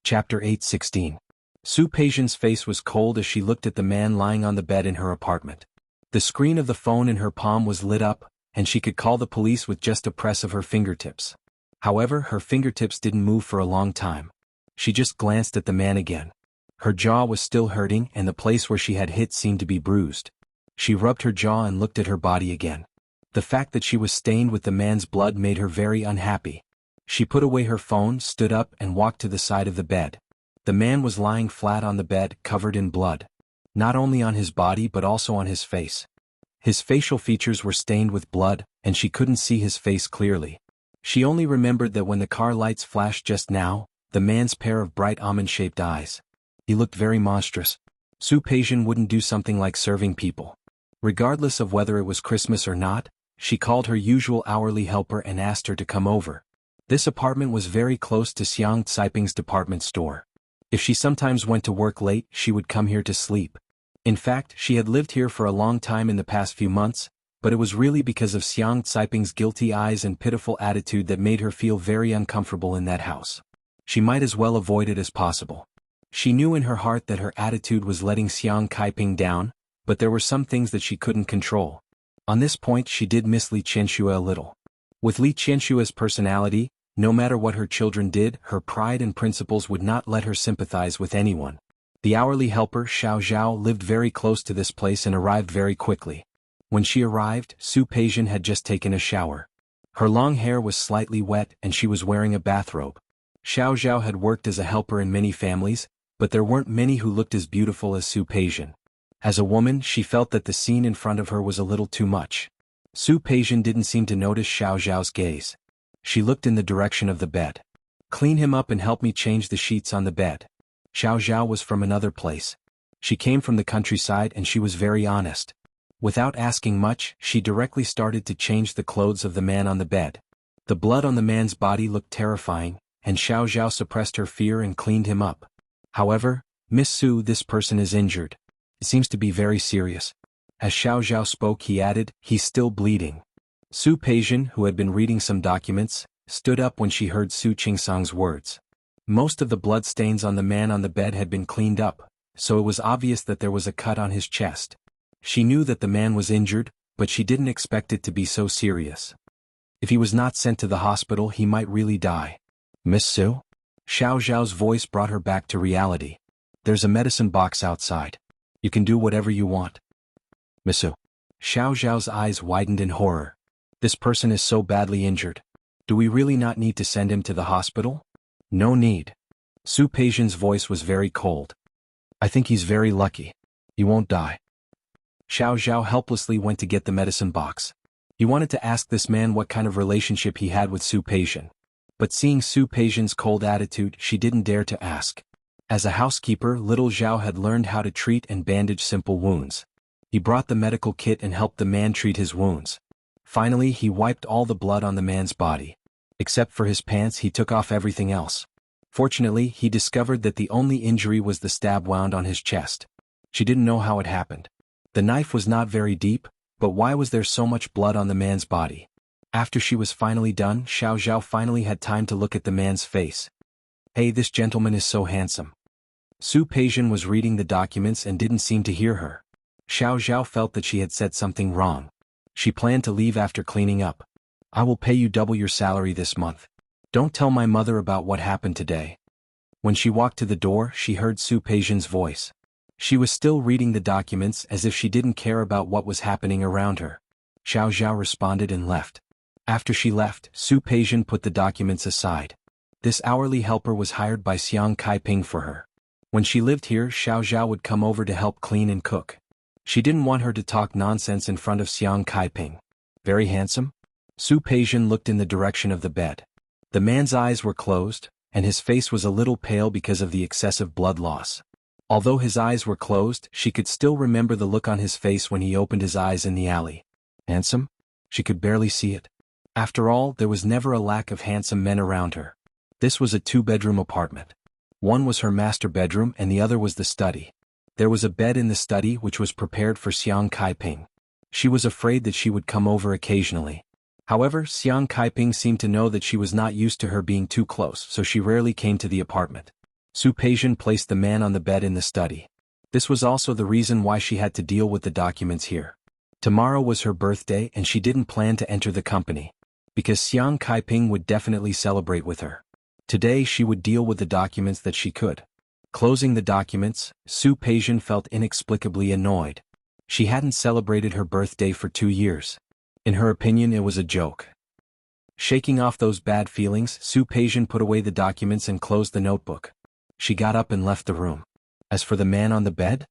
Chapter 8:16. Su Peijian's face was cold as she looked at the man lying on the bed in her apartment. The screen of the phone in her palm was lit up, and she could call the police with just a press of her fingertips. However, her fingertips didn't move for a long time. She just glanced at the man again. Her jaw was still hurting and the place where she had hit seemed to be bruised. She rubbed her jaw and looked at her body again. The fact that she was stained with the man's blood made her very unhappy. She put away her phone, stood up and walked to the side of the bed. The man was lying flat on the bed, covered in blood. Not only on his body but also on his face. His facial features were stained with blood, and she couldn't see his face clearly. She only remembered that when the car lights flashed just now, the man's pair of bright almond-shaped eyes. He looked very monstrous. Su Peijian wouldn't do something like serving people. Regardless of whether it was Christmas or not, she called her usual hourly helper and asked her to come over. This apartment was very close to Xiang Caiping's department store. If she sometimes went to work late, she would come here to sleep. In fact, she had lived here for a long time in the past few months, but it was really because of Xiang Caiping's guilty eyes and pitiful attitude that made her feel very uncomfortable in that house. She might as well avoid it as possible. She knew in her heart that her attitude was letting Xiang Caiping down, but there were some things that she couldn't control. On this point she did miss Li Qianxue a little. With Li Qianxue's personality, no matter what her children did, her pride and principles would not let her sympathize with anyone. The hourly helper, Xiao Zhao, lived very close to this place and arrived very quickly. When she arrived, Su Peijian had just taken a shower. Her long hair was slightly wet and she was wearing a bathrobe. Xiao Zhao had worked as a helper in many families, but there weren't many who looked as beautiful as Su Peijian. As a woman, she felt that the scene in front of her was a little too much. Su Peijian didn't seem to notice Xiao Zhao's gaze. She looked in the direction of the bed. "Clean him up and help me change the sheets on the bed." Xiao Zhao was from another place. She came from the countryside and she was very honest. Without asking much, she directly started to change the clothes of the man on the bed. The blood on the man's body looked terrifying, and Xiao Zhao suppressed her fear and cleaned him up. "However, Miss Su, this person is injured. It seems to be very serious." As Xiao Zhao spoke, he added, "He's still bleeding." Su Peijian, who had been reading some documents, stood up when she heard Su Qingsang's words. Most of the blood stains on the man on the bed had been cleaned up, so it was obvious that there was a cut on his chest. She knew that the man was injured, but she didn't expect it to be so serious. If he was not sent to the hospital, he might really die. "Miss Su?" Xiao Zhao's voice brought her back to reality. "There's a medicine box outside. You can do whatever you want." "Miss Su?" Xiao Zhao's eyes widened in horror. "This person is so badly injured. Do we really not need to send him to the hospital?" "No need." Su Peijian's voice was very cold. "I think he's very lucky. He won't die." Xiao Zhao helplessly went to get the medicine box. He wanted to ask this man what kind of relationship he had with Su Peijian. But seeing Su Peijian's cold attitude, she didn't dare to ask. As a housekeeper, little Zhao had learned how to treat and bandage simple wounds. He brought the medical kit and helped the man treat his wounds. Finally, he wiped all the blood on the man's body. Except for his pants, he took off everything else. Fortunately, he discovered that the only injury was the stab wound on his chest. She didn't know how it happened. The knife was not very deep, but why was there so much blood on the man's body? After she was finally done, Xiao Zhao finally had time to look at the man's face. "Hey, this gentleman is so handsome." Su Peijian was reading the documents and didn't seem to hear her. Xiao Zhao felt that she had said something wrong. She planned to leave after cleaning up. "I will pay you double your salary this month. Don't tell my mother about what happened today." When she walked to the door, she heard Su Peijian's voice. She was still reading the documents as if she didn't care about what was happening around her. Xiao Zhao responded and left. After she left, Su Peijian put the documents aside. This hourly helper was hired by Xiang Caiping for her. When she lived here, Xiao Zhao would come over to help clean and cook. She didn't want her to talk nonsense in front of Xiang Caiping. "Very handsome?" Su Peijian looked in the direction of the bed. The man's eyes were closed, and his face was a little pale because of the excessive blood loss. Although his eyes were closed, she could still remember the look on his face when he opened his eyes in the alley. Handsome? She could barely see it. After all, there was never a lack of handsome men around her. This was a two-bedroom apartment. One was her master bedroom and the other was the study. There was a bed in the study which was prepared for Xiang Caiping. She was afraid that she would come over occasionally. However, Xiang Caiping seemed to know that she was not used to her being too close, so she rarely came to the apartment. Su Peijian placed the man on the bed in the study. This was also the reason why she had to deal with the documents here. Tomorrow was her birthday and she didn't plan to enter the company, because Xiang Kaiping would definitely celebrate with her. Today she would deal with the documents that she could. Closing the documents, Su Peijian felt inexplicably annoyed. She hadn't celebrated her birthday for 2 years. In her opinion, it was a joke. Shaking off those bad feelings, Su Peijian put away the documents and closed the notebook. She got up and left the room. As for the man on the bed?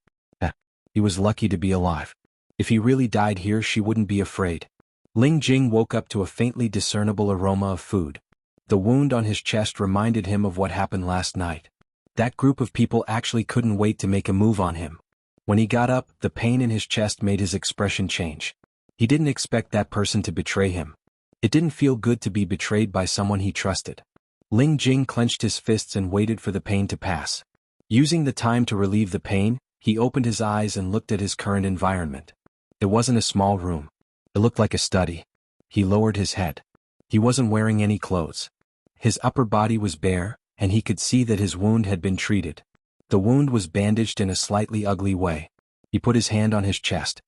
He was lucky to be alive. If he really died here, she wouldn't be afraid. Ling Jing woke up to a faintly discernible aroma of food. The wound on his chest reminded him of what happened last night. That group of people actually couldn't wait to make a move on him. When he got up, the pain in his chest made his expression change. He didn't expect that person to betray him. It didn't feel good to be betrayed by someone he trusted. Ling Jing clenched his fists and waited for the pain to pass. Using the time to relieve the pain, he opened his eyes and looked at his current environment. It wasn't a small room. It looked like a study. He lowered his head. He wasn't wearing any clothes. His upper body was bare, and he could see that his wound had been treated. The wound was bandaged in a slightly ugly way. He put his hand on his chest.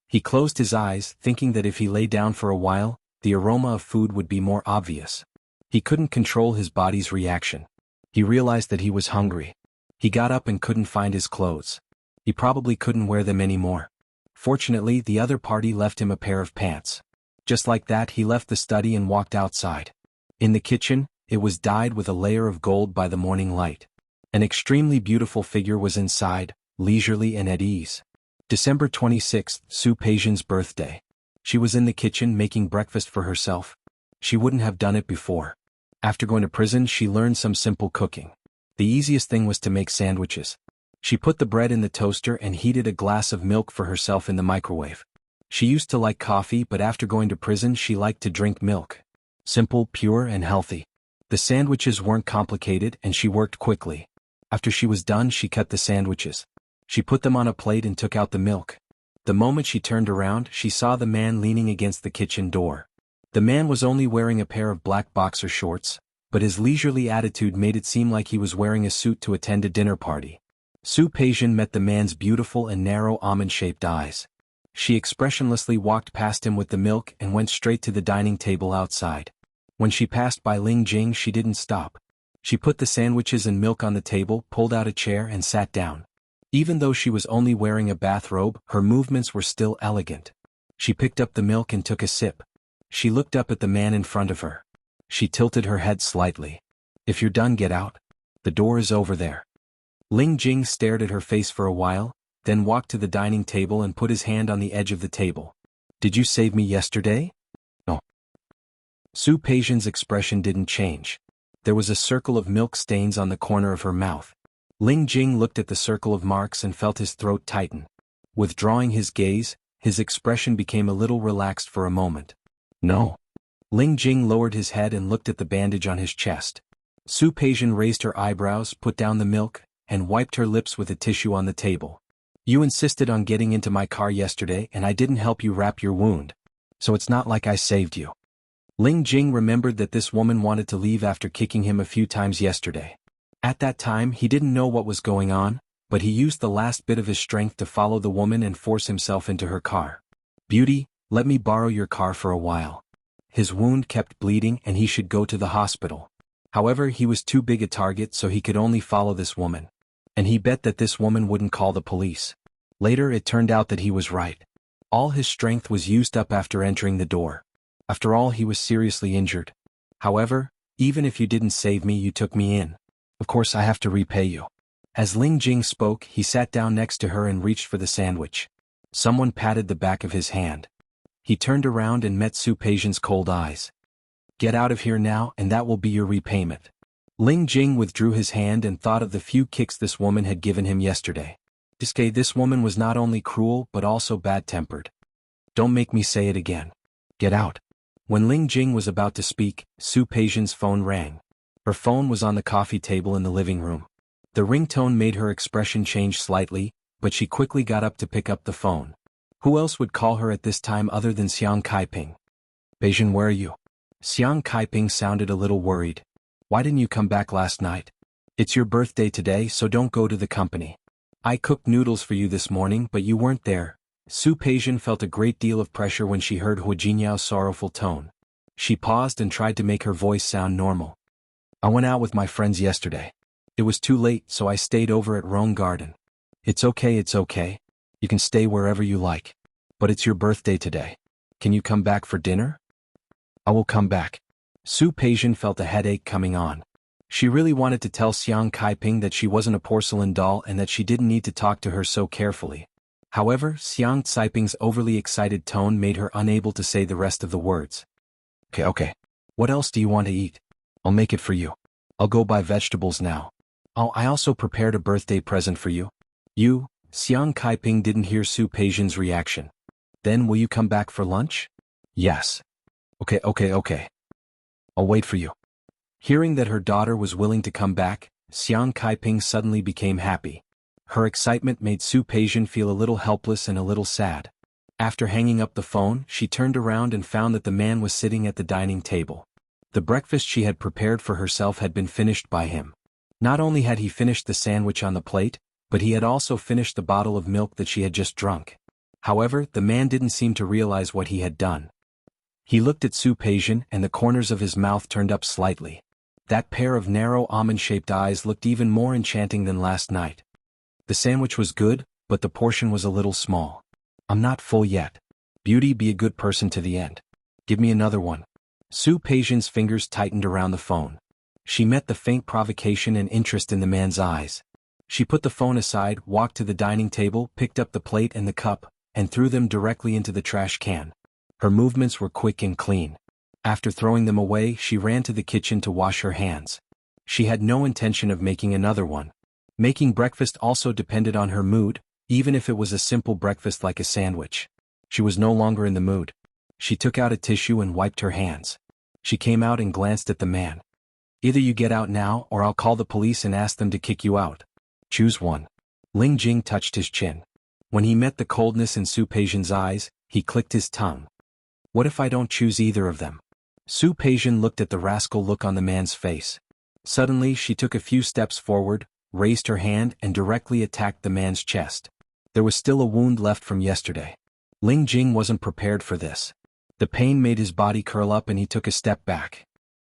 He closed his eyes, thinking that if he lay down for a while, the aroma of food would be more obvious. He couldn't control his body's reaction. He realized that he was hungry. He got up and couldn't find his clothes. He probably couldn't wear them anymore. Fortunately, the other party left him a pair of pants. Just like that, he left the study and walked outside. In the kitchen, it was dyed with a layer of gold by the morning light. An extremely beautiful figure was inside, leisurely and at ease. December 26th, Su Peijian's birthday. She was in the kitchen making breakfast for herself. She wouldn't have done it before. After going to prison, she learned some simple cooking. The easiest thing was to make sandwiches. She put the bread in the toaster and heated a glass of milk for herself in the microwave. She used to like coffee, but after going to prison she liked to drink milk. Simple, pure, and healthy. The sandwiches weren't complicated and she worked quickly. After she was done, she cut the sandwiches. She put them on a plate and took out the milk. The moment she turned around, she saw the man leaning against the kitchen door. The man was only wearing a pair of black boxer shorts, but his leisurely attitude made it seem like he was wearing a suit to attend a dinner party. Su Peijian met the man's beautiful and narrow almond-shaped eyes. She expressionlessly walked past him with the milk and went straight to the dining table outside. When she passed by Ling Jing, she didn't stop. She put the sandwiches and milk on the table, pulled out a chair and sat down. Even though she was only wearing a bathrobe, her movements were still elegant. She picked up the milk and took a sip. She looked up at the man in front of her. She tilted her head slightly. "If you're done, get out. The door is over there." Ling Jing stared at her face for a while, then walked to the dining table and put his hand on the edge of the table. "Did you save me yesterday?" "No." Su Peijian's expression didn't change. There was a circle of milk stains on the corner of her mouth. Ling Jing looked at the circle of marks and felt his throat tighten. Withdrawing his gaze, his expression became a little relaxed for a moment. "No." Ling Jing lowered his head and looked at the bandage on his chest. Su Peijian raised her eyebrows, put down the milk, and wiped her lips with a tissue on the table. "You insisted on getting into my car yesterday and I didn't help you wrap your wound. So it's not like I saved you." Ling Jing remembered that this woman wanted to leave after kicking him a few times yesterday. At that time he didn't know what was going on, but he used the last bit of his strength to follow the woman and force himself into her car. "Beauty, let me borrow your car for a while." His wound kept bleeding and he should go to the hospital. However, he was too big a target, so he could only follow this woman. And he bet that this woman wouldn't call the police. Later it turned out that he was right. All his strength was used up after entering the door. After all, he was seriously injured. "However, even if you didn't save me, you took me in. Of course I have to repay you." As Ling Jing spoke, he sat down next to her and reached for the sandwich. Someone patted the back of his hand. He turned around and met Su Peijian's cold eyes. "Get out of here now and that will be your repayment." Ling Jing withdrew his hand and thought of the few kicks this woman had given him yesterday. This woman was not only cruel but also bad-tempered. "Don't make me say it again. Get out." When Ling Jing was about to speak, Su Peijian's phone rang. Her phone was on the coffee table in the living room. The ringtone made her expression change slightly, but she quickly got up to pick up the phone. Who else would call her at this time other than Xiang Kaiping? "Peijian, where are you?" Xiang Kaiping sounded a little worried. "Why didn't you come back last night?" It's your birthday today, so don't go to the company. I cooked noodles for you this morning, but you weren't there. Su Peijian felt a great deal of pressure when she heard Hu Jinyao's sorrowful tone. She paused and tried to make her voice sound normal. I went out with my friends yesterday. It was too late, so I stayed over at Rhone Garden. It's okay. You can stay wherever you like. But it's your birthday today. Can you come back for dinner? I will come back. Su Peijian felt a headache coming on. She really wanted to tell Xiang Kaiping that she wasn't a porcelain doll and that she didn't need to talk to her so carefully. However, Xiang Caiping's overly excited tone made her unable to say the rest of the words. Okay. What else do you want to eat? I'll make it for you. I'll go buy vegetables now. Oh, I also prepared a birthday present for you. You, Xiang Kaiping didn't hear Su Peijian's reaction. Then will you come back for lunch? Yes. Okay. I'll wait for you. Hearing that her daughter was willing to come back, Xiang Kaiping suddenly became happy. Her excitement made Su Peijian feel a little helpless and a little sad. After hanging up the phone, she turned around and found that the man was sitting at the dining table. The breakfast she had prepared for herself had been finished by him. Not only had he finished the sandwich on the plate, but he had also finished the bottle of milk that she had just drunk. However, the man didn't seem to realize what he had done. He looked at Su Peijian and the corners of his mouth turned up slightly. That pair of narrow almond-shaped eyes looked even more enchanting than last night. The sandwich was good, but the portion was a little small. I'm not full yet. Beauty, be a good person to the end. Give me another one. Su Peijian's fingers tightened around the phone. She met the faint provocation and interest in the man's eyes. She put the phone aside, walked to the dining table, picked up the plate and the cup, and threw them directly into the trash can. Her movements were quick and clean. After throwing them away, she ran to the kitchen to wash her hands. She had no intention of making another one. Making breakfast also depended on her mood, even if it was a simple breakfast like a sandwich. She was no longer in the mood. She took out a tissue and wiped her hands. She came out and glanced at the man. Either you get out now or I'll call the police and ask them to kick you out. Choose one. Ling Jing touched his chin. When he met the coldness in Su Peijian's eyes, he clicked his tongue. What if I don't choose either of them? Su Peijian looked at the rascal look on the man's face. Suddenly she took a few steps forward, raised her hand and directly attacked the man's chest. There was still a wound left from yesterday. Ling Jing wasn't prepared for this. The pain made his body curl up and he took a step back.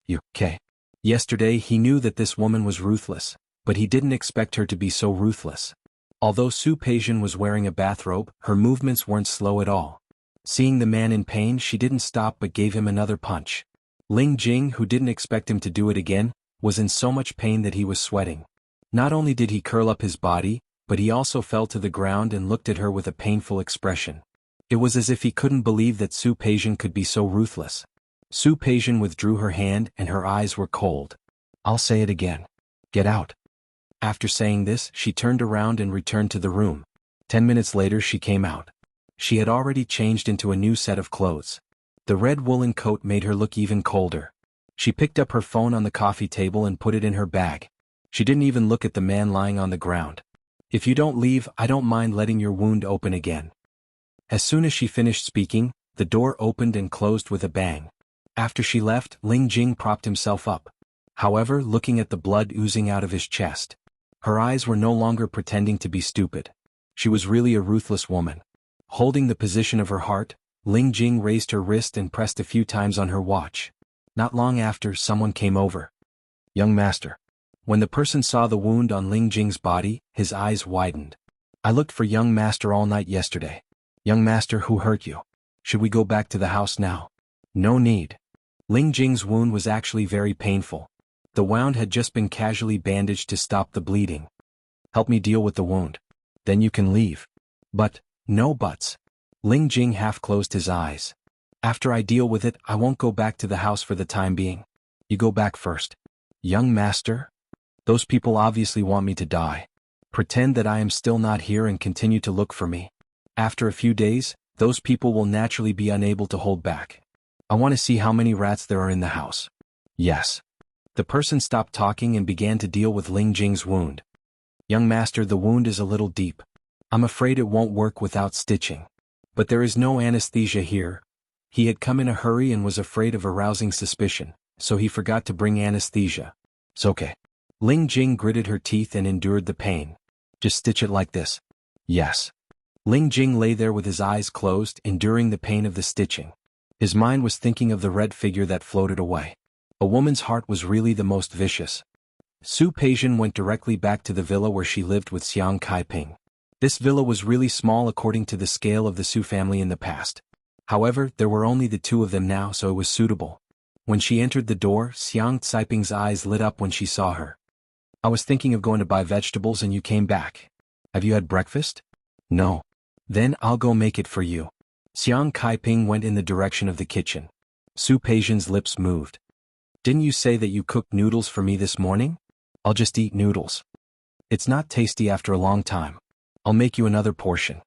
Okay. Yesterday he knew that this woman was ruthless, but he didn't expect her to be so ruthless. Although Su Peijian was wearing a bathrobe, her movements weren't slow at all. Seeing the man in pain, she didn't stop but gave him another punch. Ling Jing, who didn't expect him to do it again, was in so much pain that he was sweating. Not only did he curl up his body, but he also fell to the ground and looked at her with a painful expression. It was as if he couldn't believe that Su Peijian could be so ruthless. Su Peijian withdrew her hand and her eyes were cold. I'll say it again. Get out. After saying this, she turned around and returned to the room. 10 minutes later she came out. She had already changed into a new set of clothes. The red woolen coat made her look even colder. She picked up her phone on the coffee table and put it in her bag. She didn't even look at the man lying on the ground. If you don't leave, I don't mind letting your wound open again. As soon as she finished speaking, the door opened and closed with a bang. After she left, Ling Jing propped himself up. However, looking at the blood oozing out of his chest, her eyes were no longer pretending to be stupid. She was really a ruthless woman. Holding the position of her heart, Ling Jing raised her wrist and pressed a few times on her watch. Not long after, someone came over. Young master. When the person saw the wound on Ling Jing's body, his eyes widened. I looked for young master all night yesterday. Young master, who hurt you? Should we go back to the house now? No need. Ling Jing's wound was actually very painful. The wound had just been casually bandaged to stop the bleeding. Help me deal with the wound. Then you can leave. But, no buts. Ling Jing half closed his eyes. After I deal with it, I won't go back to the house for the time being. You go back first. Young master? Those people obviously want me to die. Pretend that I am still not here and continue to look for me. After a few days, those people will naturally be unable to hold back. I want to see how many rats there are in the house. Yes. The person stopped talking and began to deal with Ling Jing's wound. Young master, the wound is a little deep. I'm afraid it won't work without stitching. But there is no anesthesia here. He had come in a hurry and was afraid of arousing suspicion, so he forgot to bring anesthesia. It's okay. Ling Jing gritted her teeth and endured the pain. Just stitch it like this. Yes. Ling Jing lay there with his eyes closed, enduring the pain of the stitching. His mind was thinking of the red figure that floated away. A woman's heart was really the most vicious. Su Peijian went directly back to the villa where she lived with Xiang Kaiping. This villa was really small according to the scale of the Su family in the past. However, there were only the two of them now, so it was suitable. When she entered the door, Xiang Caiping's eyes lit up when she saw her. I was thinking of going to buy vegetables and you came back. Have you had breakfast? No. Then I'll go make it for you. Xiang Kaiping went in the direction of the kitchen. Su Peijian's lips moved. Didn't you say that you cooked noodles for me this morning? I'll just eat noodles. It's not tasty after a long time. I'll make you another portion.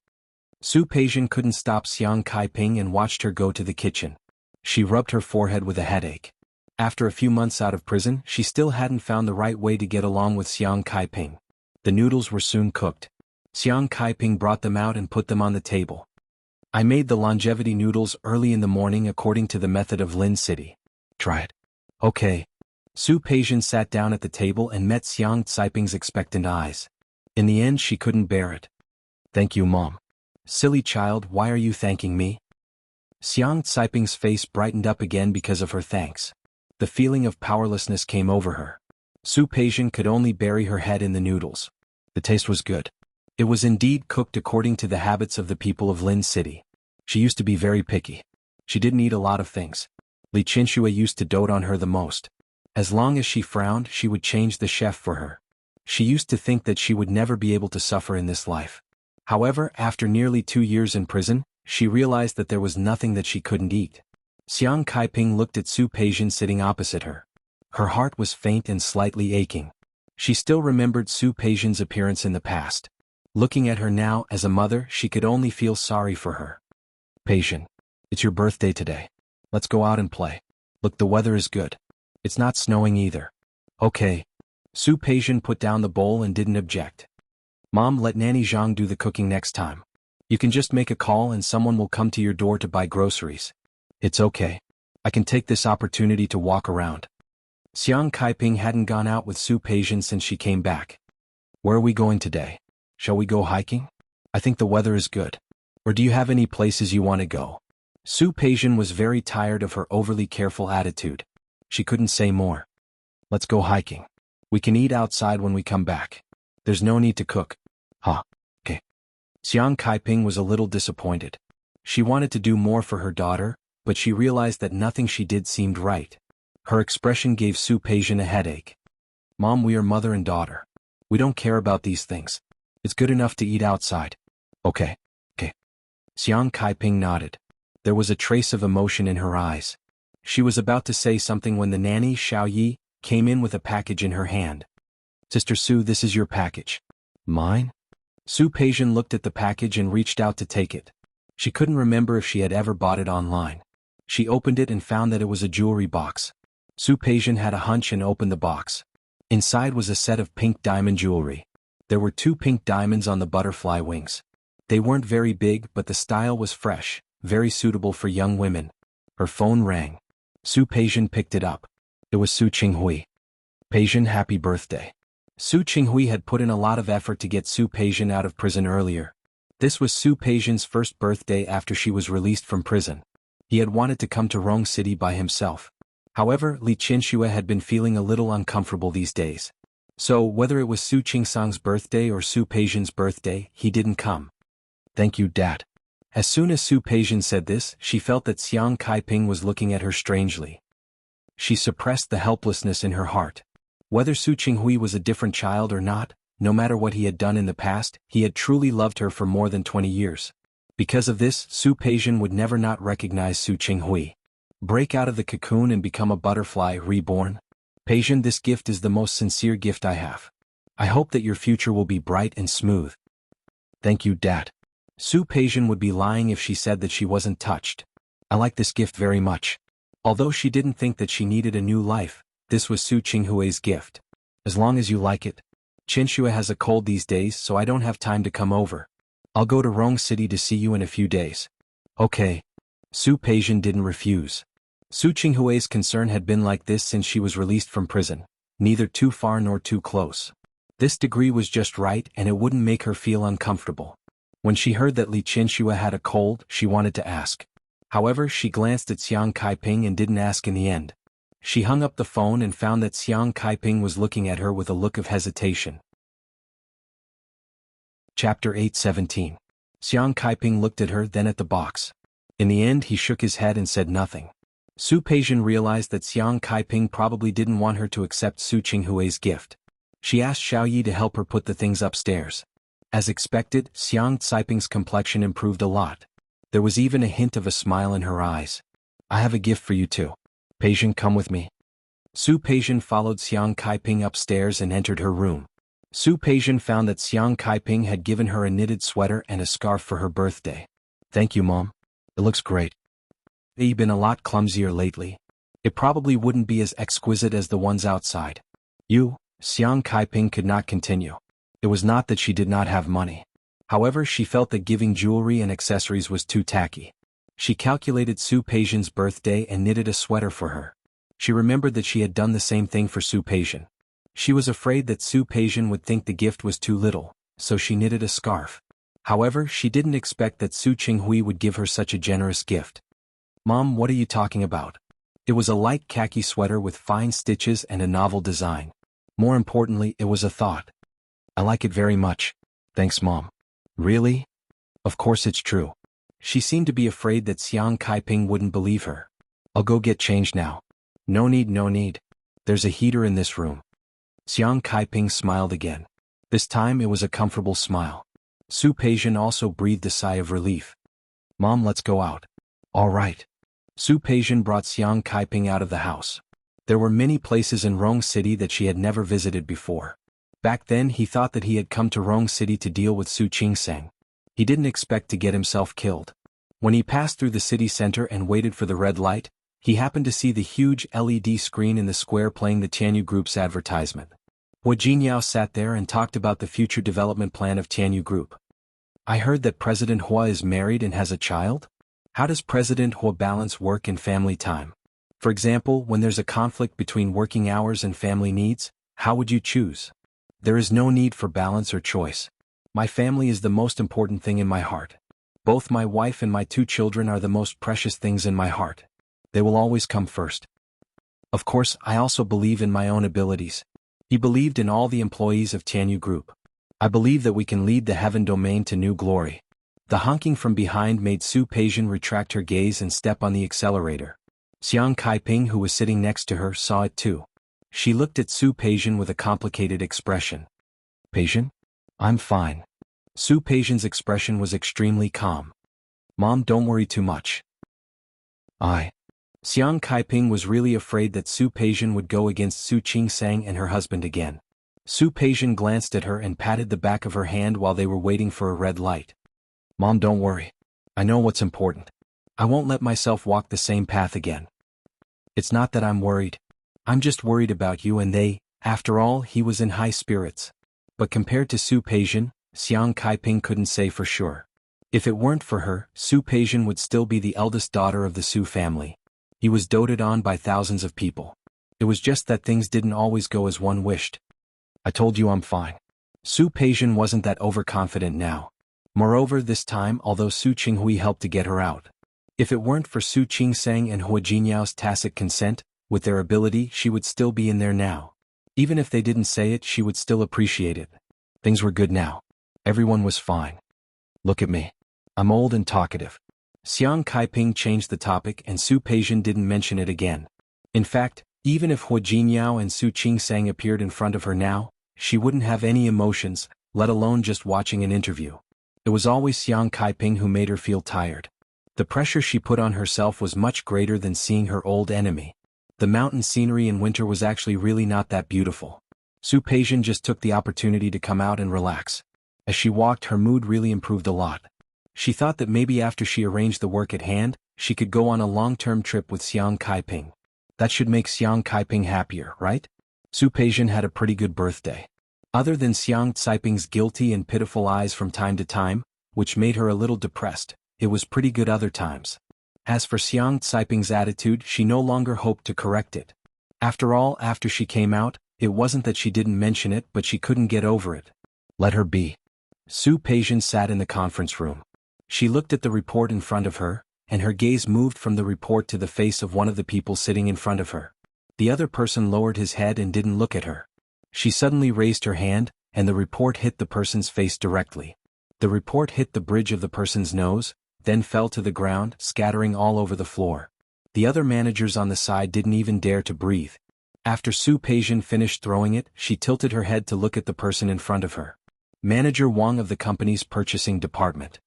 Su Peijian couldn't stop Xiang Kaiping and watched her go to the kitchen. She rubbed her forehead with a headache. After a few months out of prison, she still hadn't found the right way to get along with Xiang Kaiping. The noodles were soon cooked. Xiang Kaiping brought them out and put them on the table. I made the longevity noodles early in the morning according to the method of Lin City. Try it. Okay. Su Peijian sat down at the table and met Xiang Caiping's expectant eyes. In the end, she couldn't bear it. Thank you, Mom. Silly child, why are you thanking me? Xiang Caiping's face brightened up again because of her thanks. The feeling of powerlessness came over her. Su Peijian could only bury her head in the noodles. The taste was good. It was indeed cooked according to the habits of the people of Lin City. She used to be very picky. She didn't eat a lot of things. Li Qinxue used to dote on her the most. As long as she frowned, she would change the chef for her. She used to think that she would never be able to suffer in this life. However, after nearly 2 years in prison, she realized that there was nothing that she couldn't eat. Xiang Kaiping looked at Su Peijian sitting opposite her. Her heart was faint and slightly aching. She still remembered Su Peijian's appearance in the past. Looking at her now as a mother, she could only feel sorry for her. Peijian, it's your birthday today. Let's go out and play. Look, the weather is good. It's not snowing either. Okay. Su Peijian put down the bowl and didn't object. Mom, let Nanny Zhang do the cooking next time. You can just make a call and someone will come to your door to buy groceries. It's okay. I can take this opportunity to walk around. Xiang Kaiping hadn't gone out with Su Peijian since she came back. Where are we going today? Shall we go hiking? I think the weather is good. Or do you have any places you want to go? Su Peijian was very tired of her overly careful attitude. She couldn't say more. Let's go hiking. We can eat outside when we come back. There's no need to cook. Huh. Okay. Xiang Kaiping was a little disappointed. She wanted to do more for her daughter, but she realized that nothing she did seemed right. Her expression gave Su Peijian a headache. Mom, we are mother and daughter. We don't care about these things. It's good enough to eat outside. Okay. Xiang Kaiping nodded. There was a trace of emotion in her eyes. She was about to say something when the nanny, Xiao Yi, came in with a package in her hand. Sister Su, this is your package. Mine? Su Peijian looked at the package and reached out to take it. She couldn't remember if she had ever bought it online. She opened it and found that it was a jewelry box. Su Peijian had a hunch and opened the box. Inside was a set of pink diamond jewelry. There were 2 pink diamonds on the butterfly wings. They weren't very big, but the style was fresh, very suitable for young women. Her phone rang. Su Peijian picked it up. It was Su Qinghui. Peijian, happy birthday. Su Qinghui had put in a lot of effort to get Su Peijian out of prison earlier. This was Su Peijian's first birthday after she was released from prison. He had wanted to come to Rong City by himself. However, Li Qinxue had been feeling a little uncomfortable these days. So, whether it was Su Qingsang's birthday or Su Peijian's birthday, he didn't come. Thank you, Dad. As soon as Su Peijian said this, she felt that Xiang Kaiping was looking at her strangely. She suppressed the helplessness in her heart. Whether Su Qinghui was a different child or not, no matter what he had done in the past, he had truly loved her for more than 20 years. Because of this, Su Peijian would never not recognize Su Qinghui. Break out of the cocoon and become a butterfly reborn. Peijian, this gift is the most sincere gift I have. I hope that your future will be bright and smooth. Thank you, Dad. Su Peijian would be lying if she said that she wasn't touched. I like this gift very much. Although she didn't think that she needed a new life, this was Su Qinghui's gift. As long as you like it. Qinxue has a cold these days, so I don't have time to come over. I'll go to Rong City to see you in a few days. Okay. Su Peijian didn't refuse. Su Qinghui's concern had been like this since she was released from prison. neither too far nor too close. This degree was just right and it wouldn't make her feel uncomfortable. When she heard that Li Qinxue had a cold, she wanted to ask. However, she glanced at Xiang Kaiping and didn't ask in the end. She hung up the phone and found that Xiang Kaiping was looking at her with a look of hesitation. Chapter 8:17. Xiang Kaiping looked at her, then at the box. In the end, he shook his head and said nothing. Su Peijian realized that Xiang Kaiping probably didn't want her to accept Su Qinghui's gift. She asked Xiao Yi to help her put the things upstairs. As expected, Xiang Kaiping's complexion improved a lot. There was even a hint of a smile in her eyes. I have a gift for you too. Peijian, come with me. Su Peijian followed Xiang Kaiping upstairs and entered her room. Su Peijian found that Xiang Kaiping had given her a knitted sweater and a scarf for her birthday. Thank you, Mom. It looks great. They've been a lot clumsier lately. It probably wouldn't be as exquisite as the ones outside. Xiang Kaiping could not continue. It was not that she did not have money. However, she felt that giving jewelry and accessories was too tacky. She calculated Su Peijian's birthday and knitted a sweater for her. She remembered that she had done the same thing for Su Peijian. She was afraid that Su Peijian would think the gift was too little, so she knitted a scarf. However, she didn't expect that Su Qinghui would give her such a generous gift. Mom, what are you talking about? It was a light khaki sweater with fine stitches and a novel design. More importantly, it was a thought. I like it very much. Thanks, Mom. Really? Of course it's true. She seemed to be afraid that Xiang Kaiping wouldn't believe her. I'll go get changed now. No need, no need. There's a heater in this room. Xiang Kaiping smiled again. This time it was a comfortable smile. Su Peijian also breathed a sigh of relief. Mom, let's go out. All right. Su Peijian brought Xiang Kaiping out of the house. There were many places in Rong City that she had never visited before. Back then he thought that he had come to Rong City to deal with Su Qingseng. He didn't expect to get himself killed. When he passed through the city center and waited for the red light, he happened to see the huge LED screen in the square playing the Tianyu Group's advertisement. Hua Jinyao sat there and talked about the future development plan of Tianyu Group. I heard that President Hua is married and has a child? How does President Hua balance work and family time? For example, when there's a conflict between working hours and family needs, how would you choose? There is no need for balance or choice. My family is the most important thing in my heart. Both my wife and my 2 children are the most precious things in my heart. They will always come first. Of course, I also believe in my own abilities. He believed in all the employees of Tianyu Group. I believe that we can lead the heaven domain to new glory. The honking from behind made Su Peijian retract her gaze and step on the accelerator. Xiang Kaiping, who was sitting next to her, saw it too. She looked at Su Peijian with a complicated expression. Peijian? I'm fine. Su Peijian's expression was extremely calm. Mom, don't worry too much. Xiang Kaiping was really afraid that Su Peijian would go against Su Qingsang and her husband again. Su Peijian glanced at her and patted the back of her hand while they were waiting for a red light. Mom, don't worry. I know what's important. I won't let myself walk the same path again. It's not that I'm worried. I'm just worried about you and they. After all, he was in high spirits. But compared to Su Peijian, Xiang Kaiping couldn't say for sure. If it weren't for her, Su Peijian would still be the eldest daughter of the Su family. He was doted on by thousands of people. It was just that things didn't always go as one wished. I told you I'm fine. Su Peijian wasn't that overconfident now. Moreover, this time, although Su Qinghui helped to get her out. If it weren't for Su Qingsang and Hua Jinyao's tacit consent, with their ability, she would still be in there now. Even if they didn't say it, she would still appreciate it. Things were good now. Everyone was fine. Look at me. I'm old and talkative. Xiang Kaiping changed the topic and Su Peijian didn't mention it again. In fact, even if Hua Jinyao and Su Qingsang appeared in front of her now, she wouldn't have any emotions, let alone just watching an interview. It was always Xiang Kaiping who made her feel tired. The pressure she put on herself was much greater than seeing her old enemy. The mountain scenery in winter was actually really not that beautiful. Su Peijian just took the opportunity to come out and relax. As she walked, her mood really improved a lot. She thought that maybe after she arranged the work at hand, she could go on a long-term trip with Xiang Kaiping. That should make Xiang Kaiping happier, right? Su Peijian had a pretty good birthday. Other than Xiang Kaiping's guilty and pitiful eyes from time to time, which made her a little depressed, it was pretty good other times. As for Xiang Kaiping's attitude, she no longer hoped to correct it. After all, after she came out, It wasn't that she didn't mention it, but she couldn't get over it. Let her be. Su Peijian sat in the conference room. She looked at the report in front of her, and her gaze moved from the report to the face of one of the people sitting in front of her. The other person lowered his head and didn't look at her. She suddenly raised her hand, and the report hit the person's face directly. The report hit the bridge of the person's nose, then fell to the ground, scattering all over the floor. The other managers on the side didn't even dare to breathe. After Su Peijian finished throwing it, she tilted her head to look at the person in front of her. Manager Wang of the company's purchasing department.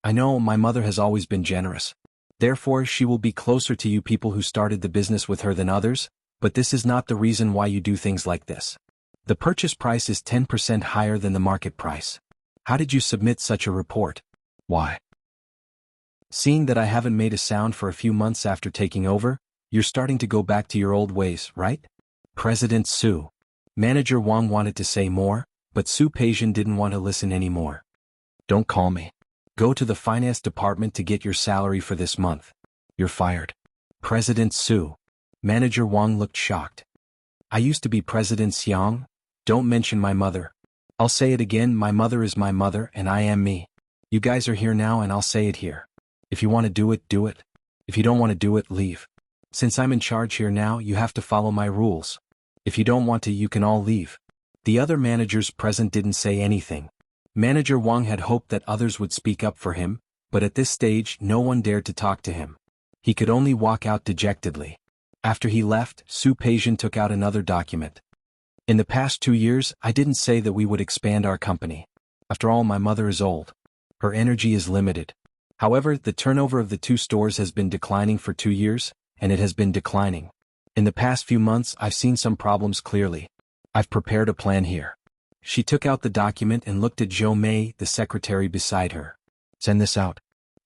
I know my mother has always been generous. Therefore she will be closer to you people who started the business with her than others, but this is not the reason why you do things like this. The purchase price is 10% higher than the market price. How did you submit such a report? Why? Seeing that I haven't made a sound for a few months after taking over, you're starting to go back to your old ways, right? President Su. Manager Wang wanted to say more, but Su Peijian didn't want to listen anymore. Don't call me. Go to the finance department to get your salary for this month. You're fired. President Su. Manager Wang looked shocked. I used to be President Xiang. Don't mention my mother. I'll say it again, my mother is my mother and I am me. You guys are here now and I'll say it here. If you want to do it, do it. If you don't want to do it, leave. Since I'm in charge here now, you have to follow my rules. If you don't want to, you can all leave. The other managers present didn't say anything. Manager Wang had hoped that others would speak up for him, but at this stage no one dared to talk to him. He could only walk out dejectedly. After he left, Su Peijian took out another document. In the past 2 years, I didn't say that we would expand our company. After all, my mother is old. Her energy is limited. However, the turnover of the 2 stores has been declining for 2 years, and it has been declining. In the past few months, I've seen some problems clearly. I've prepared a plan here. She took out the document and looked at Zhou Mei, the secretary beside her. Send this out.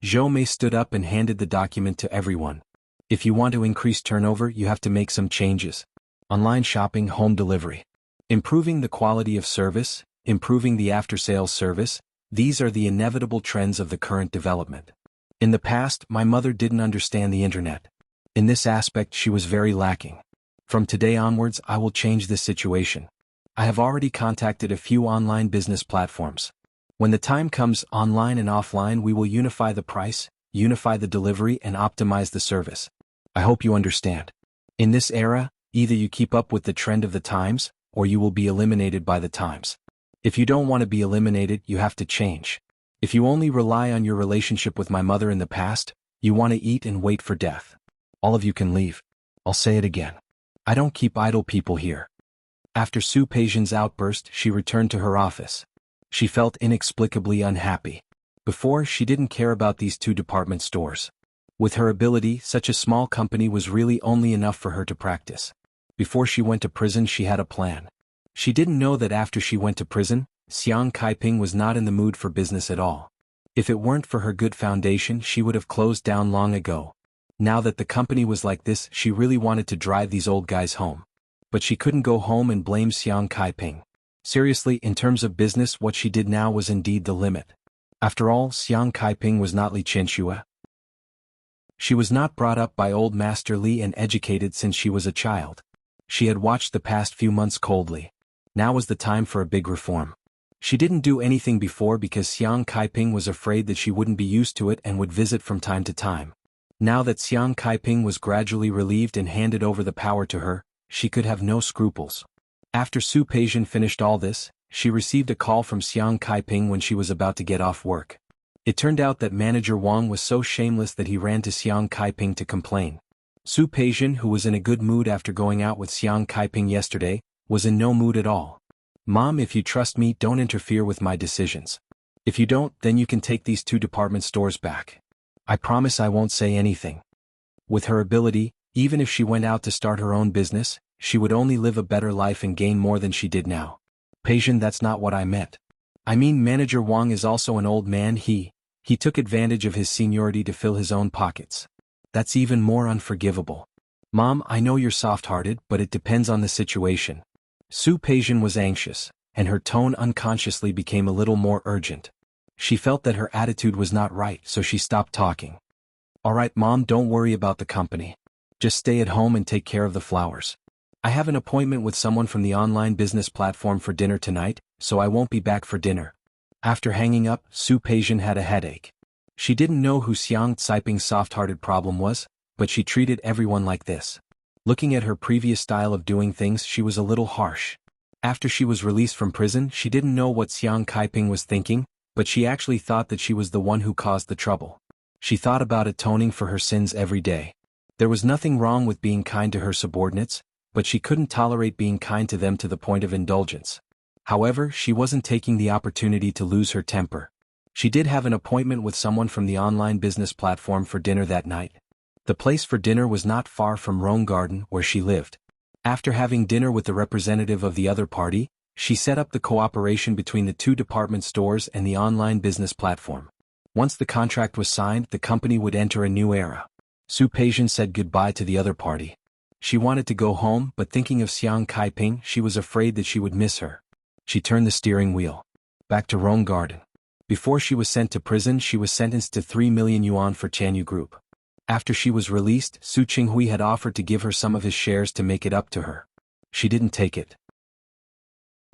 Zhou Mei stood up and handed the document to everyone. If you want to increase turnover, you have to make some changes. Online shopping, home delivery. Improving the quality of service, improving the after-sales service, these are the inevitable trends of the current development. In the past, my mother didn't understand the internet. In this aspect, she was very lacking. From today onwards, I will change this situation. I have already contacted a few online business platforms. When the time comes, online and offline, we will unify the price, unify the delivery, and optimize the service. I hope you understand. In this era, either you keep up with the trend of the times, or you will be eliminated by the times. If you don't want to be eliminated, you have to change. If you only rely on your relationship with my mother in the past, you want to eat and wait for death. All of you can leave. I'll say it again. I don't keep idle people here. After Su Peijian's outburst, she returned to her office. She felt inexplicably unhappy. Before, she didn't care about these 2 department stores. With her ability, such a small company was really only enough for her to practice. Before she went to prison, she had a plan. She didn't know that after she went to prison, Xiang Kaiping was not in the mood for business at all. If it weren't for her good foundation, she would have closed down long ago. Now that the company was like this, she really wanted to drive these old guys home. But she couldn't go home and blame Xiang Kaiping. Seriously, in terms of business, what she did now was indeed the limit. After all, Xiang Kaiping was not Li Qianxue. She was not brought up by old Master Li and educated since she was a child. She had watched the past few months coldly. Now was the time for a big reform. She didn't do anything before because Xiang Kaiping was afraid that she wouldn't be used to it and would visit from time to time. Now that Xiang Kaiping was gradually relieved and handed over the power to her, she could have no scruples. After Su Peijian finished all this, she received a call from Xiang Kaiping when she was about to get off work. It turned out that Manager Wang was so shameless that he ran to Xiang Kaiping to complain. Su Peijian, who was in a good mood after going out with Xiang Kaiping yesterday, was in no mood at all. Mom, if you trust me, don't interfere with my decisions. If you don't, then you can take these 2 department stores back. I promise I won't say anything. With her ability, even if she went out to start her own business, she would only live a better life and gain more than she did now. Peijian, that's not what I meant. I mean, Manager Wang is also an old man. He took advantage of his seniority to fill his own pockets. That's even more unforgivable. Mom, I know you're soft-hearted, but it depends on the situation. Su Peijian was anxious, and her tone unconsciously became a little more urgent. She felt that her attitude was not right, so she stopped talking. All right, Mom, don't worry about the company. Just stay at home and take care of the flowers. I have an appointment with someone from the online business platform for dinner tonight, so I won't be back for dinner. After hanging up, Su Peijian had a headache. She didn't know who Xiang Caiping's soft-hearted problem was, but she treated everyone like this. Looking at her previous style of doing things, she was a little harsh. After she was released from prison, she didn't know what Xiang Caiping was thinking, but she actually thought that she was the one who caused the trouble. She thought about atoning for her sins every day. There was nothing wrong with being kind to her subordinates, but she couldn't tolerate being kind to them to the point of indulgence. However, she wasn't taking the opportunity to lose her temper. She did have an appointment with someone from the online business platform for dinner that night. The place for dinner was not far from Rome Garden, where she lived. After having dinner with the representative of the other party, she set up the cooperation between the two department stores and the online business platform. Once the contract was signed, the company would enter a new era. Su Peijian said goodbye to the other party. She wanted to go home, but thinking of Xiang Caiping, she was afraid that she would miss her. She turned the steering wheel. Back to Rome Garden. Before she was sent to prison, she was sentenced to 3 million yuan for Chanyu Group. After she was released, Su Qinghui had offered to give her some of his shares to make it up to her. She didn't take it.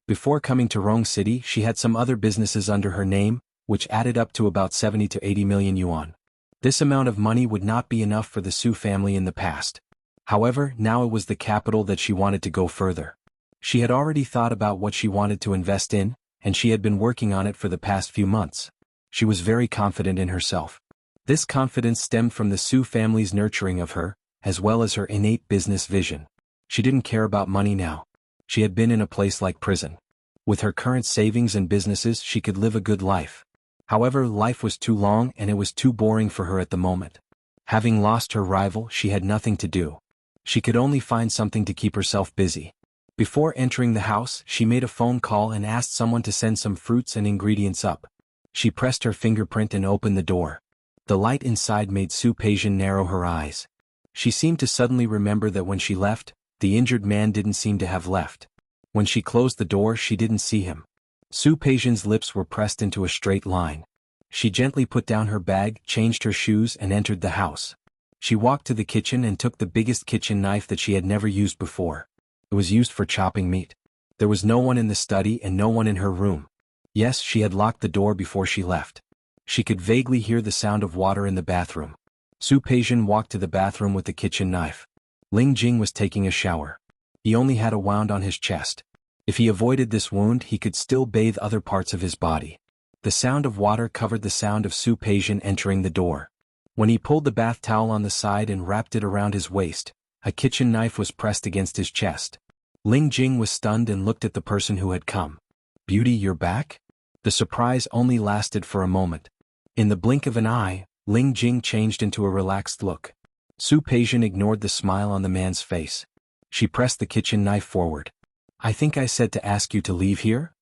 Before coming to Rome City, she had some other businesses under her name, which added up to about 70 to 80 million yuan. This amount of money would not be enough for the Su family in the past. However, now it was the capital that she wanted to go further. She had already thought about what she wanted to invest in, and she had been working on it for the past few months. She was very confident in herself. This confidence stemmed from the Su family's nurturing of her, as well as her innate business vision. She didn't care about money now. She had been in a place like prison. With her current savings and businesses, she could live a good life. However, life was too long and it was too boring for her at the moment. Having lost her rival, she had nothing to do. She could only find something to keep herself busy. Before entering the house, she made a phone call and asked someone to send some fruits and ingredients up. She pressed her fingerprint and opened the door. The light inside made Su Peijian narrow her eyes. She seemed to suddenly remember that when she left, the injured man didn't seem to have left. When she closed the door, she didn't see him. Su Peijian's lips were pressed into a straight line. She gently put down her bag, changed her shoes and entered the house. She walked to the kitchen and took the biggest kitchen knife that she had never used before. It was used for chopping meat. There was no one in the study and no one in her room. Yes, she had locked the door before she left. She could vaguely hear the sound of water in the bathroom. Su Peijian walked to the bathroom with the kitchen knife. Ling Jing was taking a shower. He only had a wound on his chest. If he avoided this wound, he could still bathe other parts of his body. The sound of water covered the sound of Su Peijian entering the door. When he pulled the bath towel on the side and wrapped it around his waist, a kitchen knife was pressed against his chest. Ling Jing was stunned and looked at the person who had come. "Beauty, you're back?" The surprise only lasted for a moment. In the blink of an eye, Ling Jing changed into a relaxed look. Su Peijian ignored the smile on the man's face. She pressed the kitchen knife forward. "I think I said to ask you to leave here?"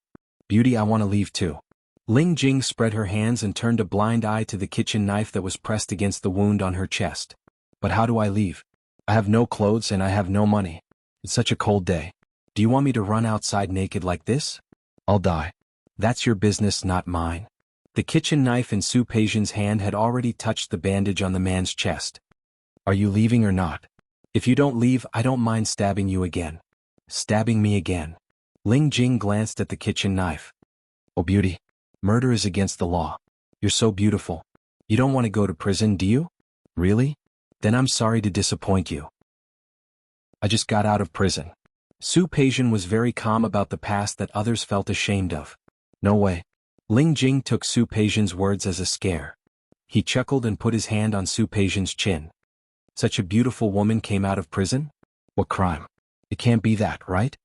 "Beauty, I want to leave too." Ling Jing spread her hands and turned a blind eye to the kitchen knife that was pressed against the wound on her chest. "But how do I leave? I have no clothes and I have no money. It's such a cold day. Do you want me to run outside naked like this? I'll die." "That's your business, not mine." The kitchen knife in Su Peijian's hand had already touched the bandage on the man's chest. "Are you leaving or not? If you don't leave, I don't mind stabbing you again." "Stabbing me again?" Ling Jing glanced at the kitchen knife. "Oh beauty, murder is against the law. You're so beautiful. You don't want to go to prison, do you? Really? Then I'm sorry to disappoint you. I just got out of prison." Su Peijian was very calm about the past that others felt ashamed of. "No way." Ling Jing took Su Peijian's words as a scare. He chuckled and put his hand on Su Peijian's chin. "Such a beautiful woman came out of prison? What crime? It can't be that, right?"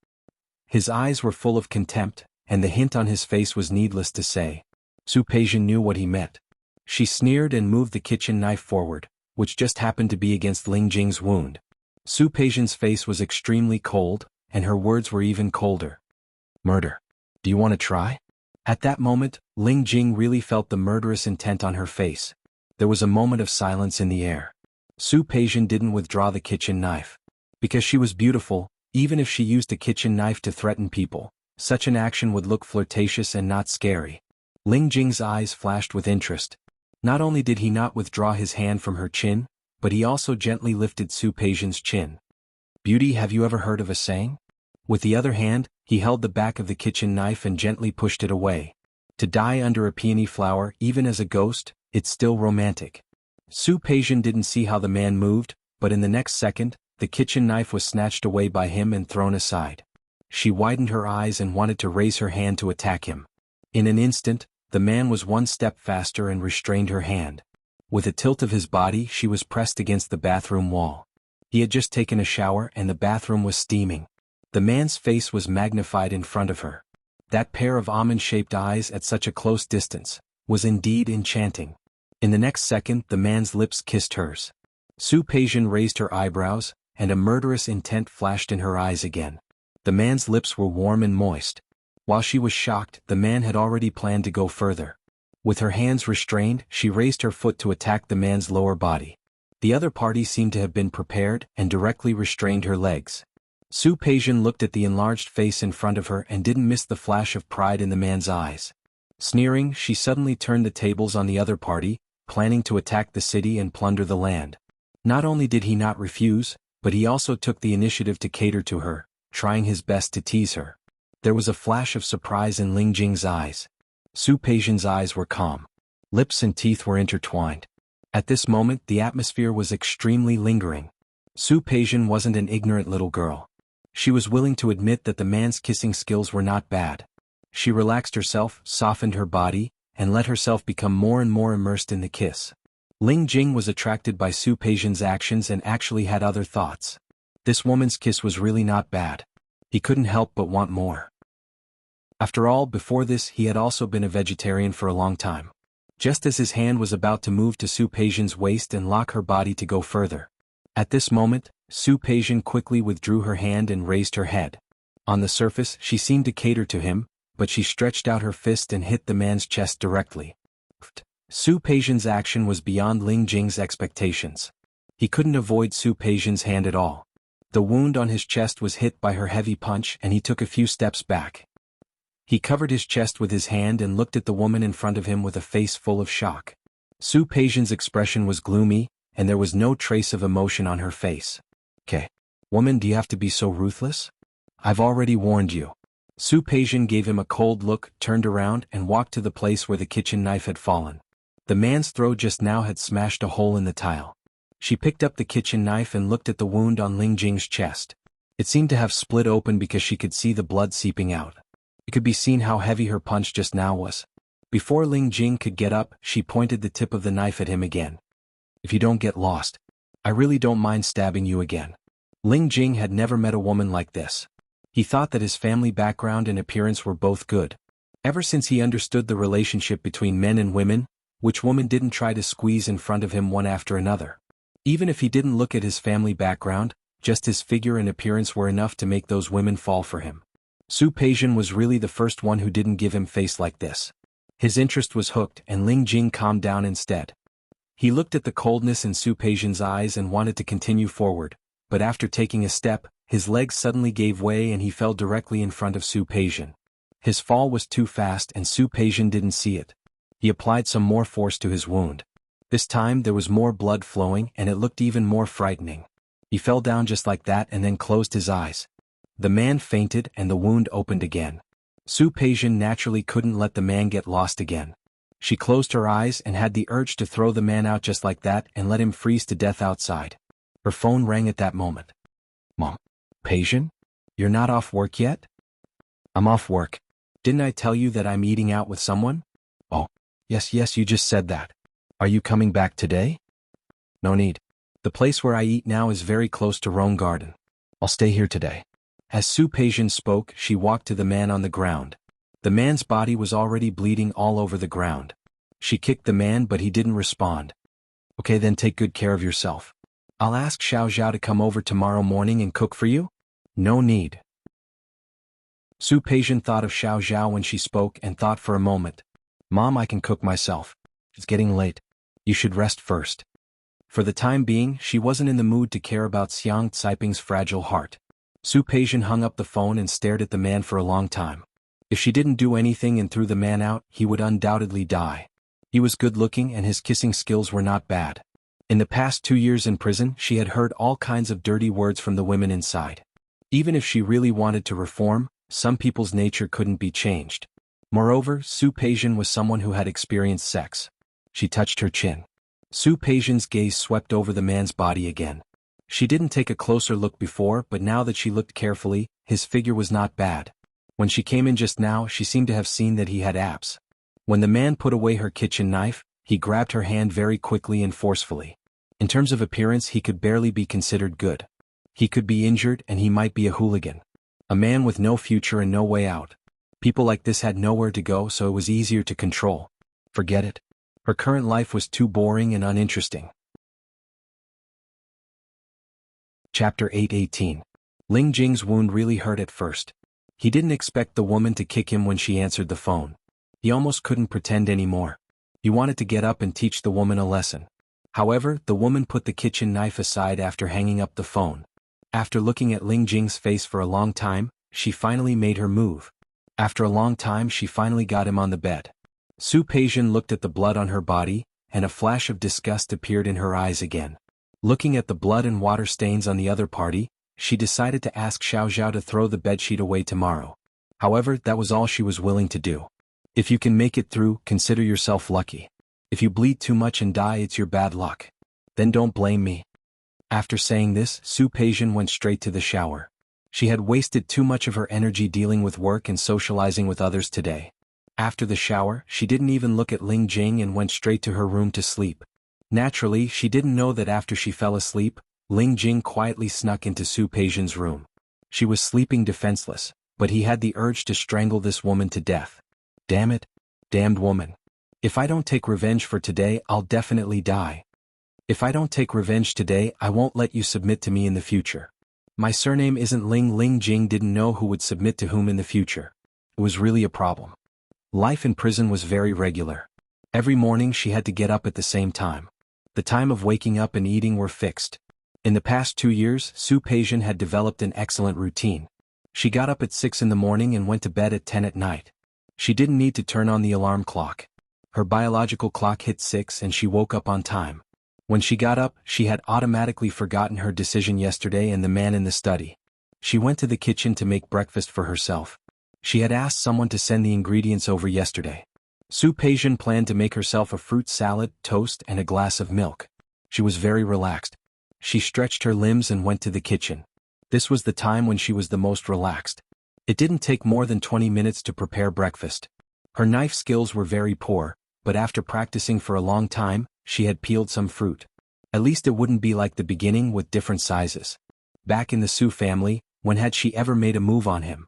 His eyes were full of contempt, and the hint on his face was needless to say. Su Peijian knew what he meant. She sneered and moved the kitchen knife forward, which just happened to be against Ling Jing's wound. Su Peijian's face was extremely cold, and her words were even colder. "Murder. Do you want to try?" At that moment, Ling Jing really felt the murderous intent on her face. There was a moment of silence in the air. Su Peijian didn't withdraw the kitchen knife. Because she was beautiful, even if she used a kitchen knife to threaten people, such an action would look flirtatious and not scary. Ling Jing's eyes flashed with interest. Not only did he not withdraw his hand from her chin, but he also gently lifted Su Peijian's chin. Beauty, have you ever heard of a saying? With the other hand, he held the back of the kitchen knife and gently pushed it away. To die under a peony flower, even as a ghost, it's still romantic. Su Peijian didn't see how the man moved, but in the next second, the kitchen knife was snatched away by him and thrown aside. She widened her eyes and wanted to raise her hand to attack him. In an instant, the man was one step faster and restrained her hand. With a tilt of his body, she was pressed against the bathroom wall. He had just taken a shower and the bathroom was steaming. The man's face was magnified in front of her. That pair of almond-shaped eyes at such a close distance was indeed enchanting. In the next second, the man's lips kissed hers. Su Peijian raised her eyebrows, and a murderous intent flashed in her eyes again. The man's lips were warm and moist. While she was shocked, the man had already planned to go further. With her hands restrained, she raised her foot to attack the man's lower body. The other party seemed to have been prepared and directly restrained her legs. Su Peijian looked at the enlarged face in front of her and didn't miss the flash of pride in the man's eyes. Sneering, she suddenly turned the tables on the other party, planning to attack the city and plunder the land. Not only did he not refuse, but he also took the initiative to cater to her, trying his best to tease her. There was a flash of surprise in Ling Jing's eyes. Su Peijian's eyes were calm. Lips and teeth were intertwined. At this moment, the atmosphere was extremely lingering. Su Peijian wasn't an ignorant little girl. She was willing to admit that the man's kissing skills were not bad. She relaxed herself, softened her body, and let herself become more and more immersed in the kiss. Ling Jing was attracted by Su Peijian's actions and actually had other thoughts. This woman's kiss was really not bad. He couldn't help but want more. After all, before this he had also been a vegetarian for a long time. Just as his hand was about to move to Su Peijian's waist and lock her body to go further. At this moment, Su Peijian quickly withdrew her hand and raised her head. On the surface, she seemed to cater to him, but she stretched out her fist and hit the man's chest directly. Su Peijian's action was beyond Ling Jing's expectations. He couldn't avoid Su Peijian's hand at all. The wound on his chest was hit by her heavy punch and he took a few steps back. He covered his chest with his hand and looked at the woman in front of him with a face full of shock. Su Peijian's expression was gloomy, and there was no trace of emotion on her face. "Okay. Woman, do you have to be so ruthless? I've already warned you." Su Peijian gave him a cold look, turned around, and walked to the place where the kitchen knife had fallen. The man's throw just now had smashed a hole in the tile. She picked up the kitchen knife and looked at the wound on Ling Jing's chest. It seemed to have split open because she could see the blood seeping out. It could be seen how heavy her punch just now was. Before Ling Jing could get up, she pointed the tip of the knife at him again. "If you don't get lost, I really don't mind stabbing you again." Ling Jing had never met a woman like this. He thought that his family background and appearance were both good. Ever since he understood the relationship between men and women, which woman didn't try to squeeze in front of him one after another? Even if he didn't look at his family background, just his figure and appearance were enough to make those women fall for him. Su Peijian was really the first one who didn't give him face like this. His interest was hooked and Ling Jing calmed down instead. He looked at the coldness in Su Peijian's eyes and wanted to continue forward, but after taking a step, his legs suddenly gave way and he fell directly in front of Su Peijian. His fall was too fast and Su Peijian didn't see it. He applied some more force to his wound. This time there was more blood flowing and it looked even more frightening. He fell down just like that and then closed his eyes. The man fainted and the wound opened again. Su Peijian naturally couldn't let the man get lost again. She closed her eyes and had the urge to throw the man out just like that and let him freeze to death outside. Her phone rang at that moment. "Mom. Peijian? You're not off work yet?" "I'm off work. Didn't I tell you that I'm eating out with someone?" "Oh, yes, you just said that. Are you coming back today?" "No need. The place where I eat now is very close to Rome Garden. I'll stay here today." As Su Peijian spoke, she walked to the man on the ground. The man's body was already bleeding all over the ground. She kicked the man but he didn't respond. "Okay, then take good care of yourself. I'll ask Xiao Zhao to come over tomorrow morning and cook for you?" "No need." Su Peijian thought of Xiao Zhao when she spoke and thought for a moment. "Mom, I can cook myself. It's getting late. You should rest first." For the time being, she wasn't in the mood to care about Xiang Caiping's fragile heart. Su Peijian hung up the phone and stared at the man for a long time. If she didn't do anything and threw the man out, he would undoubtedly die. He was good-looking and his kissing skills were not bad. In the past 2 years in prison, she had heard all kinds of dirty words from the women inside. Even if she really wanted to reform, some people's nature couldn't be changed. Moreover, Su Peijian was someone who had experienced sex. She touched her chin. Su Peijian's gaze swept over the man's body again. She didn't take a closer look before, but now that she looked carefully, his figure was not bad. When she came in just now, she seemed to have seen that he had abs. When the man put away her kitchen knife, he grabbed her hand very quickly and forcefully. In terms of appearance, he could barely be considered good. He could be injured and he might be a hooligan. A man with no future and no way out. People like this had nowhere to go, so it was easier to control. Forget it. Her current life was too boring and uninteresting. Chapter 8:18. Ling Jing's wound really hurt at first. He didn't expect the woman to kick him when she answered the phone. He almost couldn't pretend anymore. He wanted to get up and teach the woman a lesson. However, the woman put the kitchen knife aside after hanging up the phone. After looking at Ling Jing's face for a long time, she finally made her move. After a long time, she finally got him on the bed. Su Peijian looked at the blood on her body, and a flash of disgust appeared in her eyes again. Looking at the blood and water stains on the other party, she decided to ask Xiao Zhao to throw the bedsheet away tomorrow. However, that was all she was willing to do. If you can make it through, consider yourself lucky. If you bleed too much and die, it's your bad luck. Then don't blame me. After saying this, Su Peijian went straight to the shower. She had wasted too much of her energy dealing with work and socializing with others today. After the shower, she didn't even look at Ling Jing and went straight to her room to sleep. Naturally, she didn't know that after she fell asleep, Ling Jing quietly snuck into Su Peijian's room. She was sleeping defenseless, but he had the urge to strangle this woman to death. Damn it. Damned woman. If I don't take revenge for today, I'll definitely die. If I don't take revenge today, I won't let you submit to me in the future. My surname isn't Ling. Ling Jing didn't know who would submit to whom in the future. It was really a problem. Life in prison was very regular. Every morning she had to get up at the same time. The time of waking up and eating were fixed. In the past 2 years, Su Peijian had developed an excellent routine. She got up at 6 in the morning and went to bed at 10 at night. She didn't need to turn on the alarm clock. Her biological clock hit 6 and she woke up on time. When she got up, she had automatically forgotten her decision yesterday and the man in the study. She went to the kitchen to make breakfast for herself. She had asked someone to send the ingredients over yesterday. Su Peijian planned to make herself a fruit salad, toast, and a glass of milk. She was very relaxed. She stretched her limbs and went to the kitchen. This was the time when she was the most relaxed. It didn't take more than 20 minutes to prepare breakfast. Her knife skills were very poor, but after practicing for a long time, she had peeled some fruit. At least it wouldn't be like the beginning with different sizes. Back in the Su family, when had she ever made a move on him?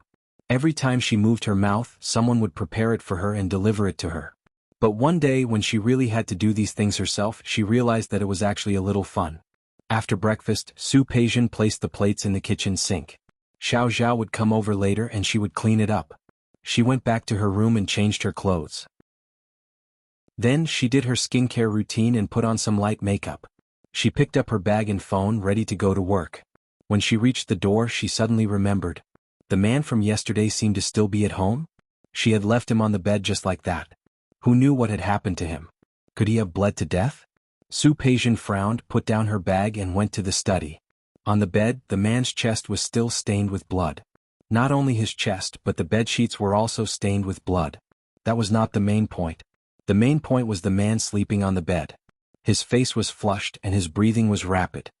Every time she moved her mouth, someone would prepare it for her and deliver it to her. But one day when she really had to do these things herself, she realized that it was actually a little fun. After breakfast, Su Peijian placed the plates in the kitchen sink. Xiao Zhao would come over later and she would clean it up. She went back to her room and changed her clothes. Then she did her skincare routine and put on some light makeup. She picked up her bag and phone, ready to go to work. When she reached the door, she suddenly remembered. The man from yesterday seemed to still be at home? She had left him on the bed just like that. Who knew what had happened to him? Could he have bled to death? Su Peijian frowned, put down her bag and went to the study. On the bed, the man's chest was still stained with blood. Not only his chest, but the bedsheets were also stained with blood. That was not the main point. The main point was the man sleeping on the bed. His face was flushed and his breathing was rapid.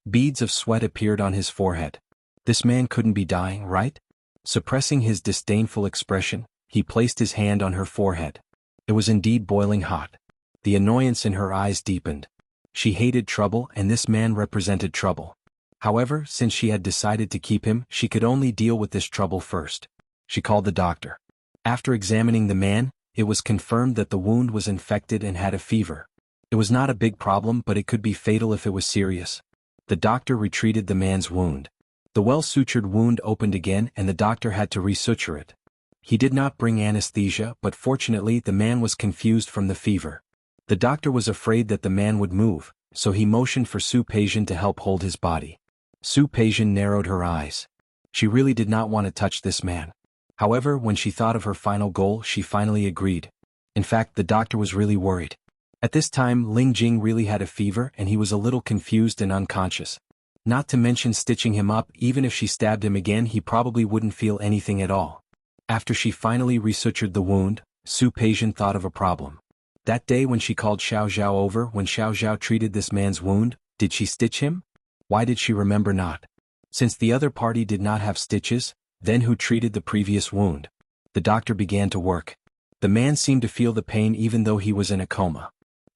Beads of sweat appeared on his forehead. This man couldn't be dying, right? Suppressing his disdainful expression, he placed his hand on her forehead. It was indeed boiling hot. The annoyance in her eyes deepened. She hated trouble and this man represented trouble. However, since she had decided to keep him, she could only deal with this trouble first. She called the doctor. After examining the man, it was confirmed that the wound was infected and had a fever. It was not a big problem, but it could be fatal if it was serious. The doctor retreated the man's wound. The well-sutured wound opened again and the doctor had to resuture it. He did not bring anesthesia, but fortunately the man was confused from the fever. The doctor was afraid that the man would move, so he motioned for Su Peijian to help hold his body. Su Peijian narrowed her eyes. She really did not want to touch this man. However, when she thought of her final goal, she finally agreed. In fact, the doctor was really worried. At this time Ling Jing really had a fever and he was a little confused and unconscious. Not to mention stitching him up, even if she stabbed him again he probably wouldn't feel anything at all. After she finally resutured the wound, Su Peijian thought of a problem. That day when she called Xiao Zhao over when Xiao Zhao treated this man's wound, did she stitch him? Why did she remember not? Since the other party did not have stitches, then who treated the previous wound? The doctor began to work. The man seemed to feel the pain even though he was in a coma.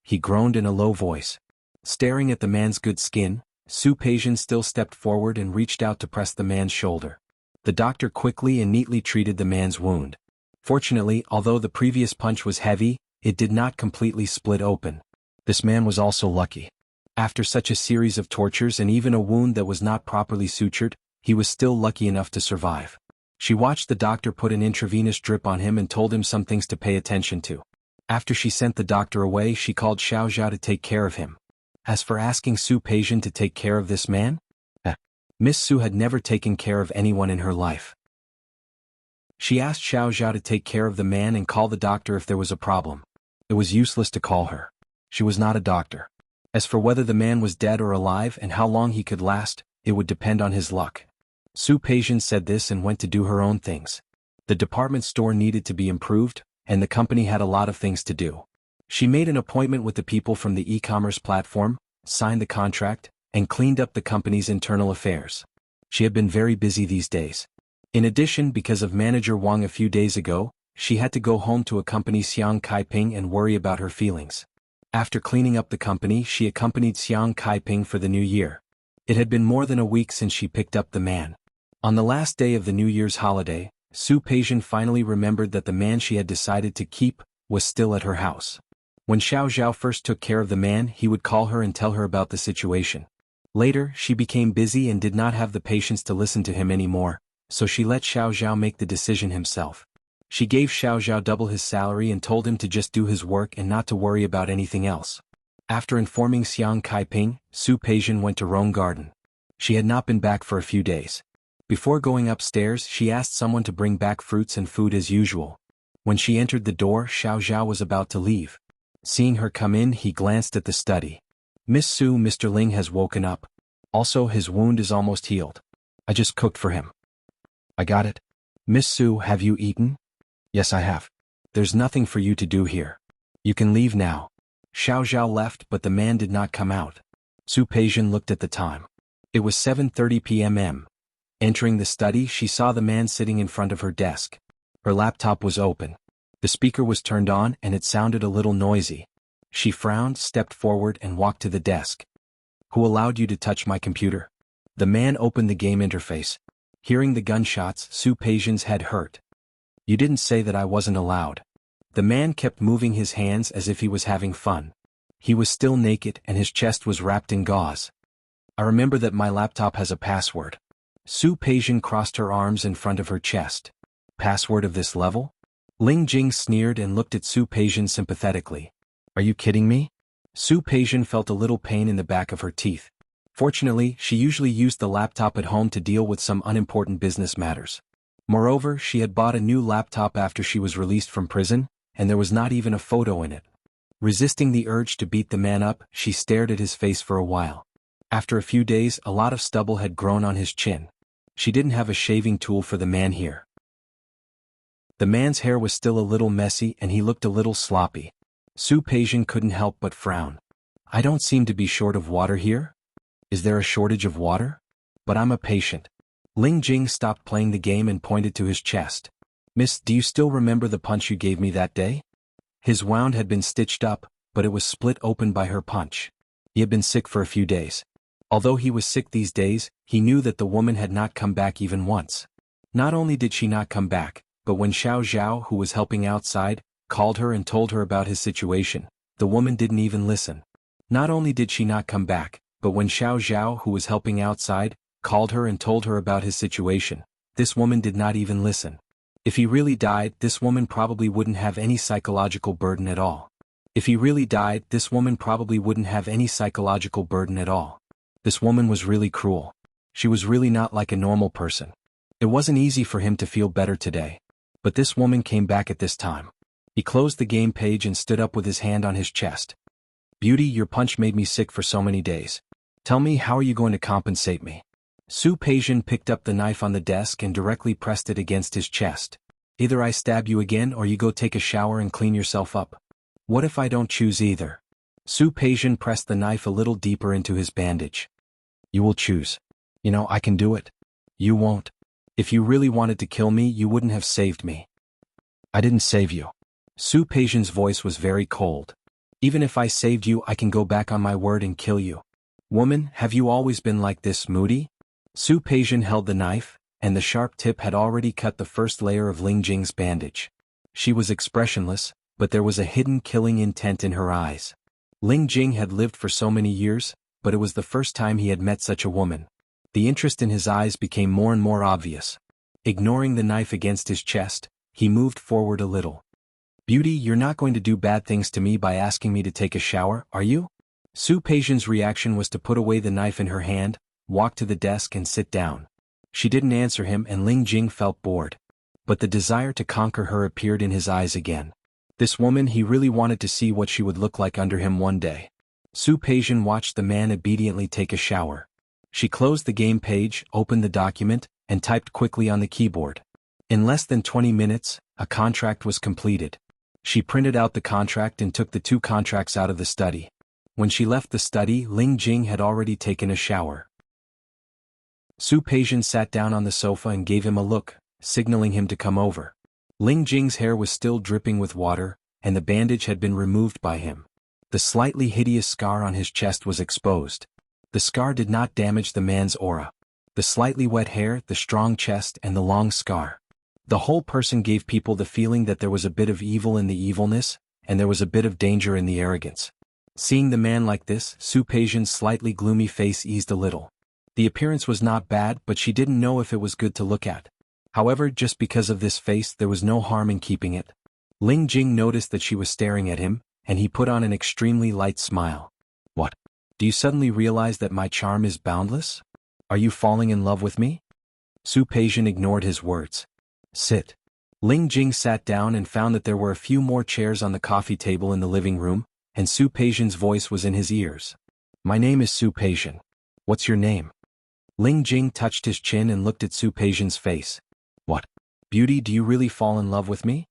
He groaned in a low voice. Staring at the man's good skin, Su Peijian still stepped forward and reached out to press the man's shoulder. The doctor quickly and neatly treated the man's wound. Fortunately, although the previous punch was heavy, it did not completely split open. This man was also lucky. After such a series of tortures and even a wound that was not properly sutured, he was still lucky enough to survive. She watched the doctor put an intravenous drip on him and told him some things to pay attention to. After she sent the doctor away, she called Xiao Zhao to take care of him. As for asking Su Peijian to take care of this man? Miss Su had never taken care of anyone in her life. She asked Xiao Zhao to take care of the man and call the doctor if there was a problem. It was useless to call her. She was not a doctor. As for whether the man was dead or alive and how long he could last, it would depend on his luck. Su Peijian said this and went to do her own things. The department store needed to be improved, and the company had a lot of things to do. She made an appointment with the people from the e-commerce platform, signed the contract, and cleaned up the company's internal affairs. She had been very busy these days. In addition, because of manager Wang a few days ago, she had to go home to accompany Xiang Kaiping and worry about her feelings. After cleaning up the company, she accompanied Xiang Kaiping for the new year. It had been more than a week since she picked up the man. On the last day of the New Year's holiday, Su Peijian finally remembered that the man she had decided to keep was still at her house. When Xiao Zhao first took care of the man, he would call her and tell her about the situation. Later, she became busy and did not have the patience to listen to him anymore, so she let Xiao Zhao make the decision himself. She gave Xiao Zhao double his salary and told him to just do his work and not to worry about anything else. After informing Xiang Kaiping, Su Peijian went to Rong Garden. She had not been back for a few days. Before going upstairs, she asked someone to bring back fruits and food as usual. When she entered the door, Xiao Zhao was about to leave. Seeing her come in, he glanced at the study. Miss Su, Mr. Ling has woken up. Also, his wound is almost healed. I just cooked for him. I got it. Miss Su, have you eaten? Yes, I have. There's nothing for you to do here. You can leave now. Xiao Zhao left, but the man did not come out. Su Peijian looked at the time. It was 7:30 p.m. Entering the study, she saw the man sitting in front of her desk. Her laptop was open. The speaker was turned on and it sounded a little noisy. She frowned, stepped forward and walked to the desk. Who allowed you to touch my computer? The man opened the game interface. Hearing the gunshots, Su Peijian's head hurt. You didn't say that I wasn't allowed. The man kept moving his hands as if he was having fun. He was still naked and his chest was wrapped in gauze. I remember that my laptop has a password. Su Peijian crossed her arms in front of her chest. Password of this level? Ling Jing sneered and looked at Su Peijian sympathetically. Are you kidding me? Su Peijian felt a little pain in the back of her teeth. Fortunately, she usually used the laptop at home to deal with some unimportant business matters. Moreover, she had bought a new laptop after she was released from prison, and there was not even a photo in it. Resisting the urge to beat the man up, she stared at his face for a while. After a few days, a lot of stubble had grown on his chin. She didn't have a shaving tool for the man here. The man's hair was still a little messy and he looked a little sloppy. Su Peijian couldn't help but frown. I don't seem to be short of water here? Is there a shortage of water? But I'm a patient. Ling Jing stopped playing the game and pointed to his chest. Miss, do you still remember the punch you gave me that day? His wound had been stitched up, but it was split open by her punch. He had been sick for a few days. Although he was sick these days, he knew that the woman had not come back even once. Not only did she not come back, but when Xiao Zhao, who was helping outside, called her and told her about his situation, the woman didn't even listen. Not only did she not come back, but when Xiao Zhao, who was helping outside, called her and told her about his situation, this woman did not even listen. If he really died, this woman probably wouldn't have any psychological burden at all. If he really died, this woman probably wouldn't have any psychological burden at all. This woman was really cruel. She was really not like a normal person. It wasn't easy for him to feel better today. But this woman came back at this time. He closed the game page and stood up with his hand on his chest. Beauty, your punch made me sick for so many days. Tell me, how are you going to compensate me? Su Peijian picked up the knife on the desk and directly pressed it against his chest. Either I stab you again or you go take a shower and clean yourself up. What if I don't choose either? Su Peijian pressed the knife a little deeper into his bandage. You will choose. You know, I can do it. You won't. If you really wanted to kill me, you wouldn't have saved me. I didn't save you. Su Peijian's voice was very cold. Even if I saved you, I can go back on my word and kill you. Woman, have you always been like this, moody? Su Peijian held the knife, and the sharp tip had already cut the first layer of Ling Jing's bandage. She was expressionless, but there was a hidden killing intent in her eyes. Ling Jing had lived for so many years, but it was the first time he had met such a woman. The interest in his eyes became more and more obvious. Ignoring the knife against his chest, he moved forward a little. Beauty, you're not going to do bad things to me by asking me to take a shower, are you? Su Peijian's reaction was to put away the knife in her hand, walk to the desk and sit down. She didn't answer him and Ling Jing felt bored. But the desire to conquer her appeared in his eyes again. This woman, he really wanted to see what she would look like under him one day. Su Peijian watched the man obediently take a shower. She closed the game page, opened the document, and typed quickly on the keyboard. In less than 20 minutes, a contract was completed. She printed out the contract and took the 2 contracts out of the study. When she left the study, Ling Jing had already taken a shower. Su Peijian sat down on the sofa and gave him a look, signaling him to come over. Ling Jing's hair was still dripping with water, and the bandage had been removed by him. The slightly hideous scar on his chest was exposed. The scar did not damage the man's aura. The slightly wet hair, the strong chest, and the long scar. The whole person gave people the feeling that there was a bit of evil in the evilness, and there was a bit of danger in the arrogance. Seeing the man like this, Su Peijian's slightly gloomy face eased a little. The appearance was not bad, but she didn't know if it was good to look at. However, just because of this face, there was no harm in keeping it. Ling Jing noticed that she was staring at him, and he put on an extremely light smile. What? Do you suddenly realize that my charm is boundless? Are you falling in love with me? Su Peijian ignored his words. Sit. Ling Jing sat down and found that there were a few more chairs on the coffee table in the living room, and Su Peijian's voice was in his ears. My name is Su Peijian. What's your name? Ling Jing touched his chin and looked at Su Peijian's face. What? Beauty, do you really fall in love with me?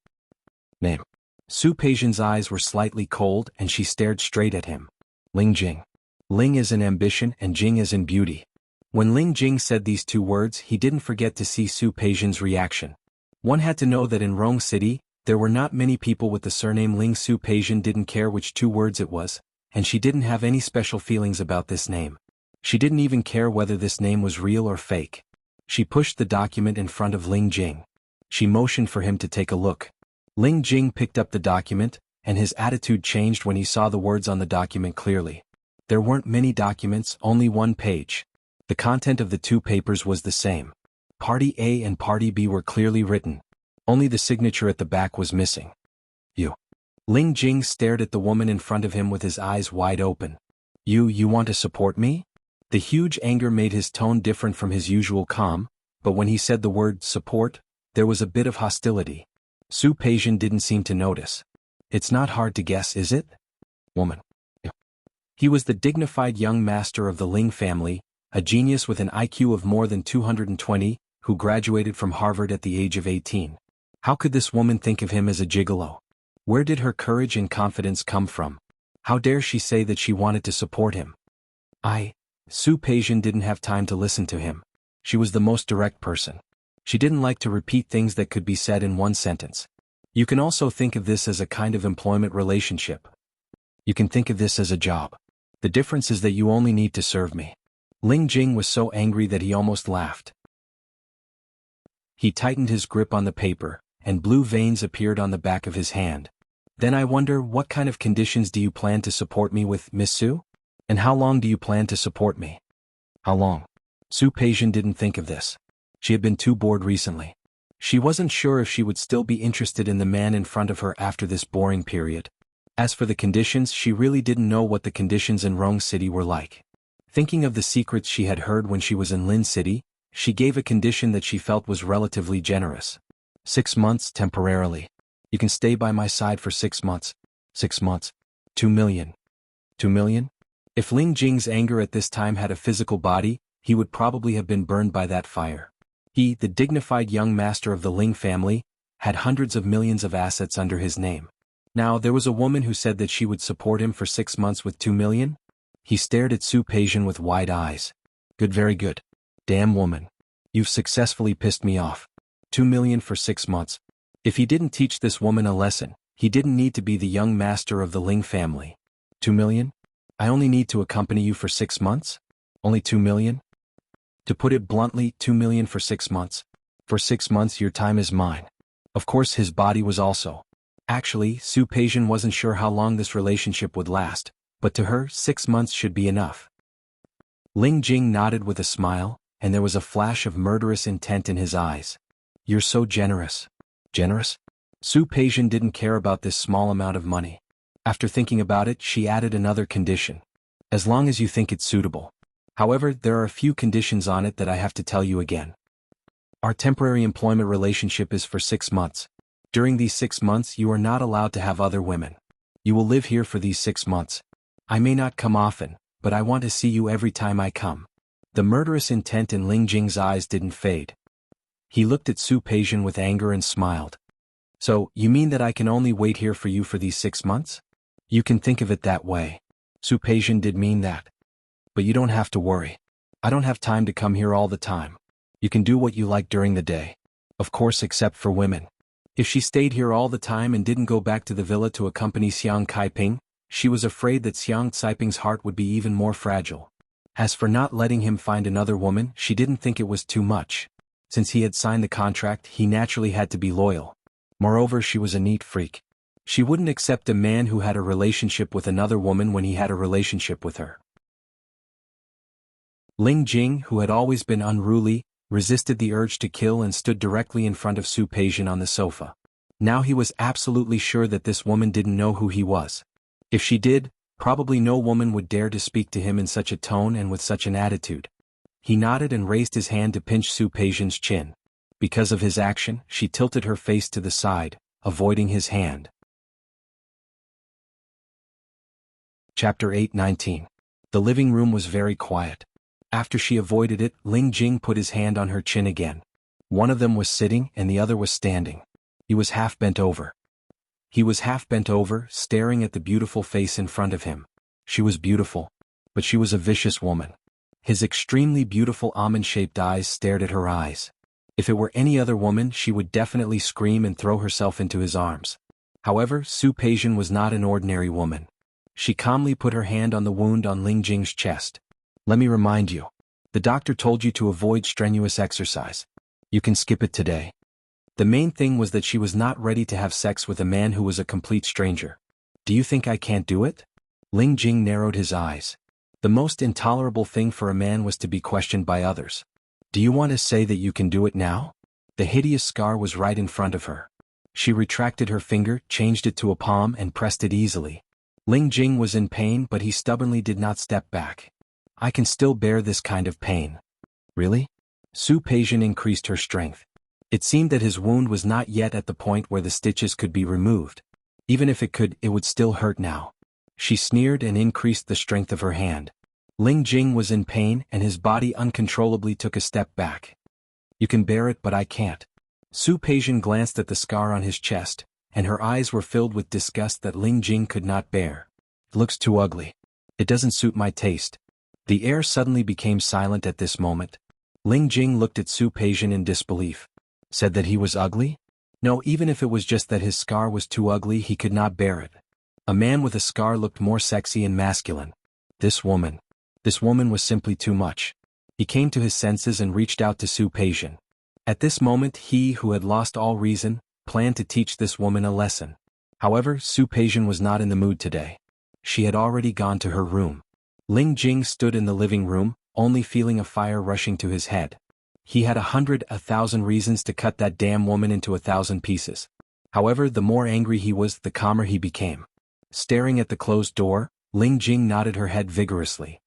Name. Su Peijian's eyes were slightly cold and she stared straight at him. Ling Jing. Ling is in ambition and Jing is in beauty. When Ling Jing said these 2 words, he didn't forget to see Su Peijian's reaction. One had to know that in Rong City, there were not many people with the surname Ling. Su Peijian didn't care which 2 words it was, and she didn't have any special feelings about this name. She didn't even care whether this name was real or fake. She pushed the document in front of Ling Jing. She motioned for him to take a look. Ling Jing picked up the document, and his attitude changed when he saw the words on the document clearly. There weren't many documents, only 1 page. The content of the 2 papers was the same. Party A and Party B were clearly written. Only the signature at the back was missing. You. Ling Jing stared at the woman in front of him with his eyes wide open. You want to support me? The huge anger made his tone different from his usual calm, but when he said the word support, there was a bit of hostility. Su Peijian didn't seem to notice. It's not hard to guess, is it? Woman. He was the dignified young master of the Ling family, a genius with an IQ of more than 220, who graduated from Harvard at the age of 18. How could this woman think of him as a gigolo? Where did her courage and confidence come from? How dare she say that she wanted to support him? Su Peijian didn't have time to listen to him. She was the most direct person. She didn't like to repeat things that could be said in 1 sentence. You can also think of this as a kind of employment relationship. You can think of this as a job. The difference is that you only need to serve me. Ling Jing was so angry that he almost laughed. He tightened his grip on the paper, and blue veins appeared on the back of his hand. Then I wonder, what kind of conditions do you plan to support me with, Miss Su? And how long do you plan to support me? How long? Su Peijian didn't think of this. She had been too bored recently. She wasn't sure if she would still be interested in the man in front of her after this boring period. As for the conditions, she really didn't know what the conditions in Rong City were like. Thinking of the secrets she had heard when she was in Lin City, she gave a condition that she felt was relatively generous. 6 months temporarily. You can stay by my side for 6 months. 6 months. 2 million. 2 million? If Ling Jing's anger at this time had a physical body, he would probably have been burned by that fire. He, the dignified young master of the Ling family, had hundreds of millions of assets under his name. Now there was a woman who said that she would support him for 6 months with 2 million? He stared at Su Peijian with wide eyes. Good, very good. Damn woman. You've successfully pissed me off. 2 million for 6 months. If he didn't teach this woman a lesson, he didn't need to be the young master of the Ling family. 2 million? I only need to accompany you for 6 months? Only 2 million? To put it bluntly, 2 million for 6 months. For 6 months your time is mine. Of course his body was also. Actually, Su Peijian wasn't sure how long this relationship would last, but to her, 6 months should be enough. Ling Jing nodded with a smile, and there was a flash of murderous intent in his eyes. You're so generous. Generous? Su Peijian didn't care about this small amount of money. After thinking about it, she added another condition. As long as you think it's suitable. However, there are a few conditions on it that I have to tell you again. Our temporary employment relationship is for 6 months. During these 6 months you are not allowed to have other women. You will live here for these 6 months. I may not come often, but I want to see you every time I come. The murderous intent in Ling Jing's eyes didn't fade. He looked at Su Peijian with anger and smiled. So, you mean that I can only wait here for you for these 6 months? You can think of it that way. Su Peijian did mean that. But you don't have to worry. I don't have time to come here all the time. You can do what you like during the day. Of course, except for women. If she stayed here all the time and didn't go back to the villa to accompany Xiang Kaiping, she was afraid that Xiang Caiping's heart would be even more fragile. As for not letting him find another woman, she didn't think it was too much. Since he had signed the contract, he naturally had to be loyal. Moreover, she was a neat freak. She wouldn't accept a man who had a relationship with another woman when he had a relationship with her. Ling Jing, who had always been unruly, resisted the urge to kill and stood directly in front of Su Peijian on the sofa. Now he was absolutely sure that this woman didn't know who he was. If she did, probably no woman would dare to speak to him in such a tone and with such an attitude. He nodded and raised his hand to pinch Su Peijian's chin. Because of his action, she tilted her face to the side, avoiding his hand. Chapter 8:19. The living room was very quiet. After she avoided it, Ling Jing put his hand on her chin again. One of them was sitting and the other was standing. He was half bent over. Staring at the beautiful face in front of him. She was beautiful. But she was a vicious woman. His extremely beautiful almond-shaped eyes stared at her eyes. If it were any other woman, she would definitely scream and throw herself into his arms. However, Su Peijian was not an ordinary woman. She calmly put her hand on the wound on Ling Jing's chest. Let me remind you. The doctor told you to avoid strenuous exercise. You can skip it today. The main thing was that she was not ready to have sex with a man who was a complete stranger. Do you think I can't do it? Ling Jing narrowed his eyes. The most intolerable thing for a man was to be questioned by others. Do you want to say that you can do it now? The hideous scar was right in front of her. She retracted her finger, changed it to a palm and pressed it easily. Ling Jing was in pain, but he stubbornly did not step back. I can still bear this kind of pain. Really? Su Peijian increased her strength. It seemed that his wound was not yet at the point where the stitches could be removed. Even if it could, it would still hurt now. She sneered and increased the strength of her hand. Ling Jing was in pain and his body uncontrollably took a step back. You can bear it, but I can't. Su Peijian glanced at the scar on his chest, and her eyes were filled with disgust that Ling Jing could not bear. It looks too ugly. It doesn't suit my taste. The air suddenly became silent at this moment. Ling Jing looked at Su Peijian in disbelief. Said that he was ugly? No, even if it was just that his scar was too ugly, he could not bear it. A man with a scar looked more sexy and masculine. This woman was simply too much. He came to his senses and reached out to Su Peijian. At this moment he, who had lost all reason, planned to teach this woman a lesson. However, Su Peijian was not in the mood today. She had already gone to her room. Ling Jing stood in the living room, only feeling a fire rushing to his head. He had 1,000 reasons to cut that damn woman into 1,000 pieces. However, the more angry he was, the calmer he became. Staring at the closed door, Ling Jing nodded her head vigorously.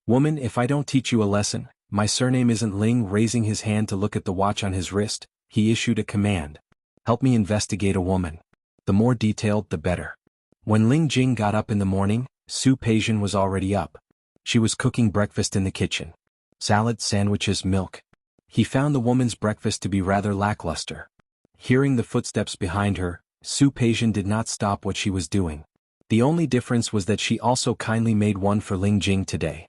Woman, if I don't teach you a lesson, my surname isn't Ling. Raising his hand to look at the watch on his wrist, he issued a command. Help me investigate a woman. The more detailed, the better. When Ling Jing got up in the morning, Su Peijian was already up. She was cooking breakfast in the kitchen. Salad, sandwiches, milk. He found the woman's breakfast to be rather lackluster. Hearing the footsteps behind her, Su Peijian did not stop what she was doing. The only difference was that she also kindly made one for Ling Jing today.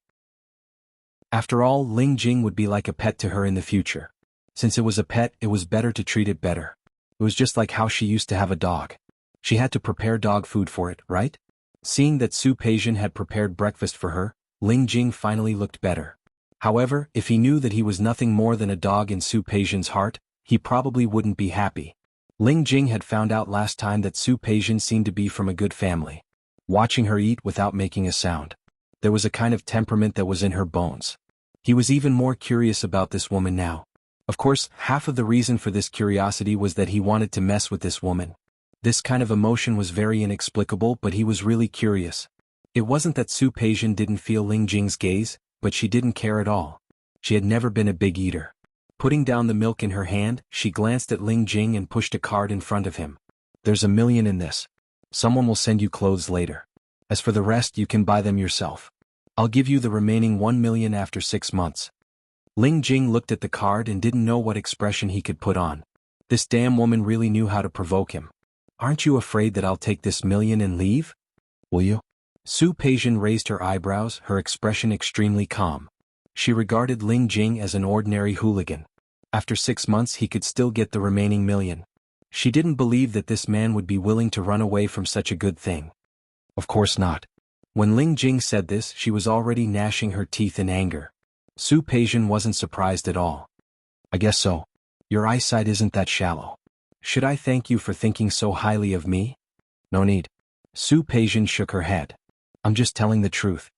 After all, Ling Jing would be like a pet to her in the future. Since it was a pet, it was better to treat it better. It was just like how she used to have a dog. She had to prepare dog food for it, right? Seeing that Su Peijian had prepared breakfast for her, Ling Jing finally looked better. However, if he knew that he was nothing more than a dog in Su Peijian's heart, he probably wouldn't be happy. Ling Jing had found out last time that Su Peijian seemed to be from a good family. Watching her eat without making a sound. There was a kind of temperament that was in her bones. He was even more curious about this woman now. Of course, half of the reason for this curiosity was that he wanted to mess with this woman. This kind of emotion was very inexplicable, but he was really curious. It wasn't that Su Peijian didn't feel Ling Jing's gaze, but she didn't care at all. She had never been a big eater. Putting down the milk in her hand, she glanced at Ling Jing and pushed a card in front of him. "There's $1 million in this. Someone will send you clothes later. As for the rest, you can buy them yourself. I'll give you the remaining $1 million after 6 months." Ling Jing looked at the card and didn't know what expression he could put on. This damn woman really knew how to provoke him. "Aren't you afraid that I'll take this $1 million and leave? Will you?" Su Peijian raised her eyebrows, her expression extremely calm. She regarded Ling Jing as an ordinary hooligan. After 6 months he could still get the remaining $1 million. She didn't believe that this man would be willing to run away from such a good thing. Of course not. When Ling Jing said this, she was already gnashing her teeth in anger. Su Peijian wasn't surprised at all. "I guess so. Your eyesight isn't that shallow. Should I thank you for thinking so highly of me?" "No need." Su Peijian shook her head. "I'm just telling the truth."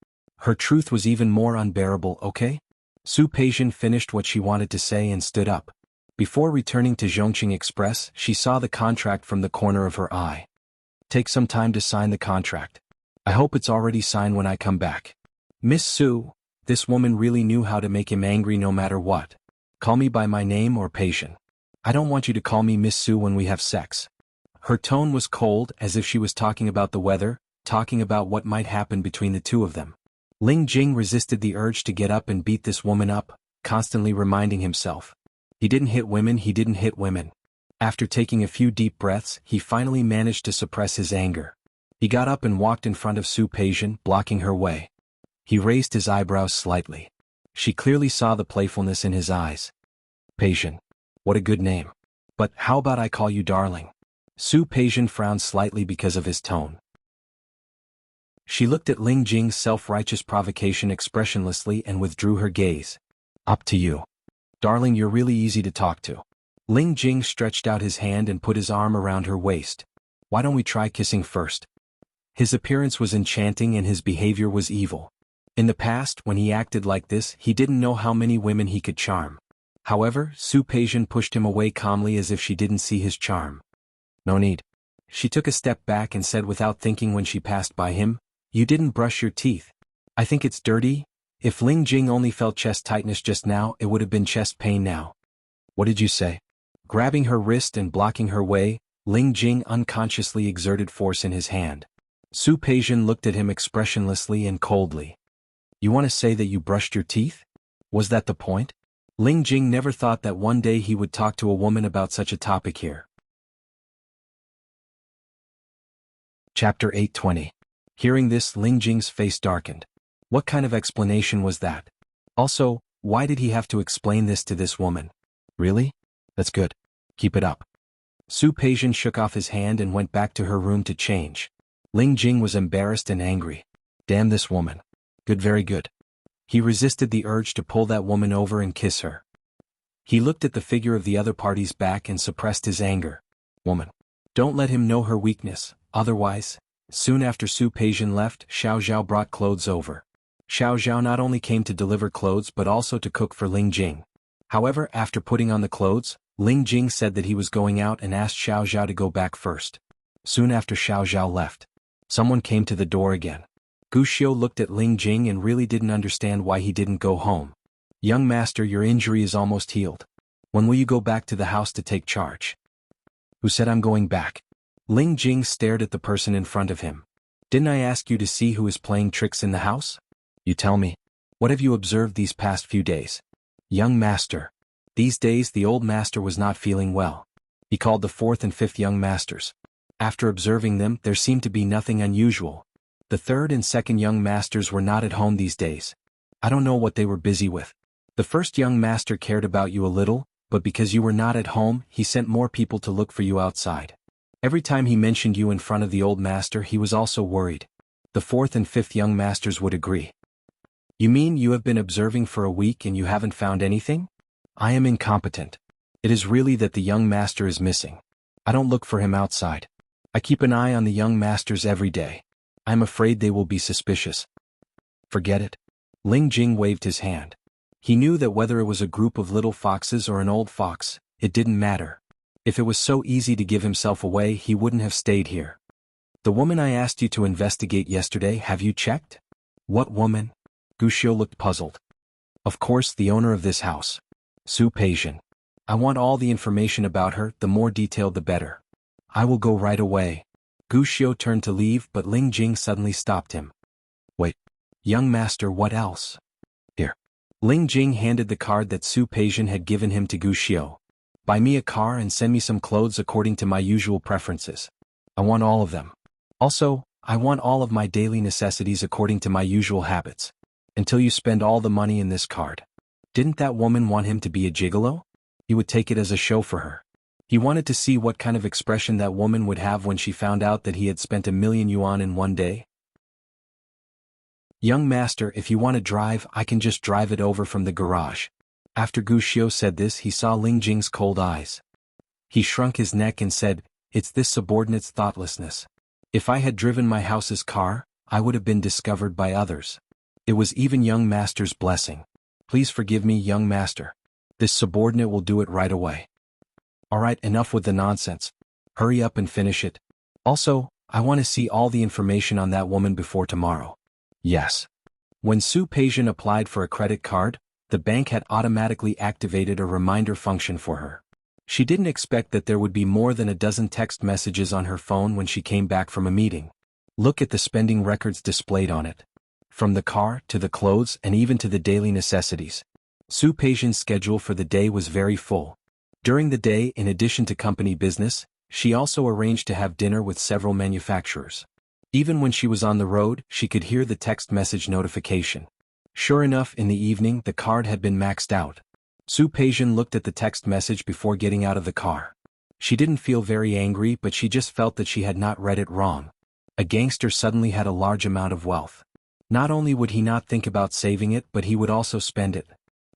Her truth was even more unbearable, okay? Su Peijian finished what she wanted to say and stood up. Before returning to Zhongqing Express, she saw the contract from the corner of her eye. "Take some time to sign the contract. I hope it's already signed when I come back." "Miss Su," this woman really knew how to make him angry no matter what. "Call me by my name or Peijian. I don't want you to call me Miss Su when we have sex." Her tone was cold, as if she was talking about the weather, talking about what might happen between the two of them. Ling Jing resisted the urge to get up and beat this woman up, constantly reminding himself. He didn't hit women. After taking a few deep breaths, he finally managed to suppress his anger. He got up and walked in front of Su Peijian, blocking her way. He raised his eyebrows slightly. She clearly saw the playfulness in his eyes. "Peijian. What a good name. But how about I call you darling?" Su Peijian frowned slightly because of his tone. She looked at Ling Jing's self-righteous provocation expressionlessly and withdrew her gaze. "Up to you. Darling, you're really easy to talk to." Ling Jing stretched out his hand and put his arm around her waist. "Why don't we try kissing first?" His appearance was enchanting and his behavior was evil. In the past, when he acted like this, he didn't know how many women he could charm. However, Su Peijian pushed him away calmly as if she didn't see his charm. "No need." She took a step back and said without thinking when she passed by him, "You didn't brush your teeth. I think it's dirty." If Ling Jing only felt chest tightness just now, it would have been chest pain now. "What did you say?" Grabbing her wrist and blocking her way, Ling Jing unconsciously exerted force in his hand. Su Peijian looked at him expressionlessly and coldly. "You want to say that you brushed your teeth? Was that the point?" Ling Jing never thought that one day he would talk to a woman about such a topic here. Chapter 820. Hearing this, Ling Jing's face darkened. What kind of explanation was that? Also, why did he have to explain this to this woman? Really? That's good. Keep it up. Su Peijian shook off his hand and went back to her room to change. Ling Jing was embarrassed and angry. Damn this woman. Good, very good. He resisted the urge to pull that woman over and kiss her. He looked at the figure of the other party's back and suppressed his anger. Woman. Don't let him know her weakness, otherwise. Soon after Su Peijian left, Xiao Zhao brought clothes over. Xiao Zhao not only came to deliver clothes but also to cook for Ling Jing. However, after putting on the clothes, Ling Jing said that he was going out and asked Xiao Zhao to go back first. Soon after Xiao Zhao left, someone came to the door again. Guxiu looked at Ling Jing and really didn't understand why he didn't go home. Young master, your injury is almost healed. When will you go back to the house to take charge? Who said I'm going back? Ling Jing stared at the person in front of him. Didn't I ask you to see who is playing tricks in the house? You tell me. What have you observed these past few days? Young master. These days the old master was not feeling well. He called the fourth and fifth young masters. After observing them, there seemed to be nothing unusual. The third and second young masters were not at home these days. I don't know what they were busy with. The first young master cared about you a little, but because you were not at home, he sent more people to look for you outside. Every time he mentioned you in front of the old master, he was also worried. The fourth and fifth young masters would agree. You mean you have been observing for a week and you haven't found anything? I am incompetent. It is really that the young master is missing. I don't look for him outside. I keep an eye on the young masters every day. I am afraid they will be suspicious. Forget it. Ling Jing waved his hand. He knew that whether it was a group of little foxes or an old fox, it didn't matter. If it was so easy to give himself away, he wouldn't have stayed here. The woman I asked you to investigate yesterday, have you checked? What woman? Wuxia looked puzzled. Of course, the owner of this house. Su Peijian. I want all the information about her, the more detailed the better. I will go right away. Wuxia turned to leave, but Ling Jing suddenly stopped him. Wait. Young master, what else? Here. Ling Jing handed the card that Su Peijian had given him to Wuxia. Buy me a car and send me some clothes according to my usual preferences. I want all of them. Also, I want all of my daily necessities according to my usual habits. Until you spend all the money in this card. Didn't that woman want him to be a gigolo? He would take it as a show for her. He wanted to see what kind of expression that woman would have when she found out that he had spent 1,000,000 yuan in one day. Young master, if you want to drive, I can just drive it over from the garage. After Wuxia said this, he saw Ling Jing's cold eyes. He shrunk his neck and said, it's this subordinate's thoughtlessness. If I had driven my house's car, I would have been discovered by others. It was even young master's blessing. Please forgive me, young master. This subordinate will do it right away. Alright, enough with the nonsense. Hurry up and finish it. Also, I want to see all the information on that woman before tomorrow. Yes. When Su Peijian applied for a credit card, the bank had automatically activated a reminder function for her. She didn't expect that there would be more than a dozen text messages on her phone when she came back from a meeting. Look at the spending records displayed on it. From the car, to the clothes, and even to the daily necessities. Su Peijian's schedule for the day was very full. During the day, in addition to company business, she also arranged to have dinner with several manufacturers. Even when she was on the road, she could hear the text message notification. Sure enough, in the evening, the card had been maxed out. Su Peijian looked at the text message before getting out of the car. She didn't feel very angry, but she just felt that she had not read it wrong. A gangster suddenly had a large amount of wealth. Not only would he not think about saving it, but he would also spend it.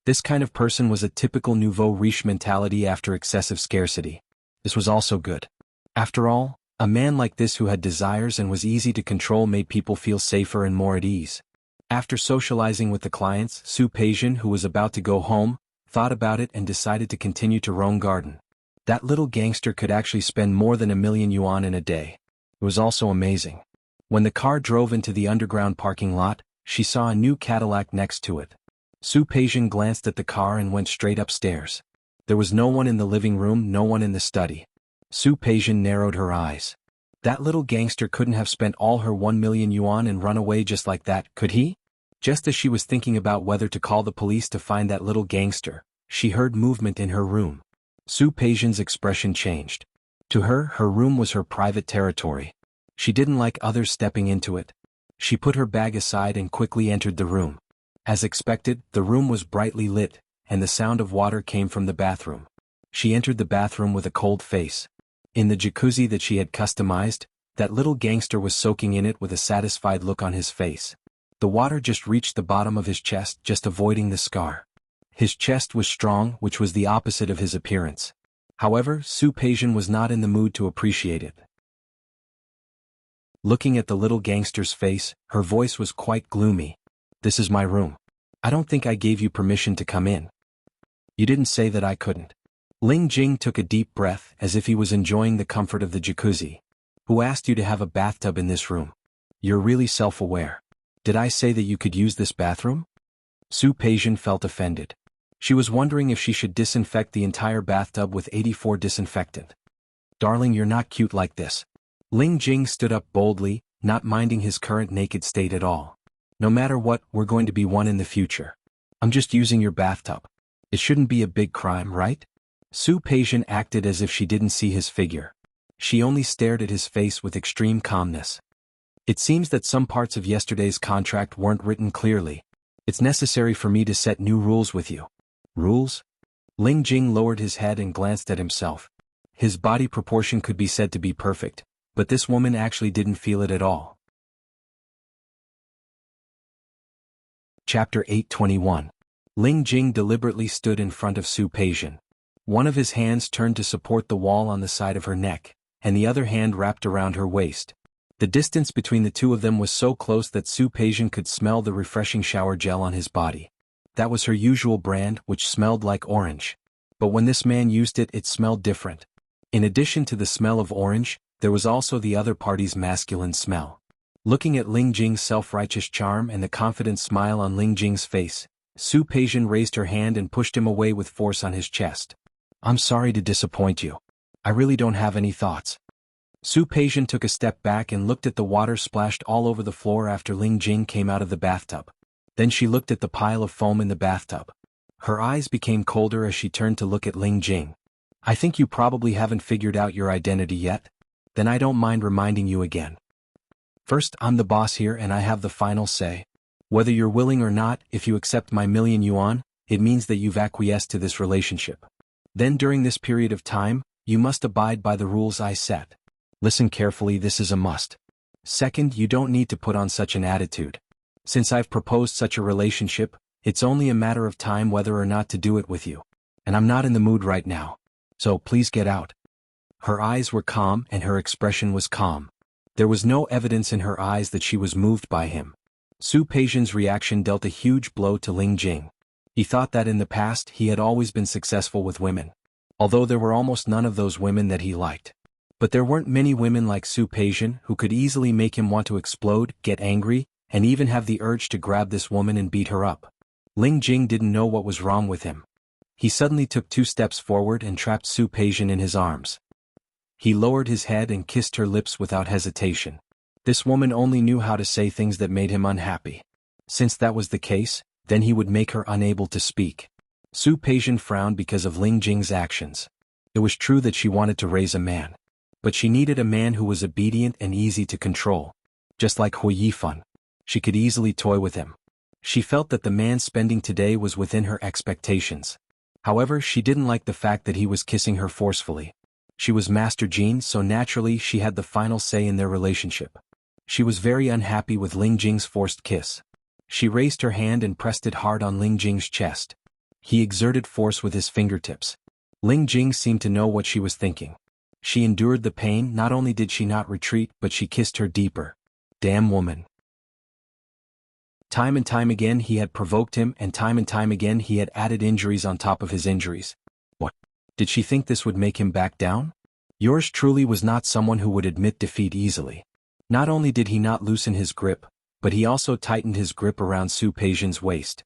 This kind of person was a typical nouveau riche mentality after excessive scarcity. This was also good. After all, a man like this who had desires and was easy to control made people feel safer and more at ease. After socializing with the clients, Su Peijian, who was about to go home, thought about it and decided to continue to roam garden. That little gangster could actually spend more than 1,000,000 yuan in a day. It was also amazing. When the car drove into the underground parking lot, she saw a new Cadillac next to it. Su Peijian glanced at the car and went straight upstairs. There was no one in the living room, no one in the study. Su Peijian narrowed her eyes. That little gangster couldn't have spent all her 1,000,000 yuan and run away just like that, could he? Just as she was thinking about whether to call the police to find that little gangster, she heard movement in her room. Su Peijian's expression changed. To her, her room was her private territory. She didn't like others stepping into it. She put her bag aside and quickly entered the room. As expected, the room was brightly lit, and the sound of water came from the bathroom. She entered the bathroom with a cold face. In the jacuzzi that she had customized, that little gangster was soaking in it with a satisfied look on his face. The water just reached the bottom of his chest, just avoiding the scar. His chest was strong, which was the opposite of his appearance. However, Su Peijian was not in the mood to appreciate it. Looking at the little gangster's face, her voice was quite gloomy. This is my room. I don't think I gave you permission to come in. You didn't say that I couldn't. Ling Jing took a deep breath, as if he was enjoying the comfort of the jacuzzi. Who asked you to have a bathtub in this room? You're really self-aware. Did I say that you could use this bathroom? Su Peijian felt offended. She was wondering if she should disinfect the entire bathtub with 84 disinfectant. Darling, you're not cute like this. Ling Jing stood up boldly, not minding his current naked state at all. No matter what, we're going to be one in the future. I'm just using your bathtub. It shouldn't be a big crime, right? Su Peijian acted as if she didn't see his figure. She only stared at his face with extreme calmness. It seems that some parts of yesterday's contract weren't written clearly. It's necessary for me to set new rules with you. Rules? Ling Jing lowered his head and glanced at himself. His body proportion could be said to be perfect, but this woman actually didn't feel it at all. Chapter 821. Ling Jing deliberately stood in front of Su Peijian. One of his hands turned to support the wall on the side of her neck, and the other hand wrapped around her waist. The distance between the two of them was so close that Su Peijian could smell the refreshing shower gel on his body. That was her usual brand, which smelled like orange. But when this man used it, it smelled different. In addition to the smell of orange, there was also the other party's masculine smell. Looking at Ling Jing's self-righteous charm and the confident smile on Ling Jing's face, Su Peijian raised her hand and pushed him away with force on his chest. I'm sorry to disappoint you. I really don't have any thoughts. Su Peijian took a step back and looked at the water splashed all over the floor after Ling Jing came out of the bathtub. Then she looked at the pile of foam in the bathtub. Her eyes became colder as she turned to look at Ling Jing. I think you probably haven't figured out your identity yet? Then I don't mind reminding you again. First, I'm the boss here and I have the final say. Whether you're willing or not, if you accept my $1,000,000 yuan, it means that you've acquiesced to this relationship. Then during this period of time, you must abide by the rules I set. Listen carefully, this is a must. Second, you don't need to put on such an attitude. Since I've proposed such a relationship, it's only a matter of time whether or not to do it with you. And I'm not in the mood right now. So please get out. Her eyes were calm and her expression was calm. There was no evidence in her eyes that she was moved by him. Su Peijian's reaction dealt a huge blow to Ling Jing. He thought that in the past he had always been successful with women, although there were almost none of those women that he liked. But there weren't many women like Su Peijian who could easily make him want to explode, get angry, and even have the urge to grab this woman and beat her up. Ling Jing didn't know what was wrong with him. He suddenly took 2 steps forward and trapped Su Peijian in his arms. He lowered his head and kissed her lips without hesitation. This woman only knew how to say things that made him unhappy. Since that was the case, then he would make her unable to speak. Su Peijian frowned because of Ling Jing's actions. It was true that she wanted to raise a man. But she needed a man who was obedient and easy to control. Just like Hui Yifan. She could easily toy with him. She felt that the man spending today was within her expectations. However, she didn't like the fact that he was kissing her forcefully. She was Master Jean, so naturally she had the final say in their relationship. She was very unhappy with Ling Jing's forced kiss. She raised her hand and pressed it hard on Ling Jing's chest. He exerted force with his fingertips. Ling Jing seemed to know what she was thinking. She endured the pain. Not only did she not retreat, but she kissed her deeper. Damn woman. Time and time again he had provoked him, and time again he had added injuries on top of his injuries. What? Did she think this would make him back down? Yours truly was not someone who would admit defeat easily. Not only did he not loosen his grip, but he also tightened his grip around Su Peijian's waist.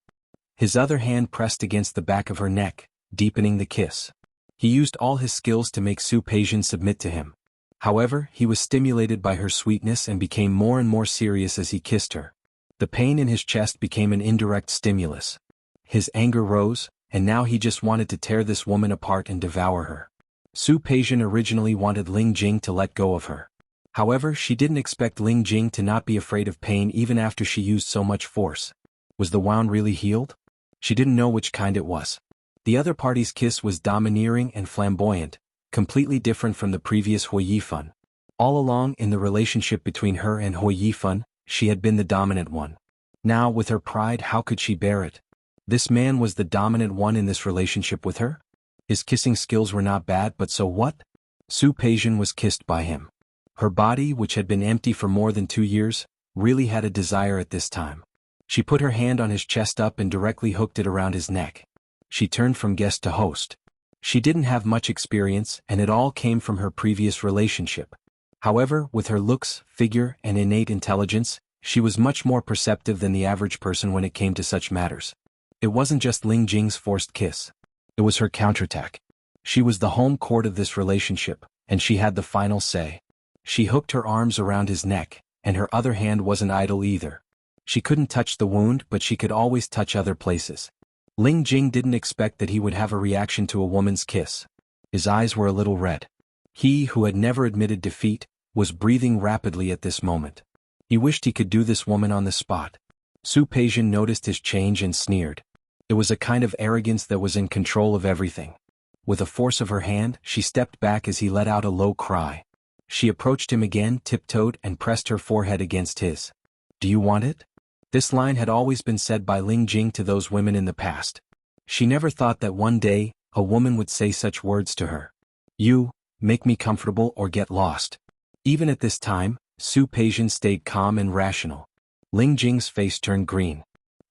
His other hand pressed against the back of her neck, deepening the kiss. He used all his skills to make Su Peijian submit to him. However, he was stimulated by her sweetness and became more and more serious as he kissed her. The pain in his chest became an indirect stimulus. His anger rose, and now he just wanted to tear this woman apart and devour her. Su Peijian originally wanted Ling Jing to let go of her. However, she didn't expect Ling Jing to not be afraid of pain even after she used so much force. Was the wound really healed? She didn't know which kind it was. The other party's kiss was domineering and flamboyant, completely different from the previous Hui Yifan. All along in the relationship between her and Hui Yifan, she had been the dominant one. Now, with her pride, how could she bear it? This man was the dominant one in this relationship with her? His kissing skills were not bad, but so what? Su Peijian was kissed by him. Her body, which had been empty for more than 2 years, really had a desire at this time. She put her hand on his chest up and directly hooked it around his neck. She turned from guest to host. She didn't have much experience, and it all came from her previous relationship. However, with her looks, figure, and innate intelligence, she was much more perceptive than the average person when it came to such matters. It wasn't just Ling Jing's forced kiss. It was her counterattack. She was the home court of this relationship, and she had the final say. She hooked her arms around his neck, and her other hand wasn't idle either. She couldn't touch the wound, but she could always touch other places. Ling Jing didn't expect that he would have a reaction to a woman's kiss. His eyes were a little red. He, who had never admitted defeat, was breathing rapidly at this moment. He wished he could do this woman on the spot. Su Peijian noticed his change and sneered. It was a kind of arrogance that was in control of everything. With a force of her hand, she stepped back as he let out a low cry. She approached him again, tiptoed, and pressed her forehead against his. "Do you want it?" This line had always been said by Ling Jing to those women in the past. She never thought that one day, a woman would say such words to her. "You, make me comfortable or get lost." Even at this time, Su Peijian stayed calm and rational. Ling Jing's face turned green.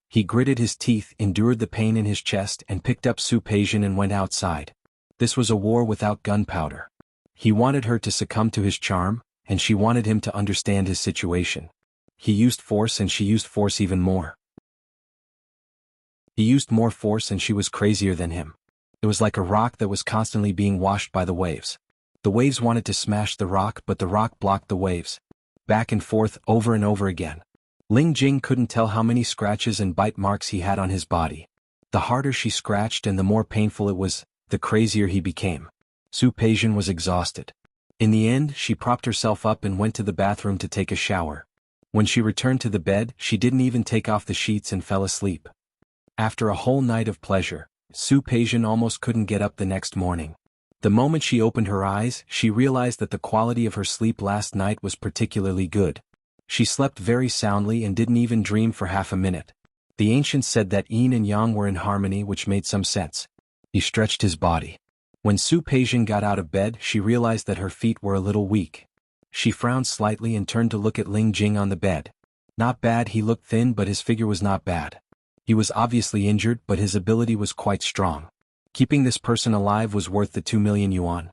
He gritted his teeth, endured the pain in his chest, and picked up Su Peijian and went outside. This was a war without gunpowder. He wanted her to succumb to his charm, and she wanted him to understand his situation. He used force and she used force even more. He used more force and she was crazier than him. It was like a rock that was constantly being washed by the waves. The waves wanted to smash the rock, but the rock blocked the waves. Back and forth, over and over again. Ling Jing couldn't tell how many scratches and bite marks he had on his body. The harder she scratched and the more painful it was, the crazier he became. Su Peijian was exhausted. In the end, she propped herself up and went to the bathroom to take a shower. When she returned to the bed, she didn't even take off the sheets and fell asleep. After a whole night of pleasure, Su Peijian almost couldn't get up the next morning. The moment she opened her eyes, she realized that the quality of her sleep last night was particularly good. She slept very soundly and didn't even dream for half a minute. The ancients said that yin and yang were in harmony, which made some sense. He stretched his body. When Su Peijian got out of bed, she realized that her feet were a little weak. She frowned slightly and turned to look at Ling Jing on the bed. Not bad, he looked thin, but his figure was not bad. He was obviously injured, but his ability was quite strong. Keeping this person alive was worth the 2 million yuan.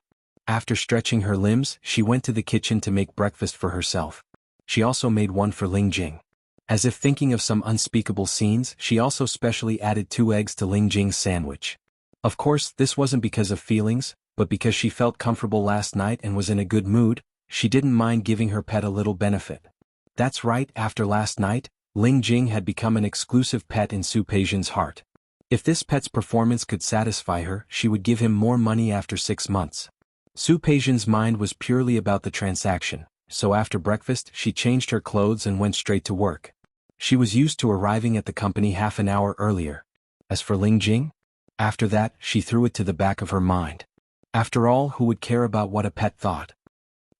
After stretching her limbs, she went to the kitchen to make breakfast for herself. She also made one for Ling Jing. As if thinking of some unspeakable scenes, she also specially added 2 eggs to Ling Jing's sandwich. Of course, this wasn't because of feelings, but because she felt comfortable last night and was in a good mood. She didn't mind giving her pet a little benefit. That's right, after last night, Ling Jing had become an exclusive pet in Su Peijian's heart. If this pet's performance could satisfy her, she would give him more money after 6 months. Su Peijian's mind was purely about the transaction, so after breakfast she changed her clothes and went straight to work. She was used to arriving at the company half an hour earlier. As for Ling Jing, after that, she threw it to the back of her mind. After all, who would care about what a pet thought?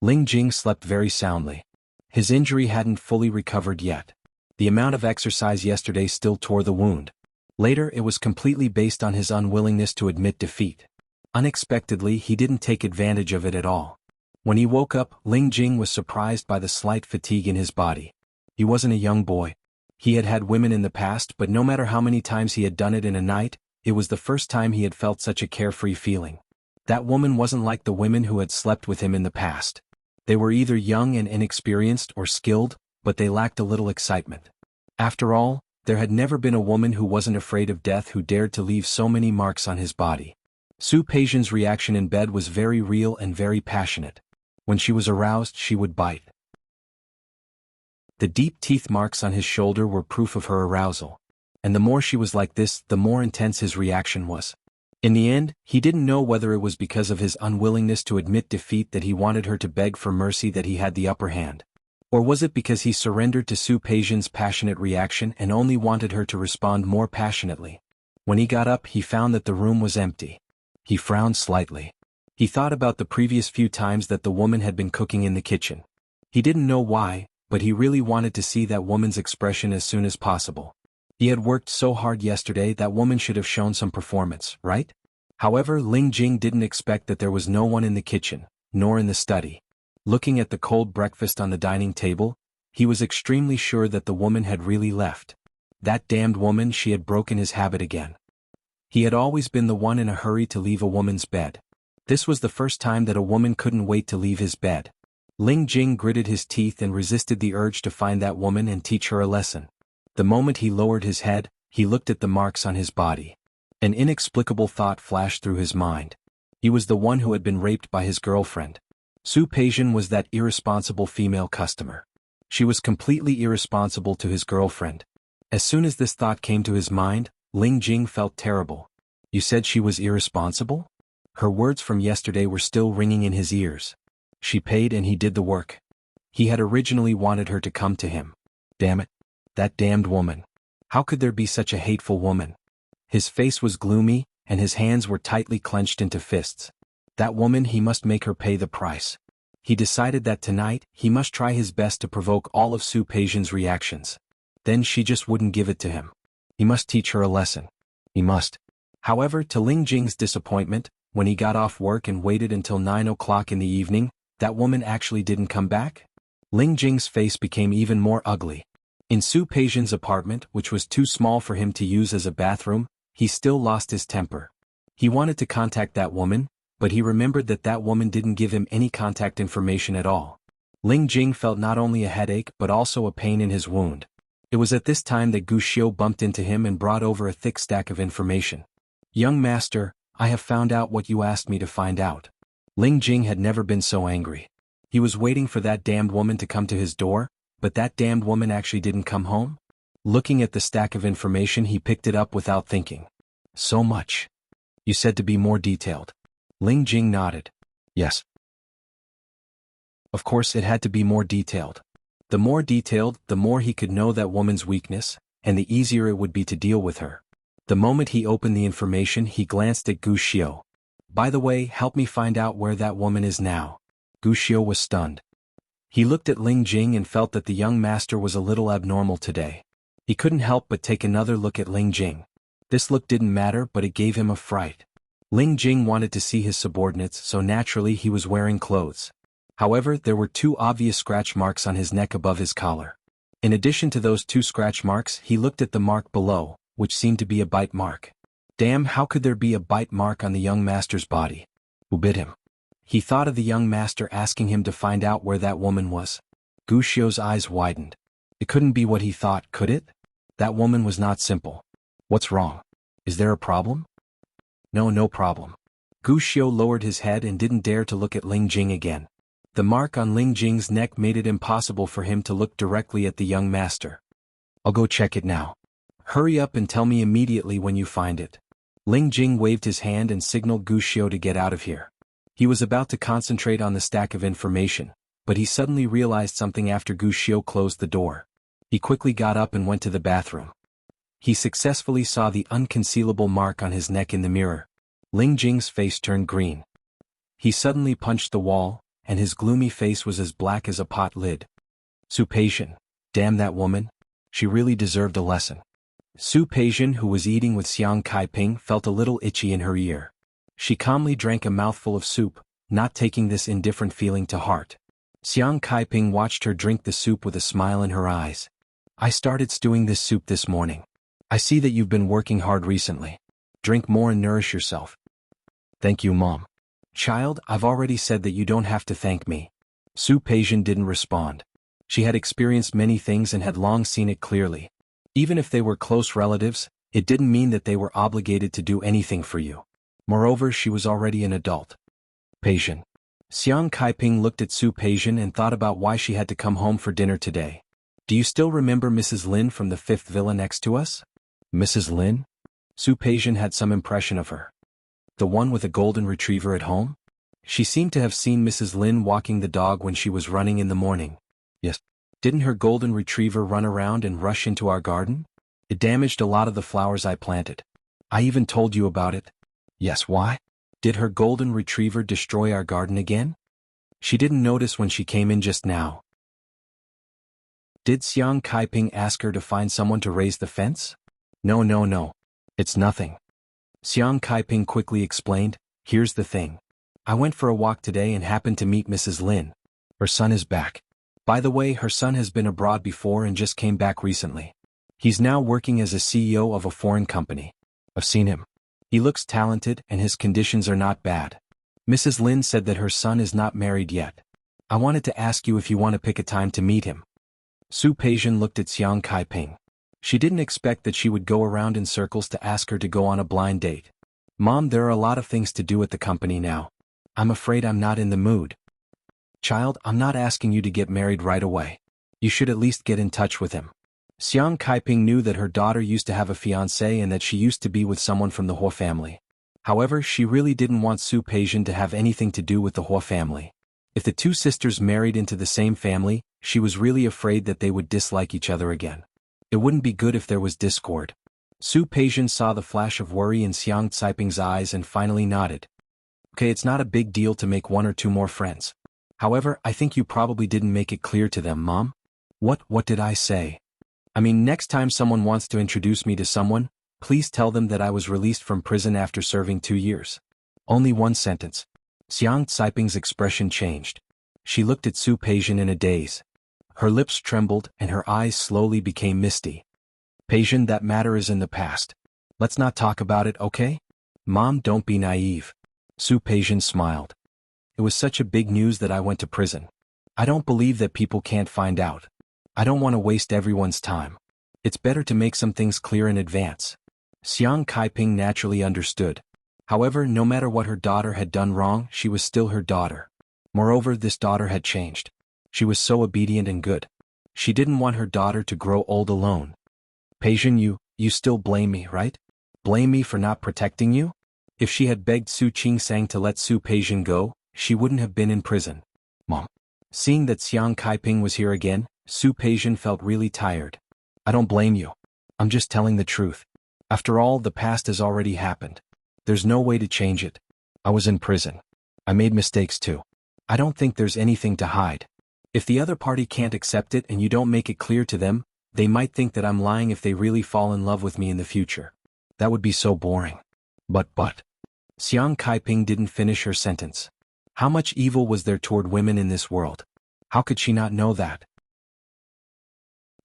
Ling Jing slept very soundly. His injury hadn't fully recovered yet. The amount of exercise yesterday still tore the wound. Later, it was completely based on his unwillingness to admit defeat. Unexpectedly, he didn't take advantage of it at all. When he woke up, Ling Jing was surprised by the slight fatigue in his body. He wasn't a young boy. He had had women in the past, but no matter how many times he had done it in a night, it was the first time he had felt such a carefree feeling. That woman wasn't like the women who had slept with him in the past. They were either young and inexperienced or skilled, but they lacked a little excitement. After all, there had never been a woman who wasn't afraid of death who dared to leave so many marks on his body. Su Peijian's reaction in bed was very real and very passionate. When she was aroused, she would bite. The deep teeth marks on his shoulder were proof of her arousal. And the more she was like this, the more intense his reaction was. In the end, he didn't know whether it was because of his unwillingness to admit defeat that he wanted her to beg for mercy that he had the upper hand. Or was it because he surrendered to Su Peijian's passionate reaction and only wanted her to respond more passionately? When he got up, he found that the room was empty. He frowned slightly. He thought about the previous few times that the woman had been cooking in the kitchen. He didn't know why, but he really wanted to see that woman's expression as soon as possible. He had worked so hard yesterday, that woman should have shown some performance, right? However, Ling Jing didn't expect that there was no one in the kitchen, nor in the study. Looking at the cold breakfast on the dining table, he was extremely sure that the woman had really left. That damned woman, she had broken his habit again. He had always been the one in a hurry to leave a woman's bed. This was the first time that a woman couldn't wait to leave his bed. Ling Jing gritted his teeth and resisted the urge to find that woman and teach her a lesson. The moment he lowered his head, he looked at the marks on his body. An inexplicable thought flashed through his mind. He was the one who had been raped by his girlfriend. Su Peijian was that irresponsible female customer. She was completely irresponsible to his girlfriend. As soon as this thought came to his mind, Ling Jing felt terrible. You said she was irresponsible? Her words from yesterday were still ringing in his ears. She paid and he did the work. He had originally wanted her to come to him. Damn it. That damned woman. How could there be such a hateful woman? His face was gloomy, and his hands were tightly clenched into fists. That woman, he must make her pay the price. He decided that tonight, he must try his best to provoke all of Su Peijian's reactions. Then she just wouldn't give it to him. He must teach her a lesson. He must. However, to Ling Jing's disappointment, when he got off work and waited until 9 o'clock in the evening, that woman actually didn't come back? Ling Jing's face became even more ugly. In Su Peijian's apartment, which was too small for him to use as a bathroom, he still lost his temper. He wanted to contact that woman, but he remembered that that woman didn't give him any contact information at all. Ling Jing felt not only a headache but also a pain in his wound. It was at this time that Gu Xiu bumped into him and brought over a thick stack of information. Young master, I have found out what you asked me to find out. Ling Jing had never been so angry. He was waiting for that damned woman to come to his door, but that damned woman actually didn't come home? Looking at the stack of information, he picked it up without thinking. So much. You said to be more detailed. Ling Jing nodded. Yes. Of course it had to be more detailed. The more detailed, the more he could know that woman's weakness, and the easier it would be to deal with her. The moment he opened the information, he glanced at Gu Xiu. By the way, help me find out where that woman is now. Gu Xiu was stunned. He looked at Ling Jing and felt that the young master was a little abnormal today. He couldn't help but take another look at Ling Jing. This look didn't matter, but it gave him a fright. Ling Jing wanted to see his subordinates, so naturally he was wearing clothes. However, there were 2 obvious scratch marks on his neck above his collar. In addition to those 2 scratch marks, he looked at the mark below, which seemed to be a bite mark. Damn, how could there be a bite mark on the young master's body? Who bit him? He thought of the young master asking him to find out where that woman was. Gu Xiu's eyes widened. It couldn't be what he thought, could it? That woman was not simple. What's wrong? Is there a problem? No problem. Gu Xiu lowered his head and didn't dare to look at Ling Jing again. The mark on Ling Jing's neck made it impossible for him to look directly at the young master. I'll go check it now. Hurry up and tell me immediately when you find it. Ling Jing waved his hand and signaled Gu Xiu to get out of here. He was about to concentrate on the stack of information, but he suddenly realized something after Gu Xiu closed the door. He quickly got up and went to the bathroom. He successfully saw the unconcealable mark on his neck in the mirror. Ling Jing's face turned green. He suddenly punched the wall, and his gloomy face was as black as a pot lid. Su Peijian, damn that woman. She really deserved a lesson. Su Peijian, who was eating with Xiang Kaiping, felt a little itchy in her ear. She calmly drank a mouthful of soup, not taking this indifferent feeling to heart. Xiang Kaiping watched her drink the soup with a smile in her eyes. I started stewing this soup this morning. I see that you've been working hard recently. Drink more and nourish yourself. Thank you, Mom. Child, I've already said that you don't have to thank me. Su Peijian didn't respond. She had experienced many things and had long seen it clearly. Even if they were close relatives, it didn't mean that they were obligated to do anything for you. Moreover, she was already an adult. Peijian. Xiang Kaiping looked at Su Peijian and thought about why she had to come home for dinner today. Do you still remember Mrs. Lin from the 5th villa next to us? Mrs. Lin? Su Peijian had some impression of her. The one with a golden retriever at home? She seemed to have seen Mrs. Lin walking the dog when she was running in the morning. Yes. Didn't her golden retriever run around and rush into our garden? It damaged a lot of the flowers I planted. I even told you about it. Yes, why? Did her golden retriever destroy our garden again? She didn't notice when she came in just now. Did Xiang Kaiping ask her to find someone to raise the fence? No. It's nothing. Xiang Kaiping quickly explained, here's the thing. I went for a walk today and happened to meet Mrs. Lin. Her son is back. By the way, her son has been abroad before and just came back recently. He's now working as a CEO of a foreign company. I've seen him. He looks talented and his conditions are not bad. Mrs. Lin said that her son is not married yet. I wanted to ask you if you want to pick a time to meet him. Su Peijian looked at Xiang Kaiping. She didn't expect that she would go around in circles to ask her to go on a blind date. Mom, there are a lot of things to do at the company now. I'm afraid I'm not in the mood. Child, I'm not asking you to get married right away. You should at least get in touch with him. Xiang Kaiping knew that her daughter used to have a fiancé and that she used to be with someone from the Hua family. However, she really didn't want Su Peijian to have anything to do with the Hua family. If the two sisters married into the same family, she was really afraid that they would dislike each other again. It wouldn't be good if there was discord. Su Peijian saw the flash of worry in Xiang Caiping's eyes and finally nodded. Okay, it's not a big deal to make one or two more friends. However, I think you probably didn't make it clear to them, Mom. What did I say? I mean, next time someone wants to introduce me to someone, please tell them that I was released from prison after serving 2 years. Only one sentence. Xiang Caiping's expression changed. She looked at Su Peijian in a daze. Her lips trembled and her eyes slowly became misty. Peijian, that matter is in the past. Let's not talk about it, okay? Mom, don't be naive. Su Peijian smiled. It was such a big news that I went to prison. I don't believe that people can't find out. I don't want to waste everyone's time. It's better to make some things clear in advance. Xiang Kaiping naturally understood. However, no matter what her daughter had done wrong, she was still her daughter. Moreover, this daughter had changed. She was so obedient and good. She didn't want her daughter to grow old alone. Peijian, you still blame me, right? Blame me for not protecting you? If she had begged Su Qingsang to let Su Peijian go, she wouldn't have been in prison. Mom. Seeing that Xiang Kaiping was here again, Su Peijian felt really tired. I don't blame you. I'm just telling the truth. After all, the past has already happened. There's no way to change it. I was in prison. I made mistakes too. I don't think there's anything to hide. If the other party can't accept it and you don't make it clear to them, they might think that I'm lying if they really fall in love with me in the future. That would be so boring. But. Xiang Kaiping didn't finish her sentence. How much evil was there toward women in this world? How could she not know that?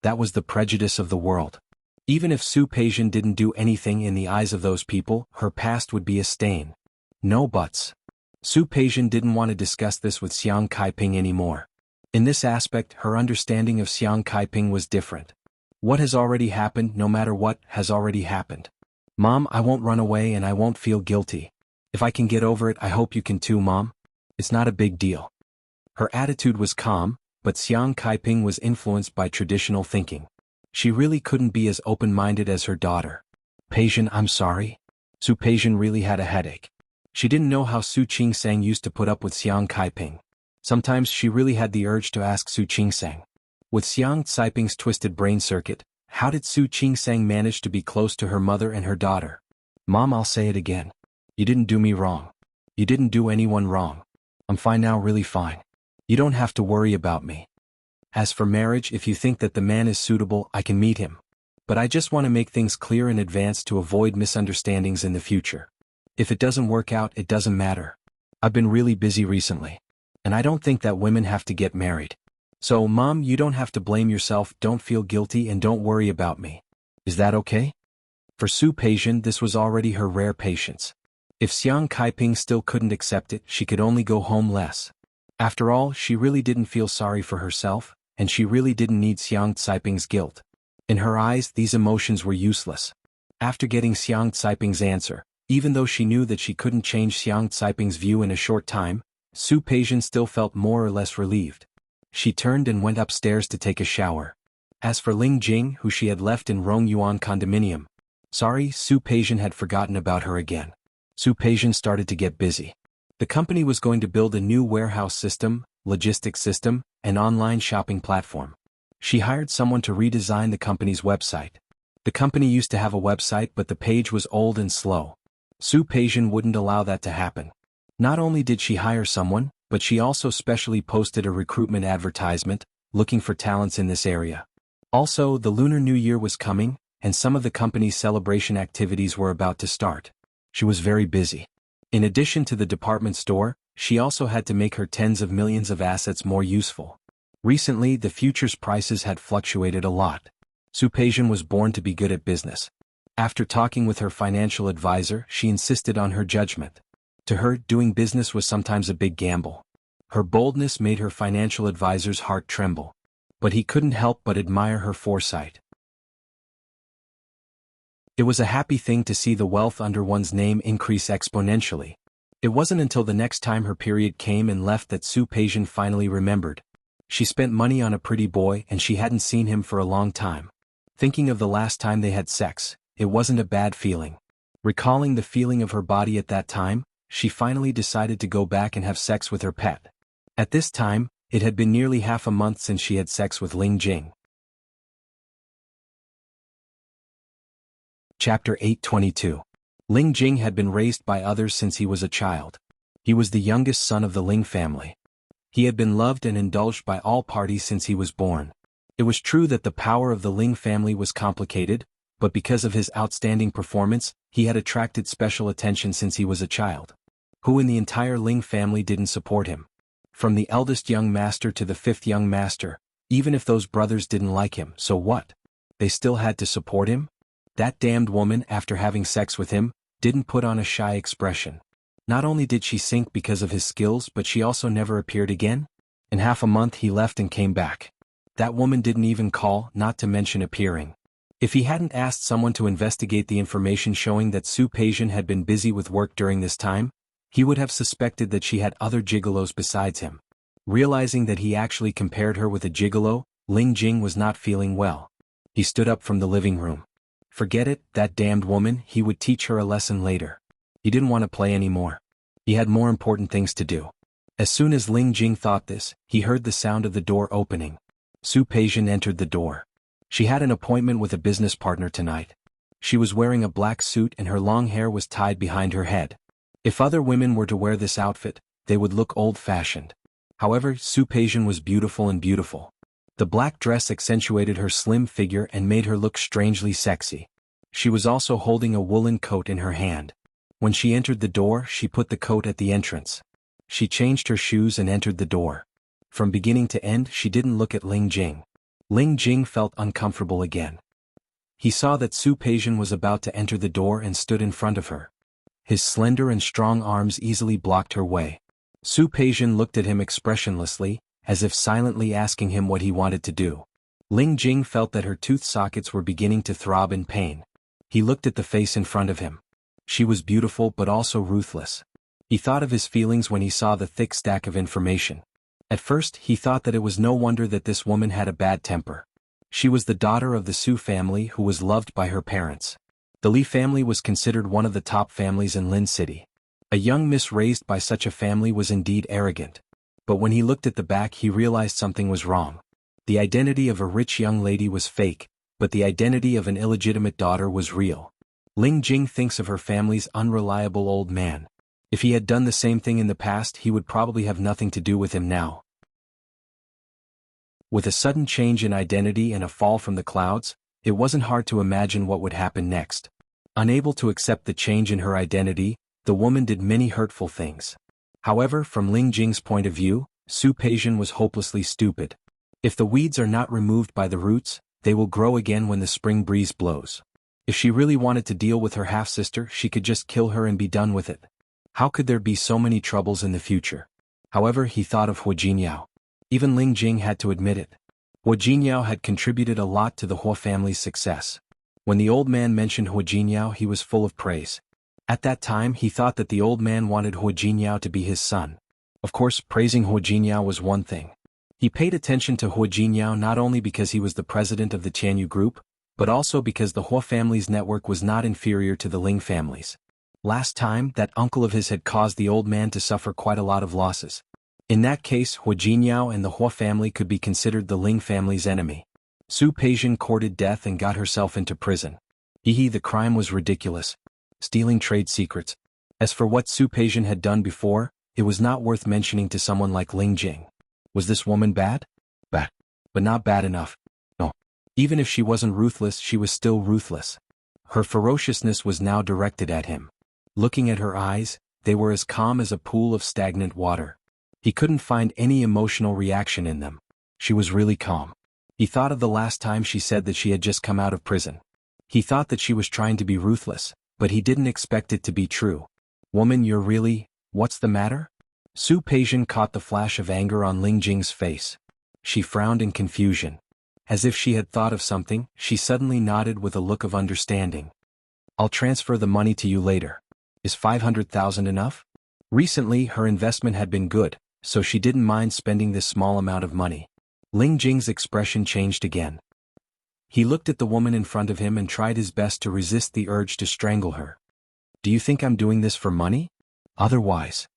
That was the prejudice of the world. Even if Su Peijian didn't do anything in the eyes of those people, her past would be a stain. No buts. Su Peijian didn't want to discuss this with Xiang Kaiping anymore. In this aspect, her understanding of Xiang Kaiping was different. What has already happened, no matter what, has already happened. Mom, I won't run away and I won't feel guilty. If I can get over it, I hope you can too, Mom. It's not a big deal. Her attitude was calm, but Xiang Kaiping was influenced by traditional thinking. She really couldn't be as open-minded as her daughter. Peijian, I'm sorry. Su Peijian really had a headache. She didn't know how Su Qingsang used to put up with Xiang Kaiping. Sometimes she really had the urge to ask Su Qingsang. With Xiang Caiping's twisted brain circuit, how did Su Qingsang manage to be close to her mother and her daughter? Mom, I'll say it again. You didn't do me wrong. You didn't do anyone wrong. I'm fine now, really fine. You don't have to worry about me. As for marriage, if you think that the man is suitable, I can meet him. But I just want to make things clear in advance to avoid misunderstandings in the future. If it doesn't work out, it doesn't matter. I've been really busy recently. And I don't think that women have to get married. So, Mom, you don't have to blame yourself, don't feel guilty, and don't worry about me. Is that okay? For Su Peijian, this was already her rare patience. If Xiang Kaiping still couldn't accept it, she could only go home less. After all, she really didn't feel sorry for herself, and she really didn't need Xiang Caiping's guilt. In her eyes, these emotions were useless. After getting Xiang Caiping's answer, even though she knew that she couldn't change Xiang Caiping's view in a short time, Su Peijian still felt more or less relieved. She turned and went upstairs to take a shower. As for Ling Jing, who she had left in Rongyuan condominium, sorry, Su Peijian had forgotten about her again. Su Peijian started to get busy. The company was going to build a new warehouse system, logistics system, and online shopping platform. She hired someone to redesign the company's website. The company used to have a website, but the page was old and slow. Su Peijian wouldn't allow that to happen. Not only did she hire someone, but she also specially posted a recruitment advertisement, looking for talents in this area. Also, the Lunar New Year was coming, and some of the company's celebration activities were about to start. She was very busy. In addition to the department store, she also had to make her tens of millions of assets more useful. Recently, the futures prices had fluctuated a lot. Su Peijian was born to be good at business. After talking with her financial advisor, she insisted on her judgment. To her, doing business was sometimes a big gamble. Her boldness made her financial advisor's heart tremble. But he couldn't help but admire her foresight. It was a happy thing to see the wealth under one's name increase exponentially. It wasn't until the next time her period came and left that Su Peijian finally remembered. She spent money on a pretty boy and she hadn't seen him for a long time. Thinking of the last time they had sex, it wasn't a bad feeling. Recalling the feeling of her body at that time, she finally decided to go back and have sex with her pet. At this time, it had been nearly half a month since she had sex with Ling Jing. Chapter 822. Ling Jing had been raised by others since he was a child. He was the youngest son of the Ling family. He had been loved and indulged by all parties since he was born. It was true that the power of the Ling family was complicated, but because of his outstanding performance, he had attracted special attention since he was a child. Who in the entire Ling family didn't support him? From the eldest young master to the fifth young master, even if those brothers didn't like him, so what? They still had to support him? That damned woman, after having sex with him, didn't put on a shy expression. Not only did she sink because of his skills, but she also never appeared again. In half a month he left and came back. That woman didn't even call, not to mention appearing. If he hadn't asked someone to investigate the information showing that Su Peijian had been busy with work during this time, he would have suspected that she had other gigolos besides him. Realizing that he actually compared her with a gigolo, Ling Jing was not feeling well. He stood up from the living room. Forget it, that damned woman, he would teach her a lesson later. He didn't want to play anymore. He had more important things to do. As soon as Ling Jing thought this, he heard the sound of the door opening. Su Peijian entered the door. She had an appointment with a business partner tonight. She was wearing a black suit and her long hair was tied behind her head. If other women were to wear this outfit, they would look old-fashioned. However, Su Peijian was beautiful and beautiful. The black dress accentuated her slim figure and made her look strangely sexy. She was also holding a woolen coat in her hand. When she entered the door, she put the coat at the entrance. She changed her shoes and entered the door. From beginning to end, she didn't look at Ling Jing. Ling Jing felt uncomfortable again. He saw that Su Peijian was about to enter the door and stood in front of her. His slender and strong arms easily blocked her way. Su Peijian looked at him expressionlessly, as if silently asking him what he wanted to do. Ling Jing felt that her tooth sockets were beginning to throb in pain. He looked at the face in front of him. She was beautiful but also ruthless. He thought of his feelings when he saw the thick stack of information. At first, he thought that it was no wonder that this woman had a bad temper. She was the daughter of the Su family who was loved by her parents. The Li family was considered one of the top families in Lin City. A young miss raised by such a family was indeed arrogant. But when he looked at the back, he realized something was wrong. The identity of a rich young lady was fake, but the identity of an illegitimate daughter was real. Ling Jing thinks of her family's unreliable old man. If he had done the same thing in the past, he would probably have nothing to do with him now. With a sudden change in identity and a fall from the clouds, it wasn't hard to imagine what would happen next. Unable to accept the change in her identity, the woman did many hurtful things. However, from Ling Jing's point of view, Su Peijian was hopelessly stupid. If the weeds are not removed by the roots, they will grow again when the spring breeze blows. If she really wanted to deal with her half-sister, she could just kill her and be done with it. How could there be so many troubles in the future? However, he thought of Hua Jinyao. Even Ling Jing had to admit it. Hua Jinyao had contributed a lot to the Hua family's success. When the old man mentioned Hua Jinyao, he was full of praise. At that time, he thought that the old man wanted Hua Jinyao to be his son. Of course, praising Hua Jinyao was one thing. He paid attention to Hua Jinyao not only because he was the president of the Tianyu group, but also because the Hua family's network was not inferior to the Ling family's. Last time, that uncle of his had caused the old man to suffer quite a lot of losses. In that case, Hua Jinyao and the Hua family could be considered the Ling family's enemy. Su Peijian courted death and got herself into prison. The crime was ridiculous. Stealing trade secrets. As for what Su Peijian had done before, it was not worth mentioning to someone like Ling Jing. Was this woman bad? Bad. But not bad enough. No. Even if she wasn't ruthless, she was still ruthless. Her ferociousness was now directed at him. Looking at her eyes, they were as calm as a pool of stagnant water. He couldn't find any emotional reaction in them. She was really calm. He thought of the last time she said that she had just come out of prison. He thought that she was trying to be ruthless, but he didn't expect it to be true. Woman, you're really, what's the matter? Su Peijian caught the flash of anger on Ling Jing's face. She frowned in confusion. As if she had thought of something, she suddenly nodded with a look of understanding. I'll transfer the money to you later. Is 500,000 enough? Recently, her investment had been good, so she didn't mind spending this small amount of money. Ling Jing's expression changed again. He looked at the woman in front of him and tried his best to resist the urge to strangle her. Do you think I'm doing this for money? Otherwise.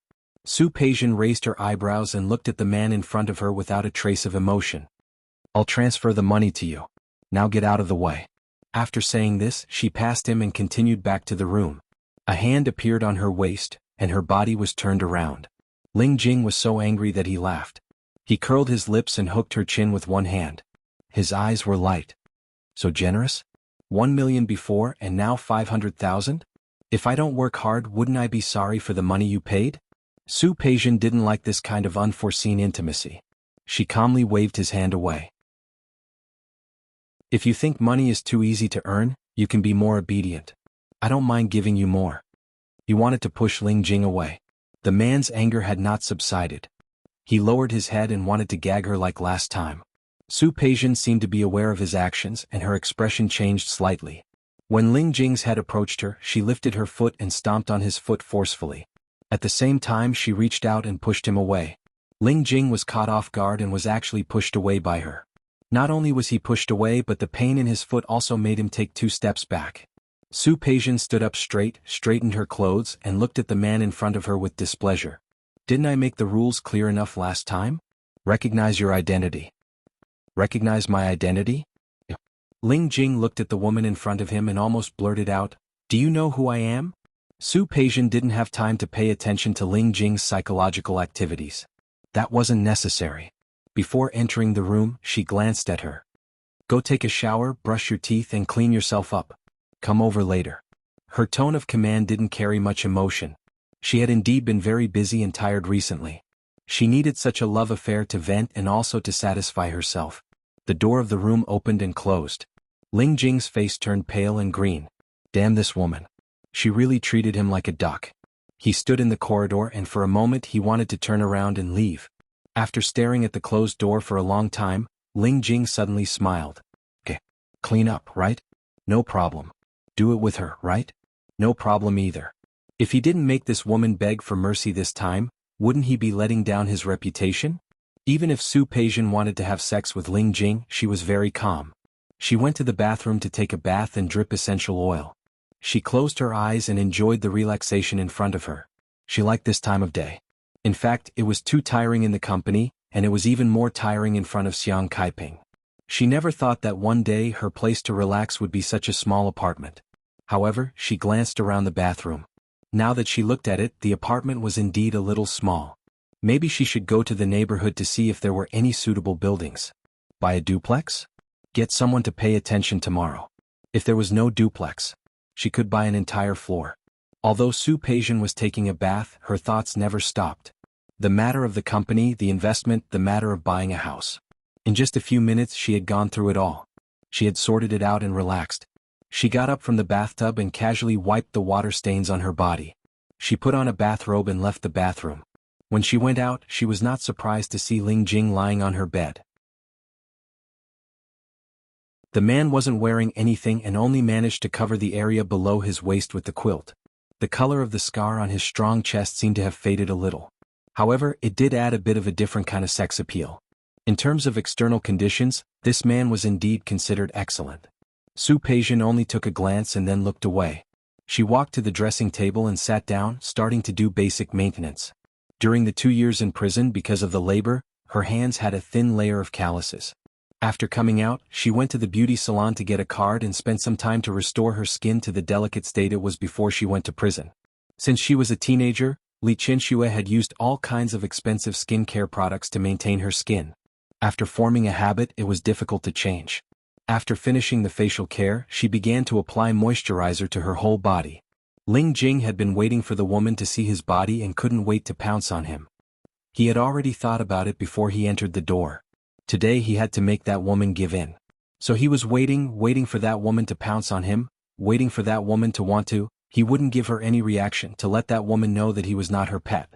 Su Peijian raised her eyebrows and looked at the man in front of her without a trace of emotion. I'll transfer the money to you. Now get out of the way. After saying this, she passed him and continued back to the room. A hand appeared on her waist, and her body was turned around. Ling Jing was so angry that he laughed. He curled his lips and hooked her chin with one hand. His eyes were light. So generous? 1 million before and now 500,000? If I don't work hard, wouldn't I be sorry for the money you paid? Su Peijian didn't like this kind of unforeseen intimacy. She calmly waved his hand away. If you think money is too easy to earn, you can be more obedient. I don't mind giving you more. He wanted to push Ling Jing away. The man's anger had not subsided. He lowered his head and wanted to gag her like last time. Su Peijian seemed to be aware of his actions and her expression changed slightly. When Ling Jing's head approached her, she lifted her foot and stomped on his foot forcefully. At the same time she reached out and pushed him away. Ling Jing was caught off guard and was actually pushed away by her. Not only was he pushed away, but the pain in his foot also made him take 2 steps back. Su Peijian stood up straight, straightened her clothes, and looked at the man in front of her with displeasure. Didn't I make the rules clear enough last time? Recognize your identity. Recognize my identity? Ling Jing looked at the woman in front of him and almost blurted out, Do you know who I am? Su Peijian didn't have time to pay attention to Ling Jing's psychological activities. That wasn't necessary. Before entering the room, she glanced at her. Go take a shower, brush your teeth and clean yourself up. Come over later. Her tone of command didn't carry much emotion. She had indeed been very busy and tired recently. She needed such a love affair to vent and also to satisfy herself. The door of the room opened and closed. Ling Jing's face turned pale and green. Damn this woman. She really treated him like a duck. He stood in the corridor and for a moment he wanted to turn around and leave. After staring at the closed door for a long time, Ling Jing suddenly smiled. Okay. Clean up, right? No problem. Do it with her, right? No problem either. If he didn't make this woman beg for mercy this time, wouldn't he be letting down his reputation? Even if Su Peijian wanted to have sex with Ling Jing, she was very calm. She went to the bathroom to take a bath and drip essential oil. She closed her eyes and enjoyed the relaxation in front of her. She liked this time of day. In fact, it was too tiring in the company, and it was even more tiring in front of Xiang Kaiping. She never thought that one day her place to relax would be such a small apartment. However, she glanced around the bathroom. Now that she looked at it, the apartment was indeed a little small. Maybe she should go to the neighborhood to see if there were any suitable buildings. Buy a duplex? Get someone to pay attention tomorrow. If there was no duplex, she could buy an entire floor. Although Su Peijian was taking a bath, her thoughts never stopped. The matter of the company, the investment, the matter of buying a house. In just a few minutes she had gone through it all. She had sorted it out and relaxed. She got up from the bathtub and casually wiped the water stains on her body. She put on a bathrobe and left the bathroom. When she went out, she was not surprised to see Ling Jing lying on her bed. The man wasn't wearing anything and only managed to cover the area below his waist with the quilt. The color of the scar on his strong chest seemed to have faded a little. However, it did add a bit of a different kind of sex appeal. In terms of external conditions, this man was indeed considered excellent. Su Peijian only took a glance and then looked away. She walked to the dressing table and sat down, starting to do basic maintenance. During the 2 years in prison because of the labor, her hands had a thin layer of calluses. After coming out, she went to the beauty salon to get a card and spent some time to restore her skin to the delicate state it was before she went to prison. Since she was a teenager, Li Chinxue had used all kinds of expensive skincare products to maintain her skin. After forming a habit, it was difficult to change. After finishing the facial care, she began to apply moisturizer to her whole body. Ling Jing had been waiting for the woman to see his body and couldn't wait to pounce on him. He had already thought about it before he entered the door. Today he had to make that woman give in. So he was waiting for that woman to pounce on him, waiting for that woman to want to. He wouldn't give her any reaction to let that woman know that he was not her pet.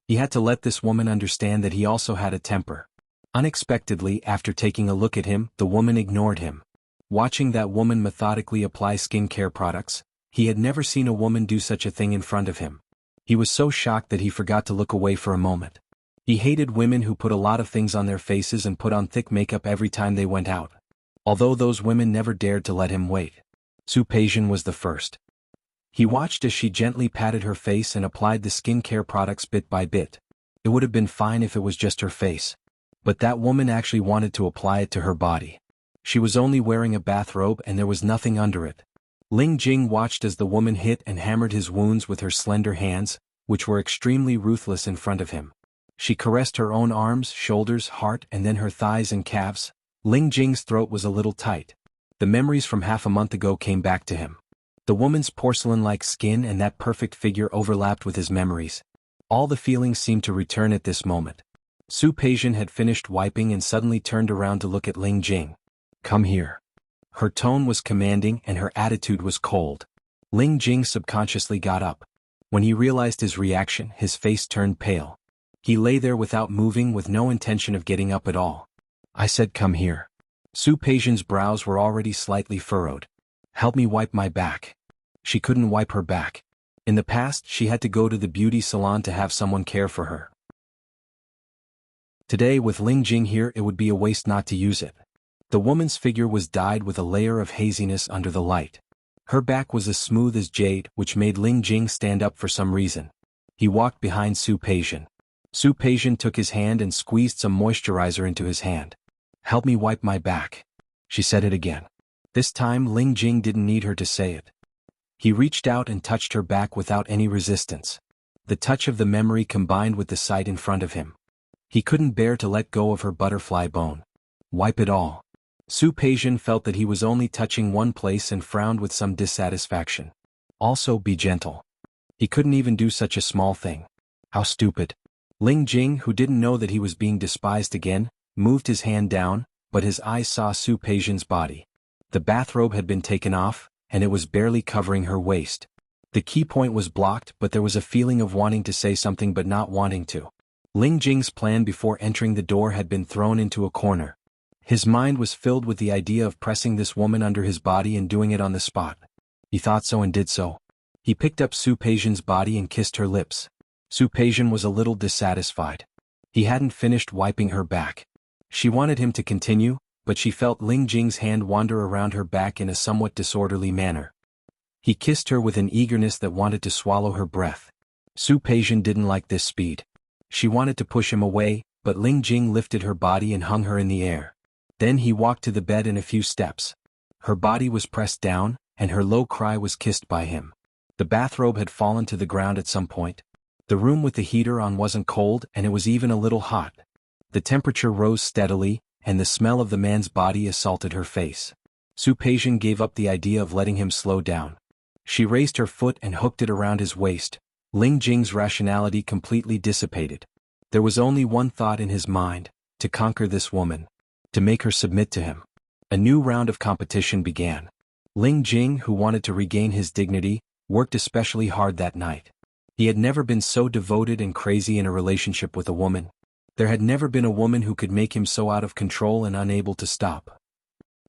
He had to let this woman understand that he also had a temper. Unexpectedly, after taking a look at him, the woman ignored him. Watching that woman methodically apply skincare products, he had never seen a woman do such a thing in front of him. He was so shocked that he forgot to look away for a moment. He hated women who put a lot of things on their faces and put on thick makeup every time they went out. Although those women never dared to let him wait. Su Peijian was the first. He watched as she gently patted her face and applied the skincare products bit by bit. It would have been fine if it was just her face. But that woman actually wanted to apply it to her body. She was only wearing a bathrobe and there was nothing under it. Ling Jing watched as the woman hit and hammered his wounds with her slender hands, which were extremely ruthless in front of him. She caressed her own arms, shoulders, heart, and then her thighs and calves. Ling Jing's throat was a little tight. The memories from half a month ago came back to him. The woman's porcelain-like skin and that perfect figure overlapped with his memories. All the feelings seemed to return at this moment. Su Peijian had finished wiping and suddenly turned around to look at Ling Jing. "Come here." Her tone was commanding and her attitude was cold. Ling Jing subconsciously got up. When he realized his reaction, his face turned pale. He lay there without moving, with no intention of getting up at all. "I said come here." Su Peijian's brows were already slightly furrowed. "Help me wipe my back." She couldn't wipe her back. In the past, she had to go to the beauty salon to have someone care for her. Today, with Ling Jing here, it would be a waste not to use it. The woman's figure was dyed with a layer of haziness under the light. Her back was as smooth as jade, which made Ling Jing stand up for some reason. He walked behind Su Peijian. Su Peijian took his hand and squeezed some moisturizer into his hand. "Help me wipe my back." She said it again. This time Ling Jing didn't need her to say it. He reached out and touched her back without any resistance. The touch of the memory combined with the sight in front of him. He couldn't bear to let go of her butterfly bone. "Wipe it all." Su Peijian felt that he was only touching one place and frowned with some dissatisfaction. "Also be gentle." He couldn't even do such a small thing. How stupid. Ling Jing, who didn't know that he was being despised again, moved his hand down, but his eyes saw Su Peijian's body. The bathrobe had been taken off, and it was barely covering her waist. The key point was blocked, but there was a feeling of wanting to say something but not wanting to. Ling Jing's plan before entering the door had been thrown into a corner. His mind was filled with the idea of pressing this woman under his body and doing it on the spot. He thought so and did so. He picked up Su Peijian's body and kissed her lips. Su Peijian was a little dissatisfied. He hadn't finished wiping her back. She wanted him to continue, but she felt Ling Jing's hand wander around her back in a somewhat disorderly manner. He kissed her with an eagerness that wanted to swallow her breath. Su Peijian didn't like this speed. She wanted to push him away, but Ling Jing lifted her body and hung her in the air. Then he walked to the bed in a few steps. Her body was pressed down, and her low cry was kissed by him. The bathrobe had fallen to the ground at some point. The room with the heater on wasn't cold, and it was even a little hot. The temperature rose steadily, and the smell of the man's body assaulted her face. Su Peijian gave up the idea of letting him slow down. She raised her foot and hooked it around his waist. Ling Jing's rationality completely dissipated. There was only one thought in his mind: to conquer this woman. To make her submit to him. A new round of competition began. Ling Jing, who wanted to regain his dignity, worked especially hard that night. He had never been so devoted and crazy in a relationship with a woman. There had never been a woman who could make him so out of control and unable to stop.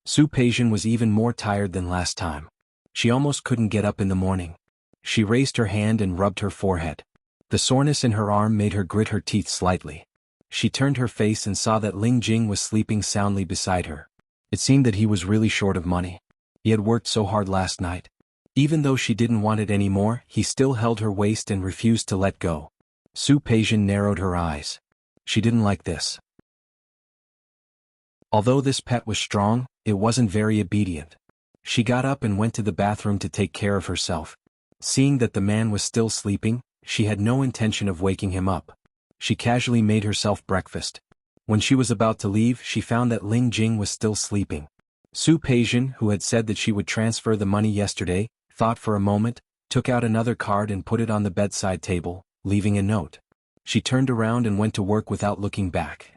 Su Peijian was even more tired than last time. She almost couldn't get up in the morning. She raised her hand and rubbed her forehead. The soreness in her arm made her grit her teeth slightly. She turned her face and saw that Ling Jing was sleeping soundly beside her. It seemed that he was really short of money. He had worked so hard last night. Even though she didn't want it anymore, he still held her waist and refused to let go. Su Peijian narrowed her eyes. She didn't like this. Although this pet was strong, it wasn't very obedient. She got up and went to the bathroom to take care of herself. Seeing that the man was still sleeping, she had no intention of waking him up. She casually made herself breakfast. When she was about to leave, she found that Ling Jing was still sleeping. Su Peijian, who had said that she would transfer the money yesterday, thought for a moment, took out another card and put it on the bedside table, leaving a note. She turned around and went to work without looking back.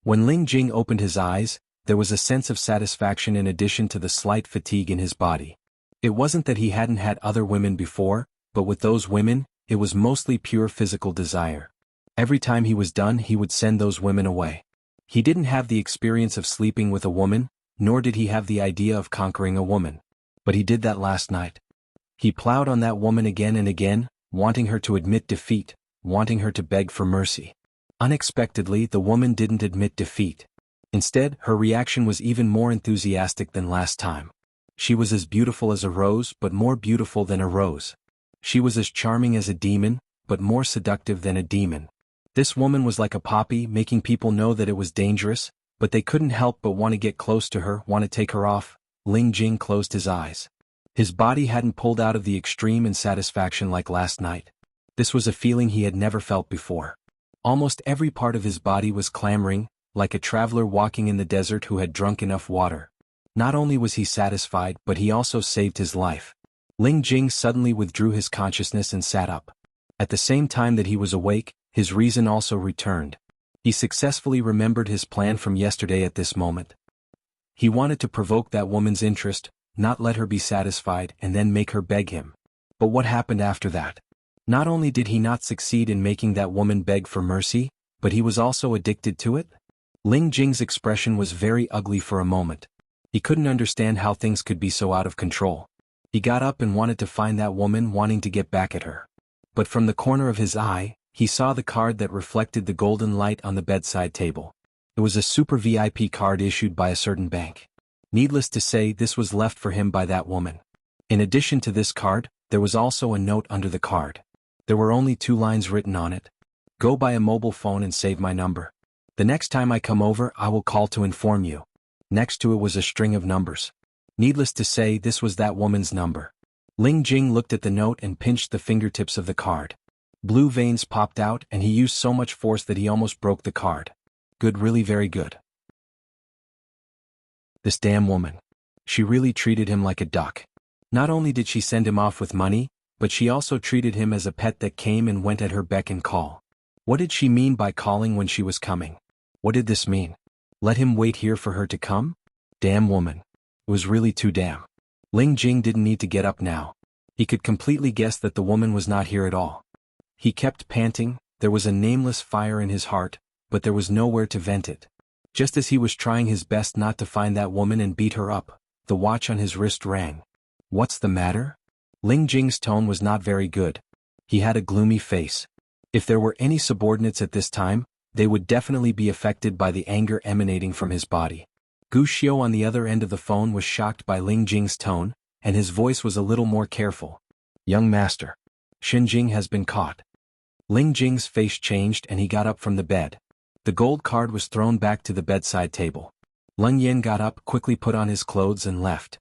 When Ling Jing opened his eyes, there was a sense of satisfaction in addition to the slight fatigue in his body. It wasn't that he hadn't had other women before, but with those women, it was mostly pure physical desire. Every time he was done, he would send those women away. He didn't have the experience of sleeping with a woman, nor did he have the idea of conquering a woman. But he did that last night. He plowed on that woman again and again, wanting her to admit defeat, wanting her to beg for mercy. Unexpectedly, the woman didn't admit defeat. Instead, her reaction was even more enthusiastic than last time. She was as beautiful as a rose, but more beautiful than a rose. She was as charming as a demon, but more seductive than a demon. This woman was like a poppy, making people know that it was dangerous, but they couldn't help but want to get close to her, want to take her off. Ling Jing closed his eyes. His body hadn't pulled out of the extreme in satisfaction like last night. This was a feeling he had never felt before. Almost every part of his body was clamoring, like a traveler walking in the desert who had drunk enough water. Not only was he satisfied, but he also saved his life. Ling Jing suddenly withdrew his consciousness and sat up. At the same time that he was awake, his reason also returned. He successfully remembered his plan from yesterday at this moment. He wanted to provoke that woman's interest, not let her be satisfied and then make her beg him. But what happened after that? Not only did he not succeed in making that woman beg for mercy, but he was also addicted to it? Ling Jing's expression was very ugly for a moment. He couldn't understand how things could be so out of control. He got up and wanted to find that woman, wanting to get back at her. But from the corner of his eye, he saw the card that reflected the golden light on the bedside table. It was a super VIP card issued by a certain bank. Needless to say, this was left for him by that woman. In addition to this card, there was also a note under the card. There were only 2 lines written on it. Go buy a mobile phone and save my number. The next time I come over, I will call to inform you. Next to it was a string of numbers. Needless to say, this was that woman's number. Ling Jing looked at the note and pinched the fingertips of the card. Blue veins popped out, and he used so much force that he almost broke the card. Good, really very good. This damn woman. She really treated him like a duck. Not only did she send him off with money, but she also treated him as a pet that came and went at her beck and call. What did she mean by calling when she was coming? What did this mean? Let him wait here for her to come? Damn woman. It was really too damn. Ling Jing didn't need to get up now. He could completely guess that the woman was not here at all. He kept panting. There was a nameless fire in his heart, but there was nowhere to vent it. Just as he was trying his best not to find that woman and beat her up, the watch on his wrist rang. What's the matter? Ling Jing's tone was not very good. He had a gloomy face. If there were any subordinates at this time, they would definitely be affected by the anger emanating from his body. Gu Xiu on the other end of the phone was shocked by Ling Jing's tone, and his voice was a little more careful. Young master. Xin Jing has been caught. Ling Jing's face changed and he got up from the bed. The gold card was thrown back to the bedside table. Leng Yin got up, quickly put on his clothes and left.